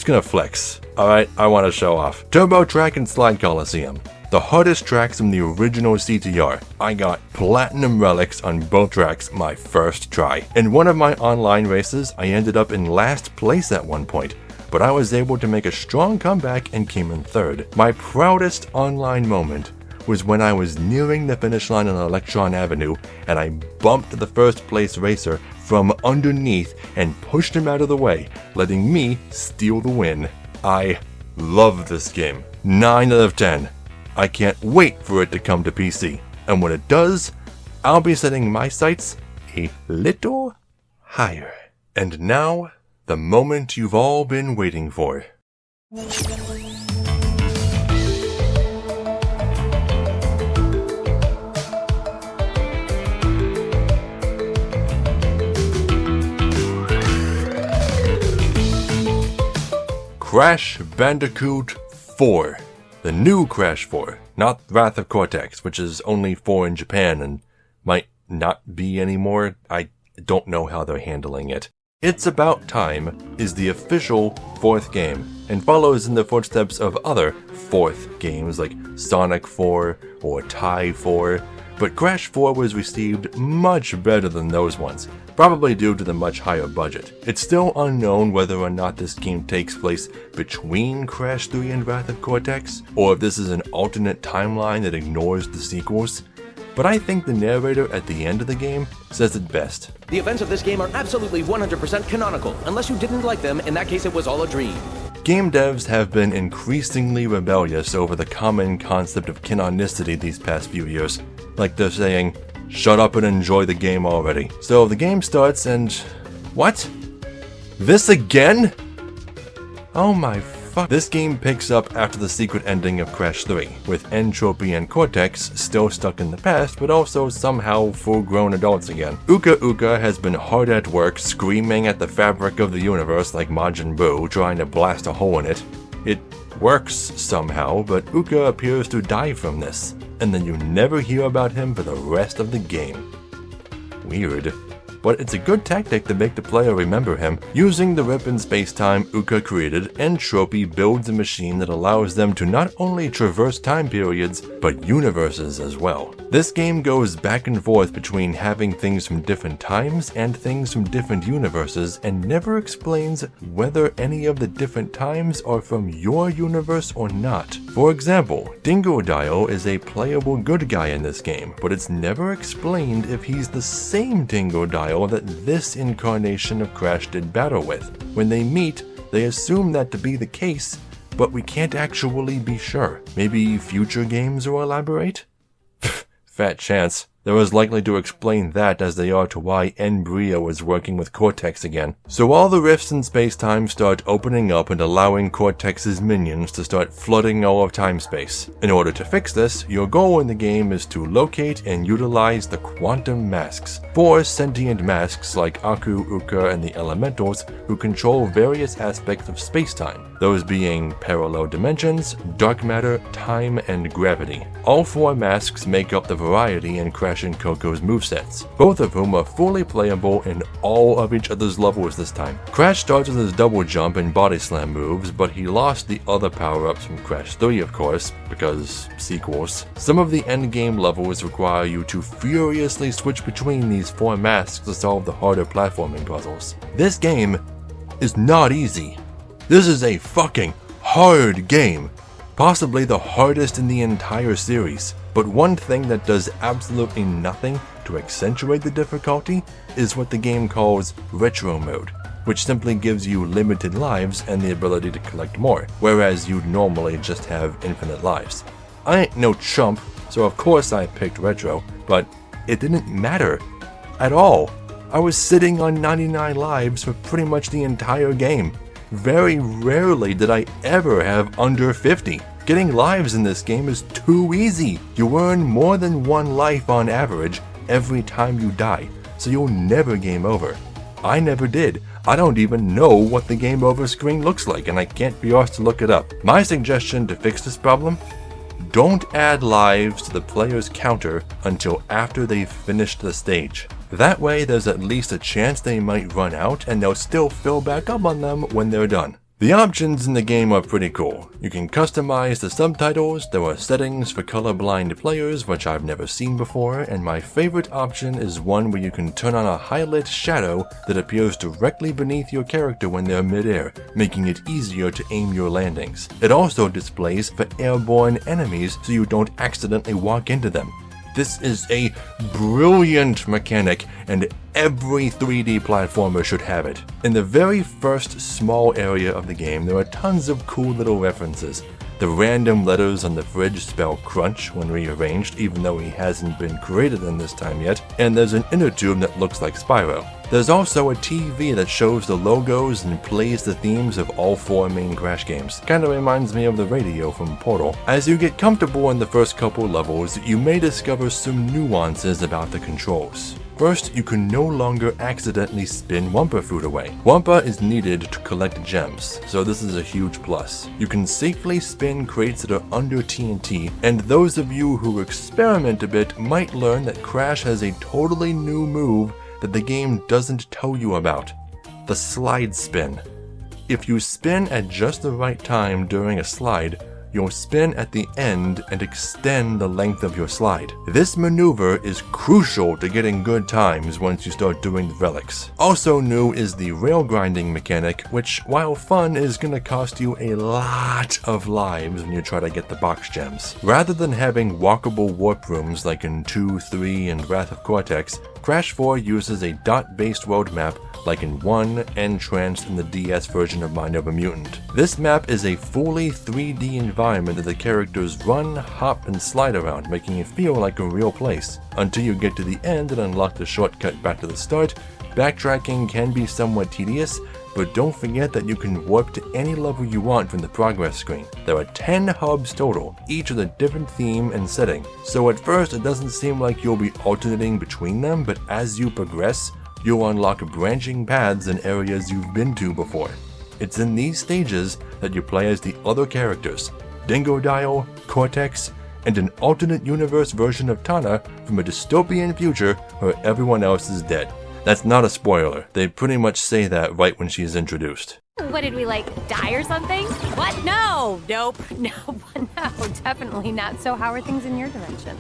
gonna flex. Alright, I want to show off. Turbo Track and Slide Coliseum. The hardest tracks from the original CTR. I got platinum relics on both tracks my first try. In one of my online races, I ended up in last place at one point, but I was able to make a strong comeback and came in third. My proudest online moment was when I was nearing the finish line on Electron Avenue and I bumped the first place racer from underneath and pushed him out of the way, letting me steal the win. I love this game. 9 out of 10. I can't wait for it to come to PC, and when it does, I'll be setting my sights a little higher. And now, the moment you've all been waiting for. Crash Bandicoot 4. The new Crash 4, not Wrath of Cortex, which is only 4 in Japan and might not be anymore. I don't know how they're handling it. It's About Time is the official 4th game, and follows in the footsteps of other 4th games like Sonic 4 or Tai 4, but Crash 4 was received much better than those ones, probably due to the much higher budget. It's still unknown whether or not this game takes place between Crash 3 and Wrath of Cortex, or if this is an alternate timeline that ignores the sequels, but I think the narrator at the end of the game says it best. The events of this game are absolutely 100% canonical. Unless you didn't like them, in that case it was all a dream. Game devs have been increasingly rebellious over the common concept of canonicity these past few years. Like they're saying, shut up and enjoy the game already. So the game starts and... what? This again? Oh my fuck. This game picks up after the secret ending of Crash 3, with Entropy and Cortex still stuck in the past, but also somehow full-grown adults again. Uka Uka has been hard at work screaming at the fabric of the universe like Majin Buu, trying to blast a hole in it. It works somehow, but Uka appears to die from this, and then you never hear about him for the rest of the game. Weird. But it's a good tactic to make the player remember him. Using the rip in space-time Uka created, Entropy builds a machine that allows them to not only traverse time periods, but universes as well. This game goes back and forth between having things from different times and things from different universes, and never explains whether any of the different times are from your universe or not. For example, Dingodile is a playable good guy in this game, but it's never explained if he's the same Dingodile that this incarnation of Crash did battle with. When they meet, they assume that to be the case, but we can't actually be sure. Maybe future games will elaborate? Fat chance. They're as likely to explain that as they are to why Embryo is working with Cortex again. So all the rifts in space-time start opening up and allowing Cortex's minions to start flooding all of time-space. In order to fix this, your goal in the game is to locate and utilize the quantum masks, 4 sentient masks like Aku, Uka, and the Elementals who control various aspects of space-time, those being parallel dimensions, dark matter, time, and gravity. All 4 masks make up the variety in Crash and Coco's movesets, both of whom are fully playable in all of each other's levels this time. Crash starts with his double jump and body slam moves, but he lost the other power-ups from Crash 3 of course, because sequels. Some of the endgame levels require you to furiously switch between these 4 masks to solve the harder platforming puzzles. This game is not easy. This is a fucking hard game. Possibly the hardest in the entire series. But one thing that does absolutely nothing to accentuate the difficulty is what the game calls retro mode, which simply gives you limited lives and the ability to collect more, whereas you'd normally just have infinite lives. I ain't no chump, so of course I picked retro, but it didn't matter at all. I was sitting on 99 lives for pretty much the entire game. Very rarely did I ever have under 50. Getting lives in this game is too easy. You earn more than 1 life on average every time you die, so you'll never game over. I never did. I don't even know what the game over screen looks like, and I can't be asked to look it up. My suggestion to fix this problem? Don't add lives to the player's counter until after they've finished the stage. That way there's at least a chance they might run out and they'll still fill back up on them when they're done. The options in the game are pretty cool. You can customize the subtitles, there are settings for colorblind players which I've never seen before, and my favorite option is one where you can turn on a highlit shadow that appears directly beneath your character when they're midair, making it easier to aim your landings. It also displays for airborne enemies so you don't accidentally walk into them. This is a brilliant mechanic, and every 3D platformer should have it. In the very first small area of the game, there are tons of cool little references. The random letters on the fridge spell crunch when rearranged, even though he hasn't been created in this time yet, and there's an inner tube that looks like Spyro. There's also a TV that shows the logos and plays the themes of all 4 main Crash games. Kinda reminds me of the radio from Portal. As you get comfortable in the first couple levels, you may discover some nuances about the controls. First, you can no longer accidentally spin Wumpa Fruit away. Wumpa is needed to collect gems, so this is a huge plus. You can safely spin crates that are under TNT, and those of you who experiment a bit might learn that Crash has a totally new move that the game doesn't tell you about: the slide spin. If you spin at just the right time during a slide, you'll spin at the end and extend the length of your slide. This maneuver is crucial to getting good times once you start doing the relics. Also new is the rail grinding mechanic, which, while fun, is gonna cost you a lot of lives when you try to get the box gems. Rather than having walkable warp rooms like in 2, 3, and Wrath of Cortex, Crash 4 uses a dot-based world map like in 1 and Trance in the DS version of Mind Over Mutant. This map is a fully 3D environment that the characters run, hop, and slide around, making it feel like a real place. Until you get to the end and unlock the shortcut back to the start, backtracking can be somewhat tedious, but don't forget that you can warp to any level you want from the progress screen. There are 10 hubs total, each with a different theme and setting, so at first it doesn't seem like you'll be alternating between them, but as you progress, you'll unlock branching paths in areas you've been to before. It's in these stages that you play as the other characters: Dingodile, Cortex, and an alternate universe version of Tana from a dystopian future where everyone else is dead. That's not a spoiler, they pretty much say that right when she's introduced. What did we, like, die or something? What? No! Nope. No, definitely not. So how are things in your dimension?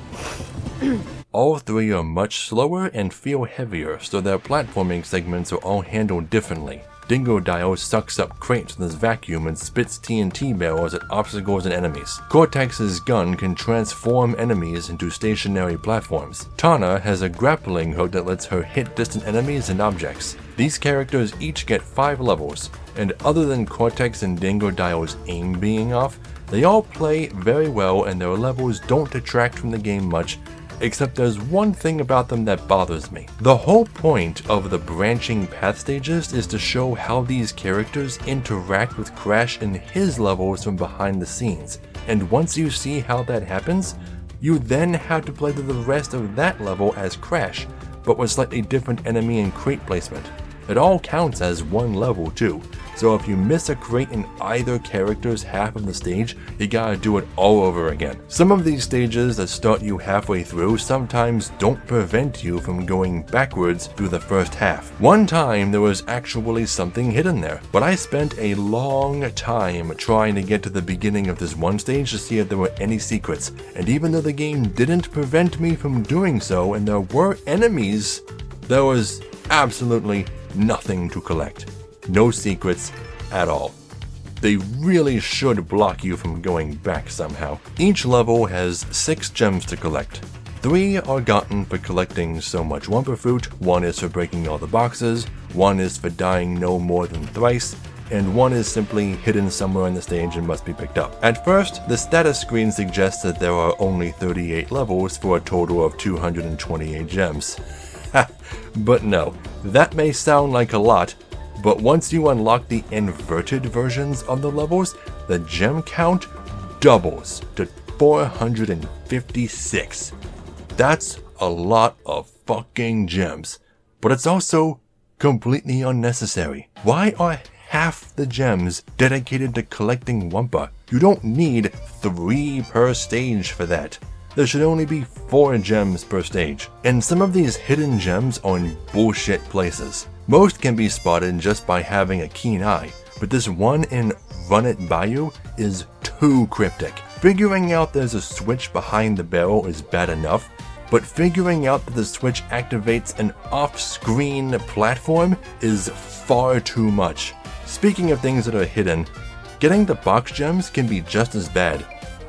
All 3 are much slower and feel heavier, so their platforming segments are all handled differently. Dingodile sucks up crates with his vacuum and spits TNT barrels at obstacles and enemies. Cortex's gun can transform enemies into stationary platforms. Tana has a grappling hook that lets her hit distant enemies and objects. These characters each get 5 levels, and other than Cortex and Dingodile's aim being off, they all play very well and their levels don't detract from the game much, except there's one thing about them that bothers me. The whole point of the branching path stages is to show how these characters interact with Crash in his levels from behind the scenes, and once you see how that happens, you then have to play through the rest of that level as Crash, but with slightly different enemy and crate placement. It all counts as one level too, so if you miss a crate in either character's half of the stage, you gotta do it all over again. Some of these stages that start you halfway through sometimes don't prevent you from going backwards through the first half. One time there was actually something hidden there, but I spent a long time trying to get to the beginning of this one stage to see if there were any secrets, and even though the game didn't prevent me from doing so and there were enemies, there was absolutely nothing to collect. No secrets at all. They really should block you from going back somehow. Each level has 6 gems to collect. 3 are gotten for collecting so much Wumpa Fruit, 1 is for breaking all the boxes, 1 is for dying no more than thrice, and 1 is simply hidden somewhere in the stage and must be picked up. At first, the status screen suggests that there are only 38 levels for a total of 228 gems. But no, that may sound like a lot, but once you unlock the inverted versions of the levels, the gem count doubles to 456. That's a lot of fucking gems, but it's also completely unnecessary. Why are half the gems dedicated to collecting Wumpa? You don't need 3 per stage for that. There should only be 4 gems per stage, and some of these hidden gems are in bullshit places. Most can be spotted just by having a keen eye, but this one in Run It Bayou is too cryptic. Figuring out there's a switch behind the barrel is bad enough, but figuring out that the switch activates an off-screen platform is far too much. Speaking of things that are hidden, getting the box gems can be just as bad.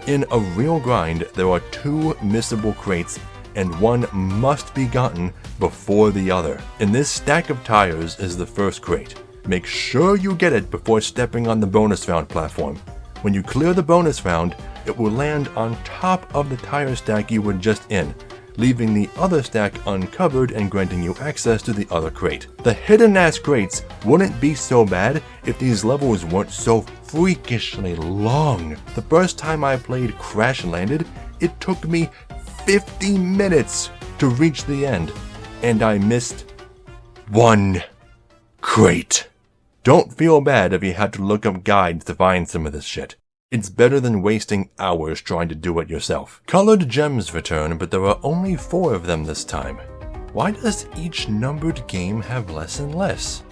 In a real grind, there are 2 missable crates, and 1 must be gotten before the other. In this stack of tires is the first crate. Make sure you get it before stepping on the bonus round platform. When you clear the bonus round, it will land on top of the tire stack you were just in, leaving the other stack uncovered and granting you access to the other crate. The hidden-ass crates wouldn't be so bad if these levels weren't so freakishly long. The first time I played Crash Landed, it took me 50 minutes to reach the end, and I missed one crate. Don't feel bad if you had to look up guides to find some of this shit. It's better than wasting hours trying to do it yourself. Colored gems return, but there are only 4 of them this time. Why does each numbered game have less and less?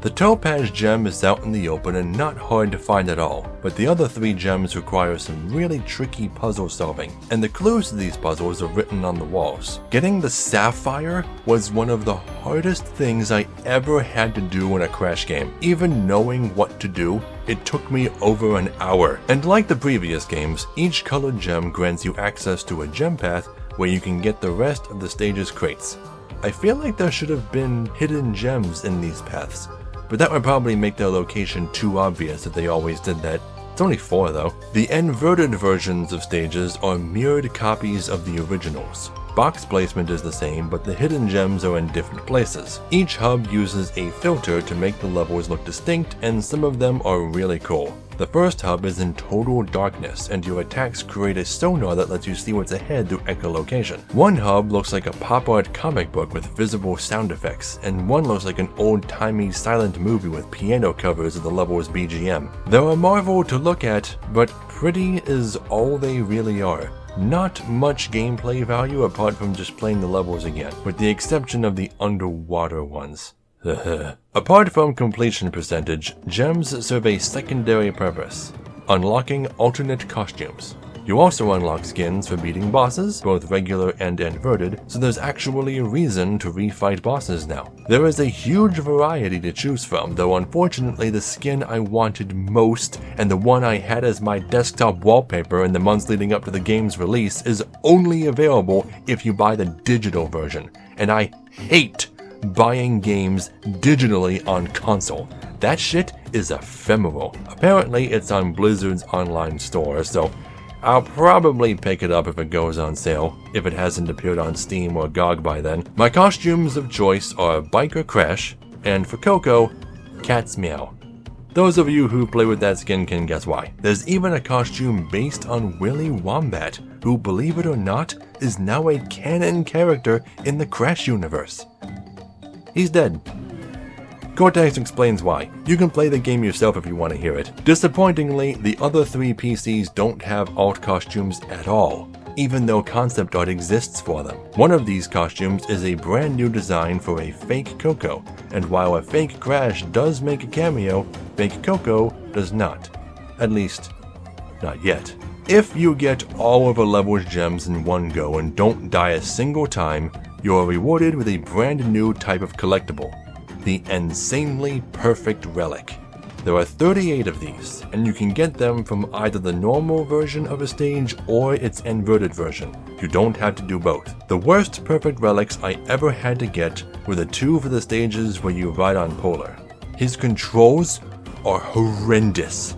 The Topaz gem is out in the open and not hard to find at all, but the other 3 gems require some really tricky puzzle solving, and the clues to these puzzles are written on the walls. Getting the Sapphire was one of the hardest things I ever had to do in a Crash game. Even knowing what to do, it took me over an hour. And like the previous games, each colored gem grants you access to a gem path where you can get the rest of the stage's crates. I feel like there should have been hidden gems in these paths, but that would probably make their location too obvious if they always did that. It's only 4 though. The inverted versions of stages are mirrored copies of the originals. Box placement is the same, but the hidden gems are in different places. Each hub uses a filter to make the levels look distinct, and some of them are really cool. The first hub is in total darkness, and your attacks create a sonar that lets you see what's ahead through echolocation. One hub looks like a pop art comic book with visible sound effects, and one looks like an old-timey silent movie with piano covers of the level's BGM. They're a marvel to look at, but pretty is all they really are. Not much gameplay value apart from just playing the levels again, with the exception of the underwater ones. Apart from completion percentage, gems serve a secondary purpose: unlocking alternate costumes. You also unlock skins for beating bosses, both regular and inverted, so there's actually a reason to refight bosses now. There is a huge variety to choose from, though unfortunately the skin I wanted most, and the one I had as my desktop wallpaper in the months leading up to the game's release, is only available if you buy the digital version, and I hate buying games digitally on console. That shit is ephemeral. Apparently it's on Blizzard's online store, so I'll probably pick it up if it goes on sale, if it hasn't appeared on Steam or GOG by then. My costumes of choice are Biker Crash, and for Coco, Cat's Meow. Those of you who play with that skin can guess why. There's even a costume based on Willy Wombat, who, believe it or not, is now a canon character in the Crash universe. He's dead. Cortex explains why. You can play the game yourself if you want to hear it. Disappointingly, the other 3 PCs don't have alt costumes at all, even though concept art exists for them. One of these costumes is a brand new design for a fake Coco, and while a fake Crash does make a cameo, fake Coco does not. At least, not yet. If you get all of a level's gems in one go and don't die a single time, you are rewarded with a brand new type of collectible: the Insanely Perfect Relic. There are 38 of these, and you can get them from either the normal version of a stage or its inverted version. You don't have to do both. The worst perfect relics I ever had to get were the 2 for the stages where you ride on Polar. His controls are horrendous.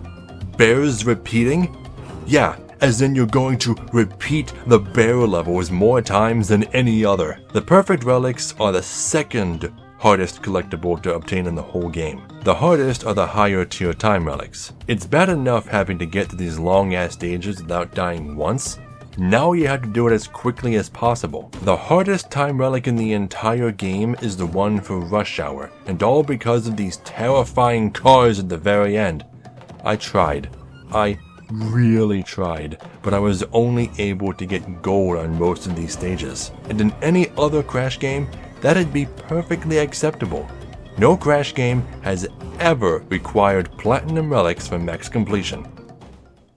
Bears repeating? Yeah, as in you're going to repeat the bear levels more times than any other. The perfect relics are the second hardest collectible to obtain in the whole game. The hardest are the higher tier time relics. It's bad enough having to get to these long ass stages without dying once. Now you have to do it as quickly as possible. The hardest time relic in the entire game is the one for Rush Hour, and all because of these terrifying cars at the very end. I tried. I really tried, but I was only able to get gold on most of these stages. And in any other Crash game, that'd be perfectly acceptable. No Crash game has ever required platinum relics for max completion.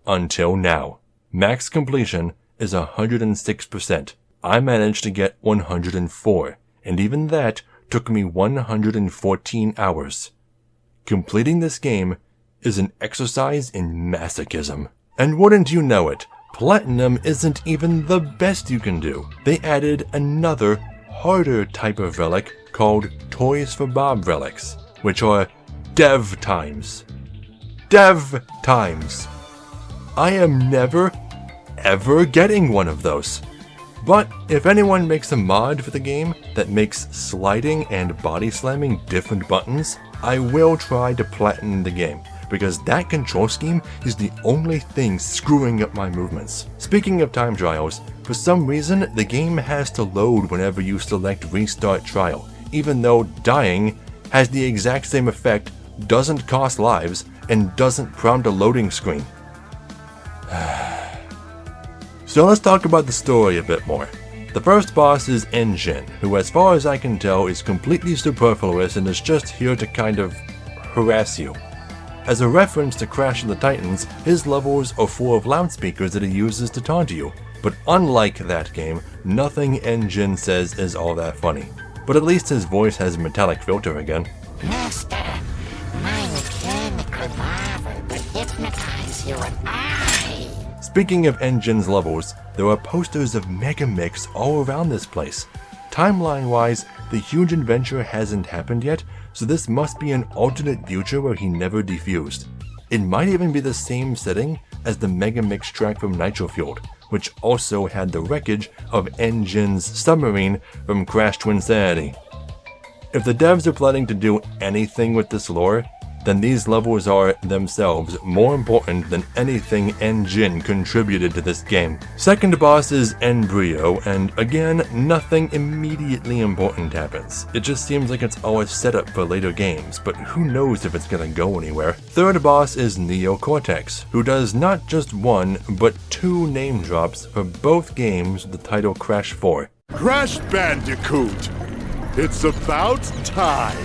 Until now. Max completion is 106%. I managed to get 104, and even that took me 114 hours. Completing this game is an exercise in masochism. And wouldn't you know it, platinum isn't even the best you can do. They added another harder type of relic called Toys for Bob relics, which are dev times. dev times. I am never, ever getting one of those. But if anyone makes a mod for the game that makes sliding and body slamming different buttons, I will try to platinum the game, because that control scheme is the only thing screwing up my movements. Speaking of time trials, for some reason the game has to load whenever you select restart trial, even though dying has the exact same effect, doesn't cost lives, and doesn't prompt a loading screen. So let's talk about the story a bit more. The first boss is N-Jin, who as far as I can tell is completely superfluous and is just here to kind of harass you. As a reference to Crash of the Titans, his levels are full of loudspeakers that he uses to taunt you, but unlike that game, nothing N-Jin says is all that funny. But at least his voice has a metallic filter again. Master, my mechanical marvel will hypnotize you and I. Speaking of N-Jin's levels, there are posters of Mega Mix all around this place. Timeline-wise, the huge adventure hasn't happened yet, so this must be an alternate future where he never defused. It might even be the same setting as the Mega Mix track from Nitro-Fueled, which also had the wreckage of N-Jin's submarine from Crash Twinsanity. If the devs are planning to do anything with this lore, then these levels are, themselves, more important than anything N-Jin contributed to this game. Second boss is Embryo, and again, nothing immediately important happens. It just seems like it's all a setup for later games, but who knows if it's gonna go anywhere. Third boss is Neo Cortex, who does not just one, but two name drops for both games with the title Crash 4. Crash Bandicoot! It's about time!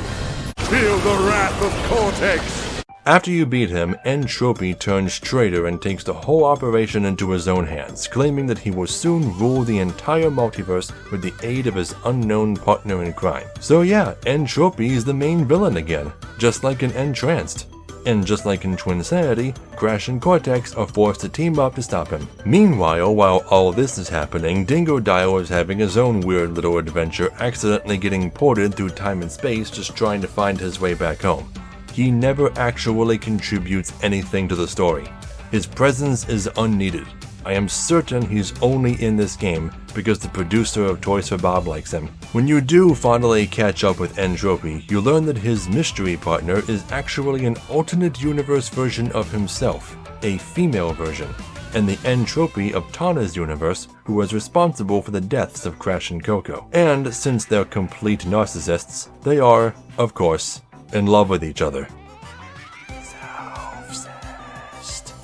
Feel the wrath of Cortex! After you beat him, Entropy turns traitor and takes the whole operation into his own hands, claiming that he will soon rule the entire multiverse with the aid of his unknown partner in crime. So yeah, Entropy is the main villain again, just like in Entranced. And just like in Twinsanity, Crash and Cortex are forced to team up to stop him. Meanwhile, while all this is happening, Dingodile is having his own weird little adventure, accidentally getting ported through time and space just trying to find his way back home. He never actually contributes anything to the story. His presence is unneeded. I am certain he's only in this game because the producer of Toys for Bob likes him. When you do finally catch up with Entropy, you learn that his mystery partner is actually an alternate universe version of himself, a female version, and the Entropy of Tana's universe, who was responsible for the deaths of Crash and Coco. And since they're complete narcissists, they are, of course, in love with each other.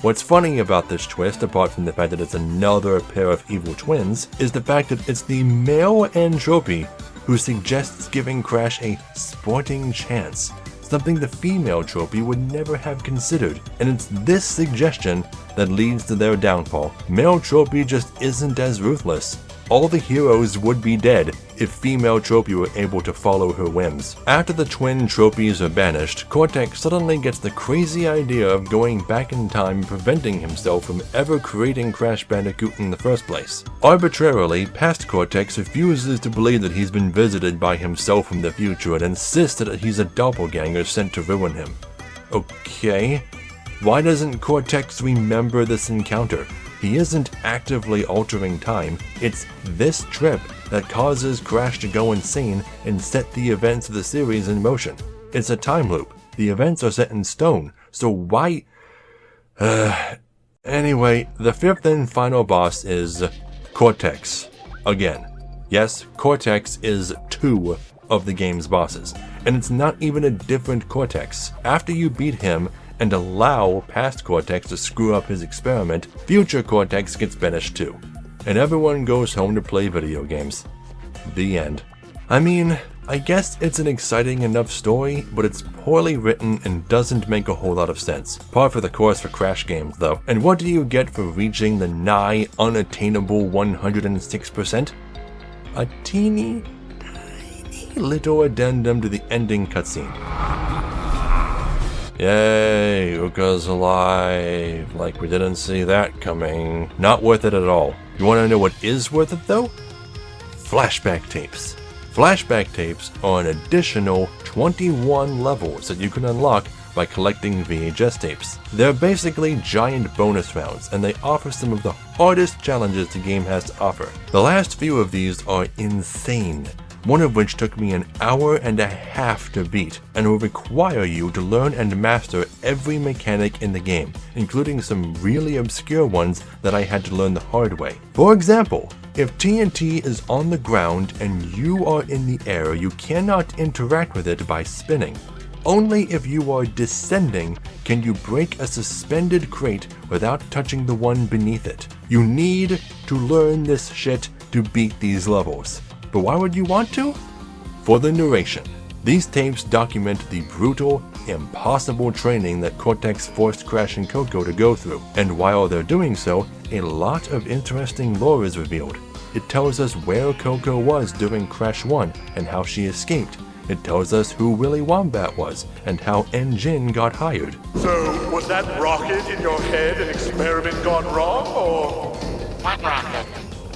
What's funny about this twist, apart from the fact that it's another pair of evil twins, is the fact that it's the male Entropy who suggests giving Crash a sporting chance, something the female Tropy would never have considered, and it's this suggestion that leads to their downfall. Male Tropy just isn't as ruthless. All the heroes would be dead if female Tropy were able to follow her whims. After the twin Tropies are banished, Cortex suddenly gets the crazy idea of going back in time and preventing himself from ever creating Crash Bandicoot in the first place. Arbitrarily, past Cortex refuses to believe that he's been visited by himself from the future and insists that he's a doppelganger sent to ruin him. Okay, why doesn't Cortex remember this encounter? He isn't actively altering time, it's this trip that causes Crash to go insane and set the events of the series in motion. It's a time loop. The events are set in stone, so why... Anyway, the fifth and final boss is Cortex. Again. Yes, Cortex is two of the game's bosses, and it's not even a different Cortex. After you beat him, and allow past Cortex to screw up his experiment, future Cortex gets banished too, and everyone goes home to play video games. The end. I mean, I guess it's an exciting enough story, but it's poorly written and doesn't make a whole lot of sense. Par for the course for Crash games though. And what do you get for reaching the nigh unattainable 106%? A teeny, tiny little addendum to the ending cutscene. Yay, Uka's alive. Like we didn't see that coming. Not worth it at all. You want to know what is worth it though? Flashback tapes. Flashback tapes are an additional 21 levels that you can unlock by collecting VHS tapes. They're basically giant bonus rounds, and they offer some of the hardest challenges the game has to offer. The last few of these are insane, one of which took me an hour and a half to beat, and will require you to learn and master every mechanic in the game, including some really obscure ones that I had to learn the hard way. For example, if TNT is on the ground and you are in the air, you cannot interact with it by spinning. Only if you are descending can you break a suspended crate without touching the one beneath it. You need to learn this shit to beat these levels. But why would you want to? For the narration. These tapes document the brutal, impossible training that Cortex forced Crash and Coco to go through, and while they're doing so, a lot of interesting lore is revealed. It tells us where Coco was during Crash 1 and how she escaped. It tells us who Willy Wombat was and how N-Jin got hired. So, was that rocket in your head an experiment gone wrong, or...? What rocket?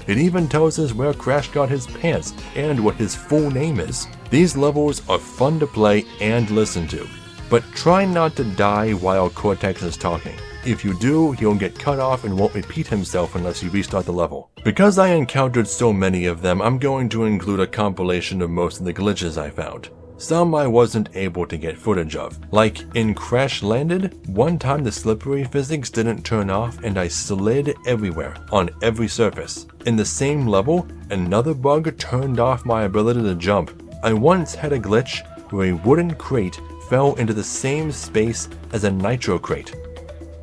It even tells us where Crash got his pants and what his full name is. These levels are fun to play and listen to, but try not to die while Cortex is talking. If you do, he'll get cut off and won't repeat himself unless you restart the level. Because I encountered so many of them, I'm going to include a compilation of most of the glitches I found. Some I wasn't able to get footage of. Like in Crash Landed, one time the slippery physics didn't turn off and I slid everywhere, on every surface. In the same level, another bug turned off my ability to jump. I once had a glitch where a wooden crate fell into the same space as a nitro crate.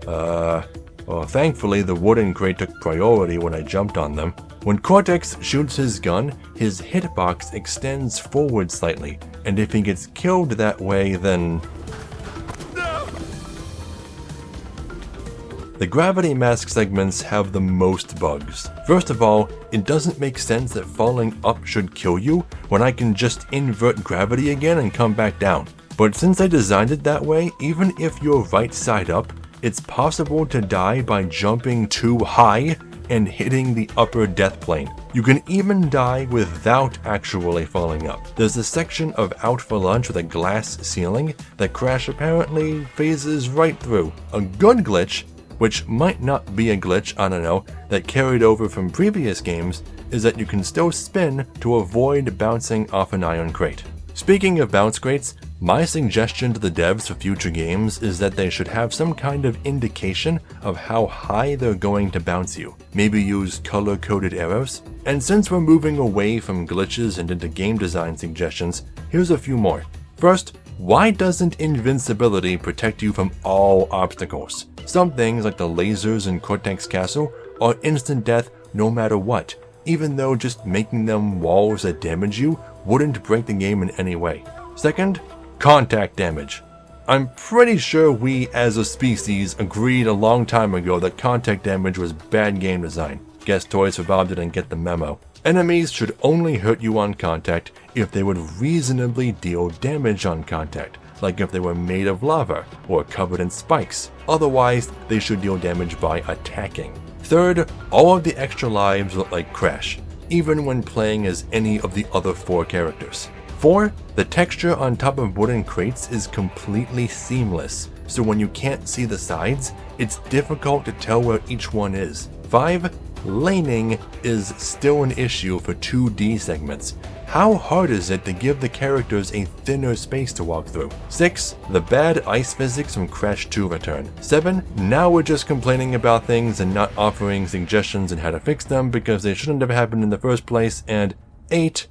Well, thankfully the wooden crate took priority when I jumped on them. When Cortex shoots his gun, his hitbox extends forward slightly, and if he gets killed that way, then... The gravity mask segments have the most bugs. First of all, it doesn't make sense that falling up should kill you when I can just invert gravity again and come back down. But since I designed it that way, even if you're right side up, it's possible to die by jumping too high and hitting the upper death plane. You can even die without actually falling up. There's a section of Out for Lunch with a glass ceiling that Crash apparently phases right through. A good glitch, which might not be a glitch, I don't know, that carried over from previous games, is that you can still spin to avoid bouncing off an iron crate. Speaking of bounce crates, my suggestion to the devs for future games is that they should have some kind of indication of how high they're going to bounce you. Maybe use color-coded arrows? And since we're moving away from glitches and into game design suggestions, here's a few more. First, why doesn't invincibility protect you from all obstacles? Some things like the lasers in Cortex Castle are instant death no matter what, even though just making them walls that damage you wouldn't break the game in any way. Second, contact damage. I'm pretty sure we as a species agreed a long time ago that contact damage was bad game design. Guess Toy Survived didn't get the memo. Enemies should only hurt you on contact if they would reasonably deal damage on contact, like if they were made of lava or covered in spikes. Otherwise, they should deal damage by attacking. Third, all of the extra lives look like Crash, even when playing as any of the other 4 characters. 4, the texture on top of wooden crates is completely seamless, so when you can't see the sides, it's difficult to tell where each one is. 5, laning is still an issue for 2D segments. How hard is it to give the characters a thinner space to walk through? 6, the bad ice physics from Crash 2 return. 7, now we're just complaining about things and not offering suggestions on how to fix them because they shouldn't have happened in the first place. And 8,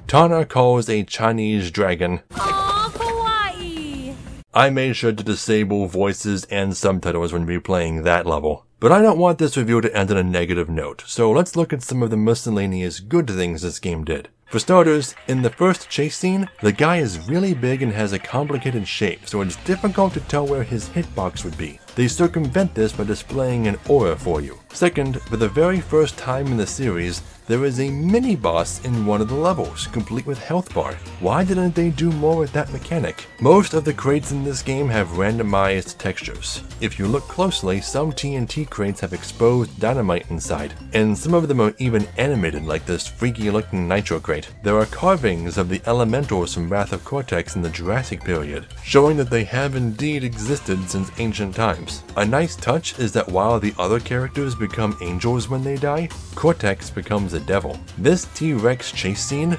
Tana calls a Chinese dragon. Aw, kawaii! I made sure to disable voices and subtitles when replaying that level. But I don't want this review to end on a negative note, so let's look at some of the miscellaneous good things this game did. For starters, in the first chase scene, the guy is really big and has a complicated shape, so it's difficult to tell where his hitbox would be. They circumvent this by displaying an aura for you. Second, for the very first time in the series, there is a mini-boss in one of the levels, complete with health bar. Why didn't they do more with that mechanic? Most of the crates in this game have randomized textures. If you look closely, some TNT crates have exposed dynamite inside, and some of them are even animated like this freaky looking Nitro crate. There are carvings of the elementals from Wrath of Cortex in the Jurassic period, showing that they have indeed existed since ancient times. A nice touch is that while the other characters become angels when they die, Cortex becomes a devil. This T-Rex chase scene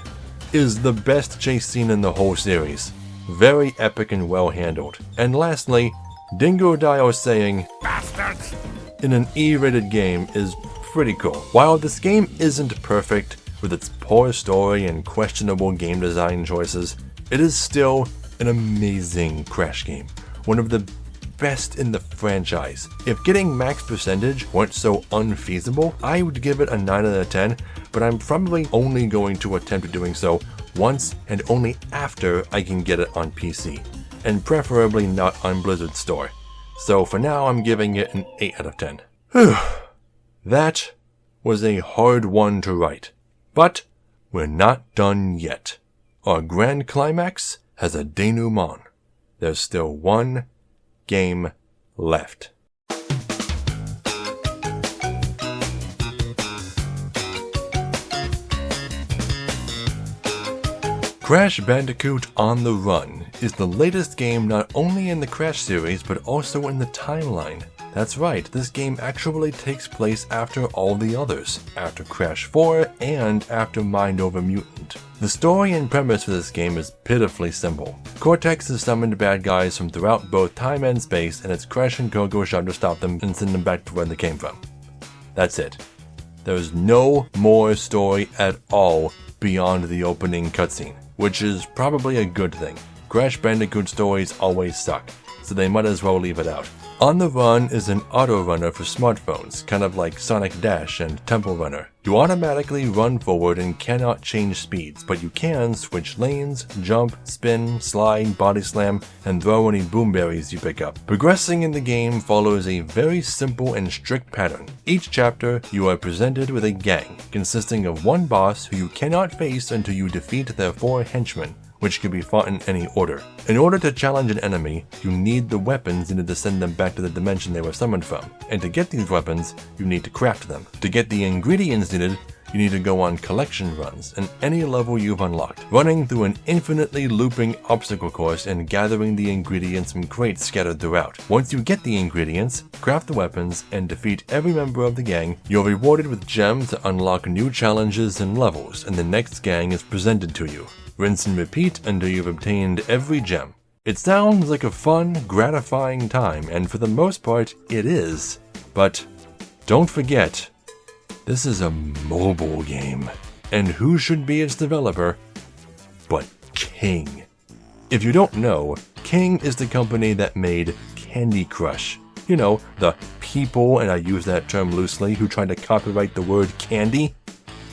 is the best chase scene in the whole series. Very epic and well handled. And lastly, Dingo Dio saying "Bastards" in an E-rated game is pretty cool. While this game isn't perfect, with its poor story and questionable game design choices, it is still an amazing Crash game. One of the best in the franchise. If getting max percentage weren't so unfeasible, I would give it a 9 out of 10, but I'm probably only going to attempt doing so once and only after I can get it on PC, and preferably not on Blizzard's store. So for now, I'm giving it an 8 out of 10. Whew. That was a hard one to write, but we're not done yet. Our grand climax has a denouement. There's still one game left. Crash Bandicoot On the Run is the latest game not only in the Crash series but also in the timeline. That's right, this game actually takes place after all the others, after Crash 4 and after Mind Over Mutant. The story and premise for this game is pitifully simple. Cortex has summoned bad guys from throughout both time and space, and it's Crash and Coco's job to stop them and send them back to where they came from. That's it. There's no more story at all beyond the opening cutscene, which is probably a good thing. Crash Bandicoot stories always suck, so they might as well leave it out. On the Run is an auto runner for smartphones, kind of like Sonic Dash and Temple Runner. You automatically run forward and cannot change speeds, but you can switch lanes, jump, spin, slide, body slam, and throw any boomberries you pick up. Progressing in the game follows a very simple and strict pattern. Each chapter, you are presented with a gang, consisting of one boss who you cannot face until you defeat their 4 henchmen, which can be fought in any order. In order to challenge an enemy, you need the weapons needed to send them back to the dimension they were summoned from. And to get these weapons, you need to craft them. To get the ingredients needed, you need to go on collection runs in any level you've unlocked, running through an infinitely looping obstacle course and gathering the ingredients from crates scattered throughout. Once you get the ingredients, craft the weapons, and defeat every member of the gang, you're rewarded with gems to unlock new challenges and levels, and the next gang is presented to you. Rinse and repeat until you've obtained every gem. It sounds like a fun, gratifying time, and for the most part, it is. But don't forget, this is a mobile game. And who should be its developer but King? If you don't know, King is the company that made Candy Crush. You know, the people, and I use that term loosely, who tried to copyright the word candy?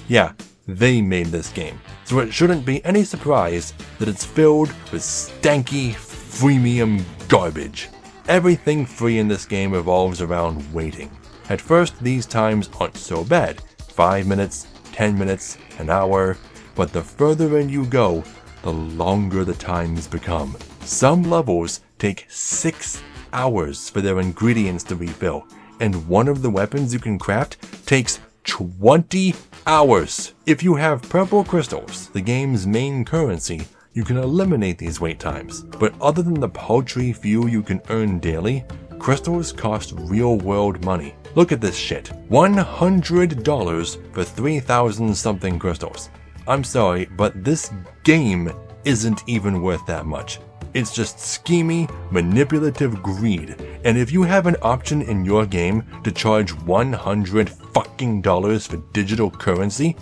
Yeah, they made this game. So it shouldn't be any surprise that it's filled with stanky, freemium garbage. Everything free in this game revolves around waiting. At first, these times aren't so bad. 5 minutes, 10 minutes, an hour. But the further in you go, the longer the times become. Some levels take 6 hours for their ingredients to refill. And one of the weapons you can craft takes 20 hours. If you have purple crystals, the game's main currency, you can eliminate these wait times. But other than the paltry few you can earn daily, crystals cost real-world money. Look at this shit. $100 for 3,000 something crystals. I'm sorry, but this game isn't even worth that much. It's just schemy, manipulative greed. And if you have an option in your game to charge $100 fucking for digital currency,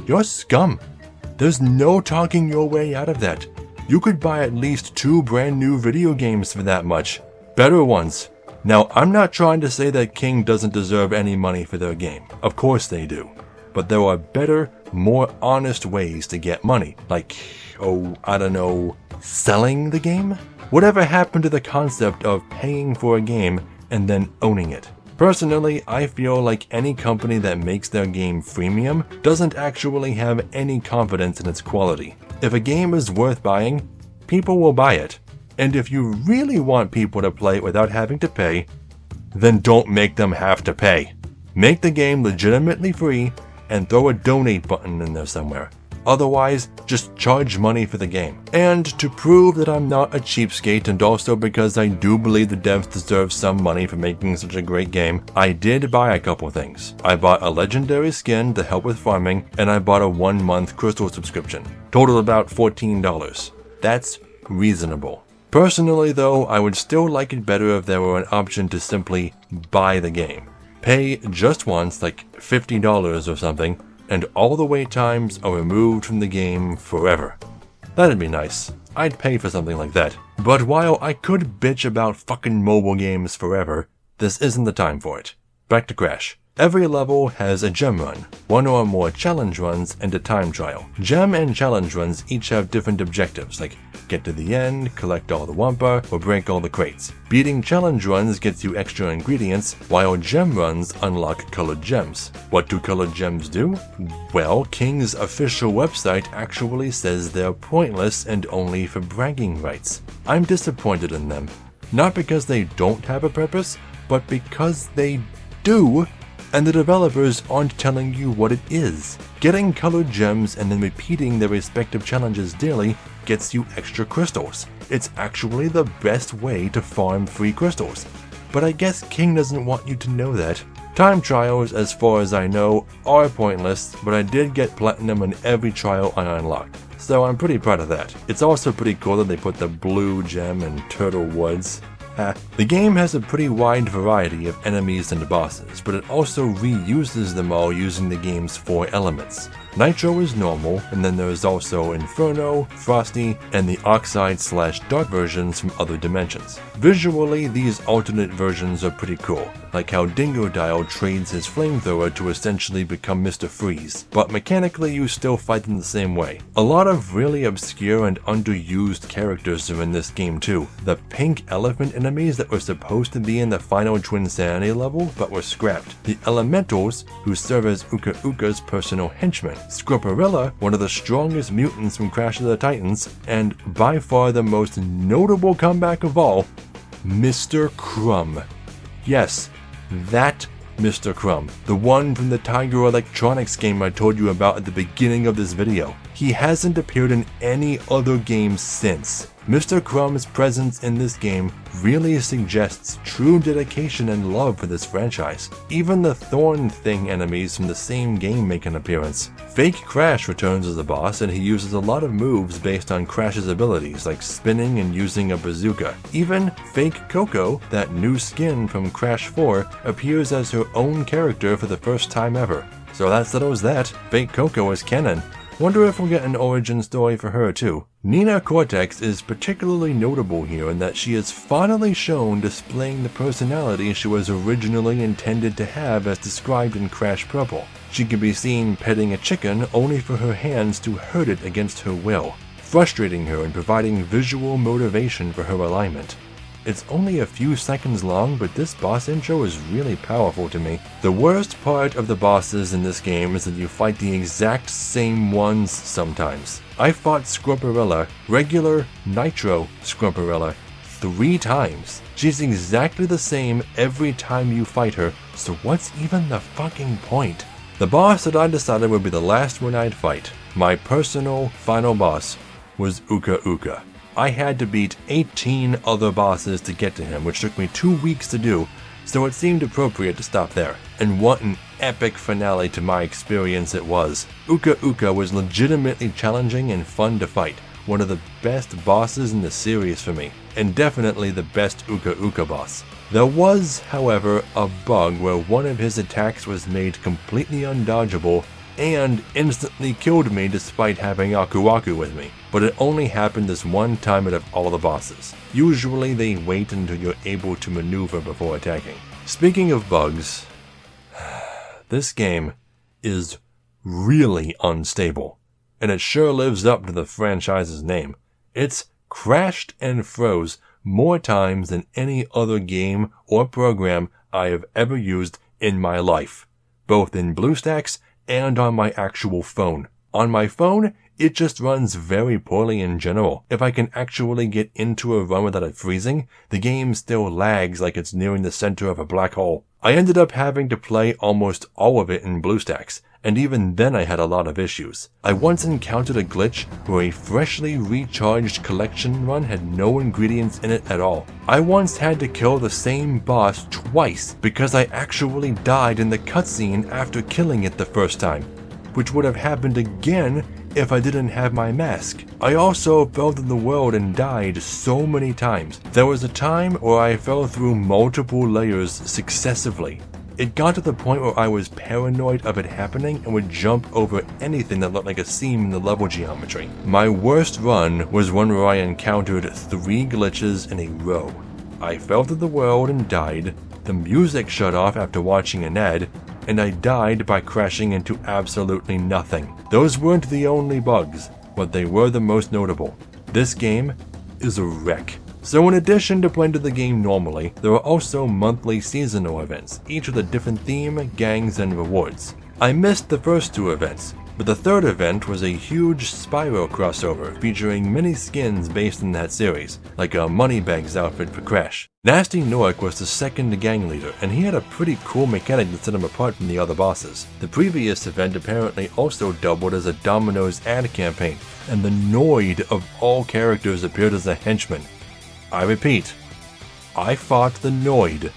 you're scum. There's no talking your way out of that. You could buy at least 2 brand new video games for that much. Better ones. Now, I'm not trying to say that King doesn't deserve any money for their game. Of course they do. But there are better, more honest ways to get money. Like, selling the game? Whatever happened to the concept of paying for a game and then owning it? Personally, I feel like any company that makes their game freemium doesn't actually have any confidence in its quality. If a game is worth buying, people will buy it. And if you really want people to play it without having to pay, then don't make them have to pay. Make the game legitimately free and throw a donate button in there somewhere. Otherwise, just charge money for the game. And to prove that I'm not a cheapskate, and also because I do believe the devs deserve some money for making such a great game, I did buy a couple things. I bought a legendary skin to help with farming, and I bought a 1-month crystal subscription. Total about $14. That's reasonable. Personally though, I would still like it better if there were an option to simply buy the game. Pay just once, like $50 or something, and all the wait times are removed from the game forever. That'd be nice. I'd pay for something like that. But while I could bitch about fucking mobile games forever, this isn't the time for it. Back to Crash. Every level has a gem run, one or more challenge runs, and a time trial. Gem and challenge runs each have different objectives, like get to the end, collect all the Wumpa, or break all the crates. Beating challenge runs gets you extra ingredients, while gem runs unlock colored gems. What do colored gems do? Well, King's official website actually says they're pointless and only for bragging rights. I'm disappointed in them. Not because they don't have a purpose, but because they do, and the developers aren't telling you what it is. Getting colored gems and then repeating their respective challenges daily gets you extra crystals. It's actually the best way to farm free crystals. But I guess King doesn't want you to know that. Time trials, as far as I know, are pointless, but I did get platinum in every trial I unlocked, so I'm pretty proud of that. It's also pretty cool that they put the blue gem in Turtle Woods. The game has a pretty wide variety of enemies and bosses, but it also reuses them all using the game's 4 elements. Nitro is normal, and then there's also Inferno, Frosty, and the Oxide/Dark versions from other dimensions. Visually, these alternate versions are pretty cool, like how Dingodile trades his flamethrower to essentially become Mr. Freeze, but mechanically you still fight them the same way. A lot of really obscure and underused characters are in this game too. The pink elephant enemies that were supposed to be in the final Twinsanity level but were scrapped. The Elementals, who serve as Uka Uka's personal henchmen. Scorporilla, one of the strongest mutants from Crash of the Titans, and by far the most notable comeback of all, Mr. Crumb. Yes, that Mr. Crumb, the one from the Tiger Electronics game I told you about at the beginning of this video. He hasn't appeared in any other game since. Mr. Crumb's presence in this game really suggests true dedication and love for this franchise. Even the Thorn Thing enemies from the same game make an appearance. Fake Crash returns as a boss, and he uses a lot of moves based on Crash's abilities, like spinning and using a bazooka. Even Fake Coco, that new skin from Crash 4, appears as her own character for the first time ever. So that settles that. Fake Coco is canon. Wonder if we'll get an origin story for her too. Nina Cortex is particularly notable here in that she is finally shown displaying the personality she was originally intended to have as described in Crash Purple. She can be seen petting a chicken only for her hands to hurt it against her will, frustrating her and providing visual motivation for her alignment. It's only a few seconds long, but this boss intro is really powerful to me. The worst part of the bosses in this game is that you fight the exact same ones sometimes. I fought Scorporilla, regular Nitro Scorporilla, 3 times. She's exactly the same every time you fight her, so what's even the fucking point? The boss that I decided would be the last one I'd fight, my personal final boss, was Uka Uka. I had to beat 18 other bosses to get to him, which took me 2 weeks to do, so it seemed appropriate to stop there. And what an epic finale to my experience it was. Uka Uka was legitimately challenging and fun to fight, one of the best bosses in the series for me, and definitely the best Uka Uka boss. There was, however, a bug where one of his attacks was made completely undodgeable and instantly killed me despite having Aku Aku with me. But it only happened this one time out of all the bosses. Usually they wait until you're able to maneuver before attacking. Speaking of bugs, this game is really unstable, and it sure lives up to the franchise's name. It's crashed and froze more times than any other game or program I have ever used in my life, both in BlueStacks and on my actual phone. On my phone, it just runs very poorly in general. If I can actually get into a run without it freezing, the game still lags like it's nearing the center of a black hole. I ended up having to play almost all of it in BlueStacks, and even then I had a lot of issues. I once encountered a glitch where a freshly recharged collection run had no ingredients in it at all. I once had to kill the same boss twice because I actually died in the cutscene after killing it the first time, which would have happened again if I didn't have my mask. I also fell through the world and died so many times. There was a time where I fell through multiple layers successively. It got to the point where I was paranoid of it happening and would jump over anything that looked like a seam in the level geometry. My worst run was one where I encountered 3 glitches in a row. I fell through the world and died, the music shut off after watching an ad, and I died by crashing into absolutely nothing. Those weren't the only bugs, but they were the most notable. This game is a wreck. So in addition to playing the game normally, there are also monthly seasonal events, each with a different theme, gangs, and rewards. I missed the first 2 events, but the third event was a huge Spyro crossover featuring many skins based in that series, like a Moneybags outfit for Crash. Nasty Nork was the second gang leader, and he had a pretty cool mechanic that set him apart from the other bosses. The previous event apparently also doubled as a Domino's ad campaign, and the Noid of all characters appeared as a henchman. I repeat, I fought the Noid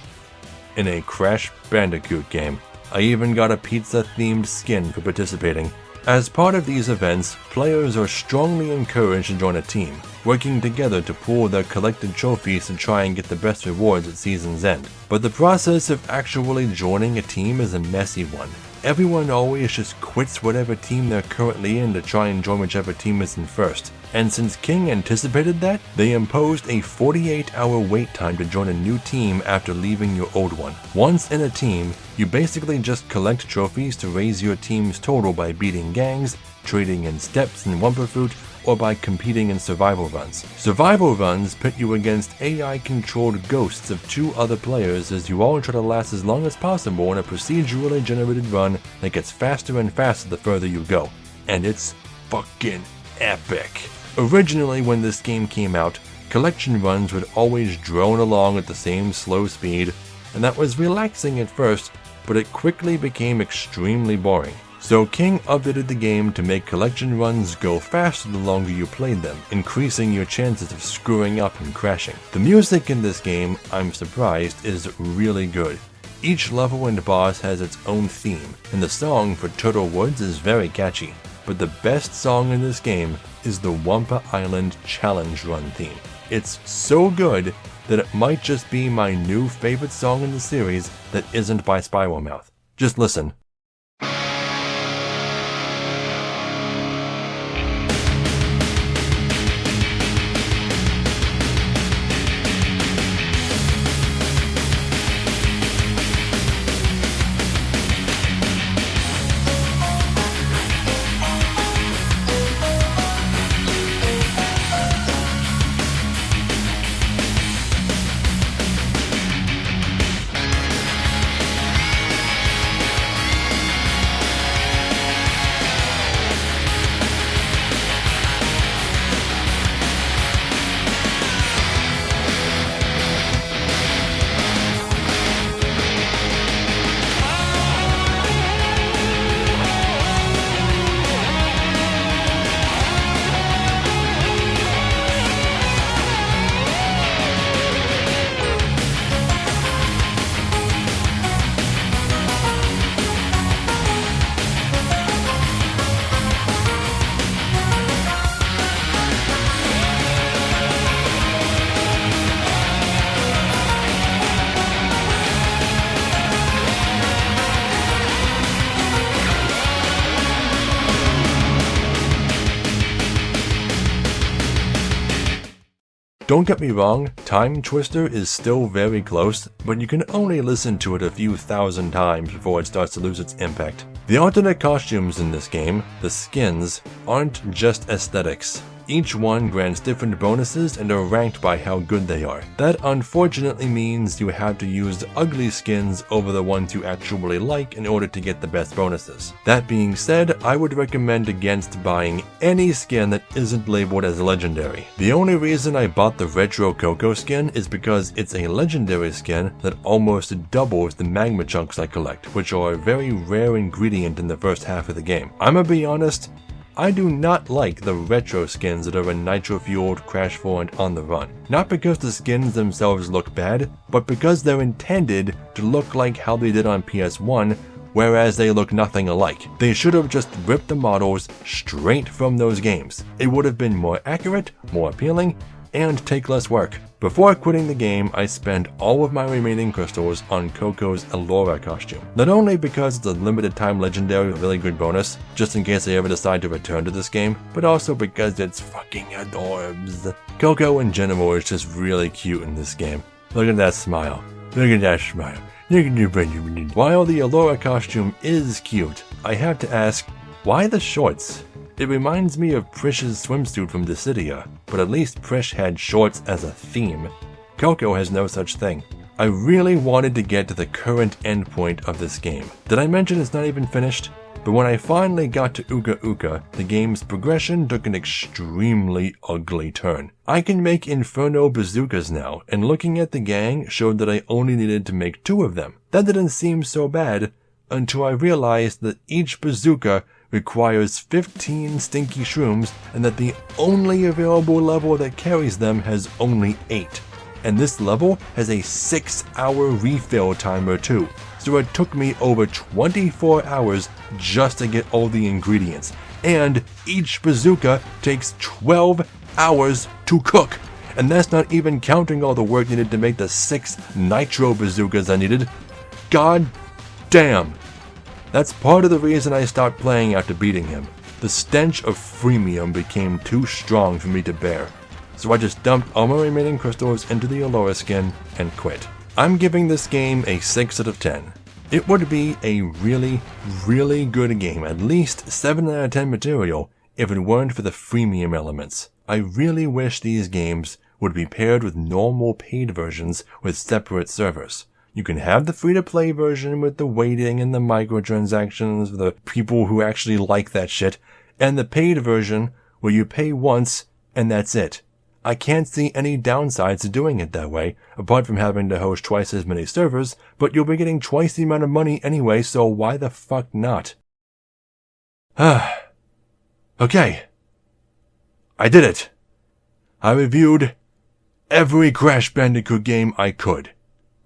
in a Crash Bandicoot game. I even got a pizza-themed skin for participating. As part of these events, players are strongly encouraged to join a team, working together to pool their collected trophies to try and get the best rewards at season's end. But the process of actually joining a team is a messy one. Everyone always just quits whatever team they're currently in to try and join whichever team is in first. And since King anticipated that, they imposed a 48-hour wait time to join a new team after leaving your old one. Once in a team, you basically just collect trophies to raise your team's total by beating gangs, trading in steps and Wumpa Fruit, or by competing in survival runs. Survival runs pit you against AI-controlled ghosts of 2 other players as you all try to last as long as possible in a procedurally generated run that gets faster and faster the further you go. And it's fucking epic. Originally, when this game came out, collection runs would always drone along at the same slow speed, and that was relaxing at first, but it quickly became extremely boring. So King updated the game to make collection runs go faster the longer you played them, increasing your chances of screwing up and crashing. The music in this game, I'm surprised, is really good. Each level and boss has its own theme, and the song for Turtle Woods is very catchy. But the best song in this game is the Wumpa Island Challenge Run theme. It's so good that it might just be my new favorite song in the series that isn't by Spyro Mouth. Just listen. Don't get me wrong, Time Twister is still very close, but you can only listen to it a few thousand times before it starts to lose its impact. The alternate costumes in this game, the skins, aren't just aesthetics. Each one grants different bonuses and are ranked by how good they are. That unfortunately means you have to use the ugly skins over the ones you actually like in order to get the best bonuses. That being said, I would recommend against buying any skin that isn't labeled as legendary. The only reason I bought the Retro Coco skin is because it's a legendary skin that almost doubles the magma chunks I collect, which are a very rare ingredient in the first half of the game. I'ma be honest, I do not like the retro skins that are in Nitro-Fueled, Crash 4, and On the Run. Not because the skins themselves look bad, but because they're intended to look like how they did on PS1, whereas they look nothing alike. They should have just ripped the models straight from those games. It would have been more accurate, more appealing, and take less work. Before quitting the game, I spent all of my remaining crystals on Coco's Elora costume. Not only because it's a limited time legendary with a really good bonus, just in case I ever decide to return to this game, but also because it's fucking adorbs. Coco in general is just really cute in this game. Look at that smile. Look at that smile. Look at your brain. While the Elora costume is cute, I have to ask, why the shorts? It reminds me of Prish's swimsuit from Dissidia, but at least Prish had shorts as a theme. Coco has no such thing. I really wanted to get to the current endpoint of this game. Did I mention it's not even finished? But when I finally got to Uka Uka, the game's progression took an extremely ugly turn. I can make Inferno bazookas now, and looking at the gang showed that I only needed to make 2 of them. That didn't seem so bad, until I realized that each bazooka requires 15 stinky shrooms, and that the only available level that carries them has only 8. And this level has a 6-hour refill timer too, so it took me over 24 hours just to get all the ingredients, and each bazooka takes 12 hours to cook. And that's not even counting all the work needed to make the 6 nitro bazookas I needed. God damn. That's part of the reason I stopped playing after beating him. The stench of freemium became too strong for me to bear, so I just dumped all my remaining crystals into the Elora skin and quit. I'm giving this game a 6 out of 10. It would be a really, really good game, at least 7 out of 10 material, if it weren't for the freemium elements. I really wish these games would be paired with normal paid versions with separate servers. You can have the free-to-play version with the waiting and the microtransactions for the people who actually like that shit, and the paid version where you pay once and that's it. I can't see any downsides to doing it that way, apart from having to host twice as many servers, but you'll be getting twice the amount of money anyway, so why the fuck not? Okay. I did it. I reviewed every Crash Bandicoot game I could.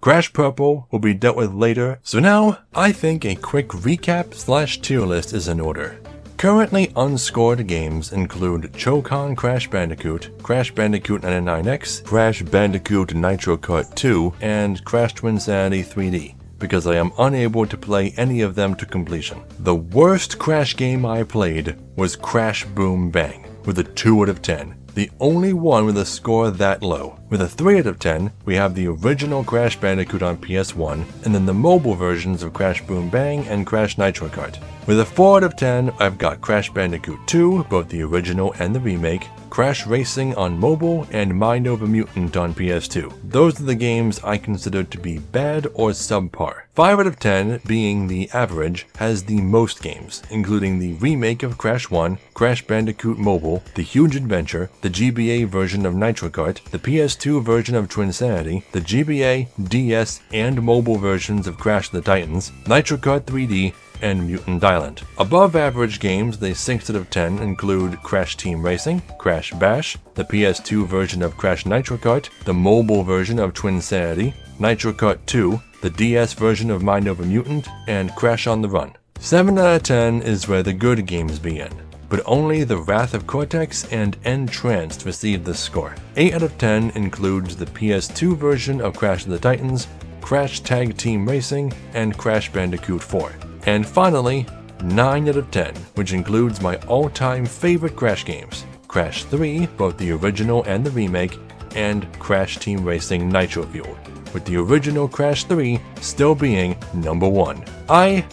Crash Purple will be dealt with later, so now I think a quick recap/tier list is in order. Currently unscored games include Chokkan Crash Bandicoot, Crash Bandicoot 99X, Crash Bandicoot Nitro Kart 2, and Crash Twinsanity 3D, because I am unable to play any of them to completion. The worst Crash game I played was Crash Boom Bang, with a 2 out of 10. The only one with a score that low. With a 3 out of 10, we have the original Crash Bandicoot on PS1, and then the mobile versions of Crash Boom Bang and Crash Nitro Kart. With a 4 out of 10, I've got Crash Bandicoot 2, both the original and the remake, Crash Racing on mobile, and Mind Over Mutant on PS2. Those are the games I consider to be bad or subpar. 5 out of 10, being the average, has the most games, including the remake of Crash 1, Crash Bandicoot Mobile, The Huge Adventure, the GBA version of Nitro Kart, the PS2 version of Twinsanity, the GBA, DS, and mobile versions of Crash the Titans, Nitro Kart 3D, and Mutant Island. Above average games, the 6 out of 10 include Crash Team Racing, Crash Bash, the PS2 version of Crash Nitro Kart, the mobile version of Twinsanity, Nitro Kart 2, the DS version of Mind Over Mutant, and Crash on the Run. 7 out of 10 is where the good games begin, but only the Wrath of Cortex and Entranced received this score. 8 out of 10 includes the PS2 version of Crash of the Titans, Crash Tag Team Racing, and Crash Bandicoot 4. And finally, 9 out of 10, which includes my all-time favorite Crash games, Crash 3, both the original and the remake, and Crash Team Racing Nitro-Fueled, with the original Crash 3 still being number 1. I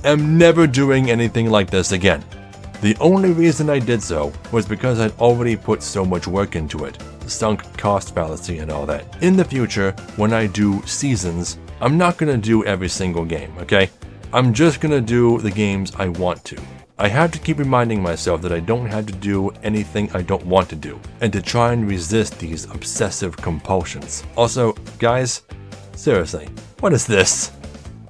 am never doing anything like this again. The only reason I did so was because I'd already put so much work into it, sunk cost fallacy and all that. In the future, when I do seasons, I'm not gonna do every single game, okay? I'm just gonna do the games I want to. I have to keep reminding myself that I don't have to do anything I don't want to do, and to try and resist these obsessive compulsions. Also, guys, seriously, what is this?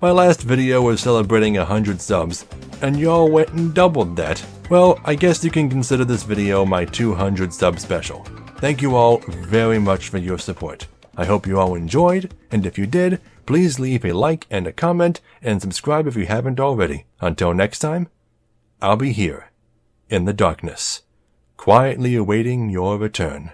My last video was celebrating 100 subs, and y'all went and doubled that. Well, I guess you can consider this video my 200 sub special. Thank you all very much for your support. I hope you all enjoyed, and if you did, please leave a like and a comment, and subscribe if you haven't already. Until next time, I'll be here, in the darkness, quietly awaiting your return.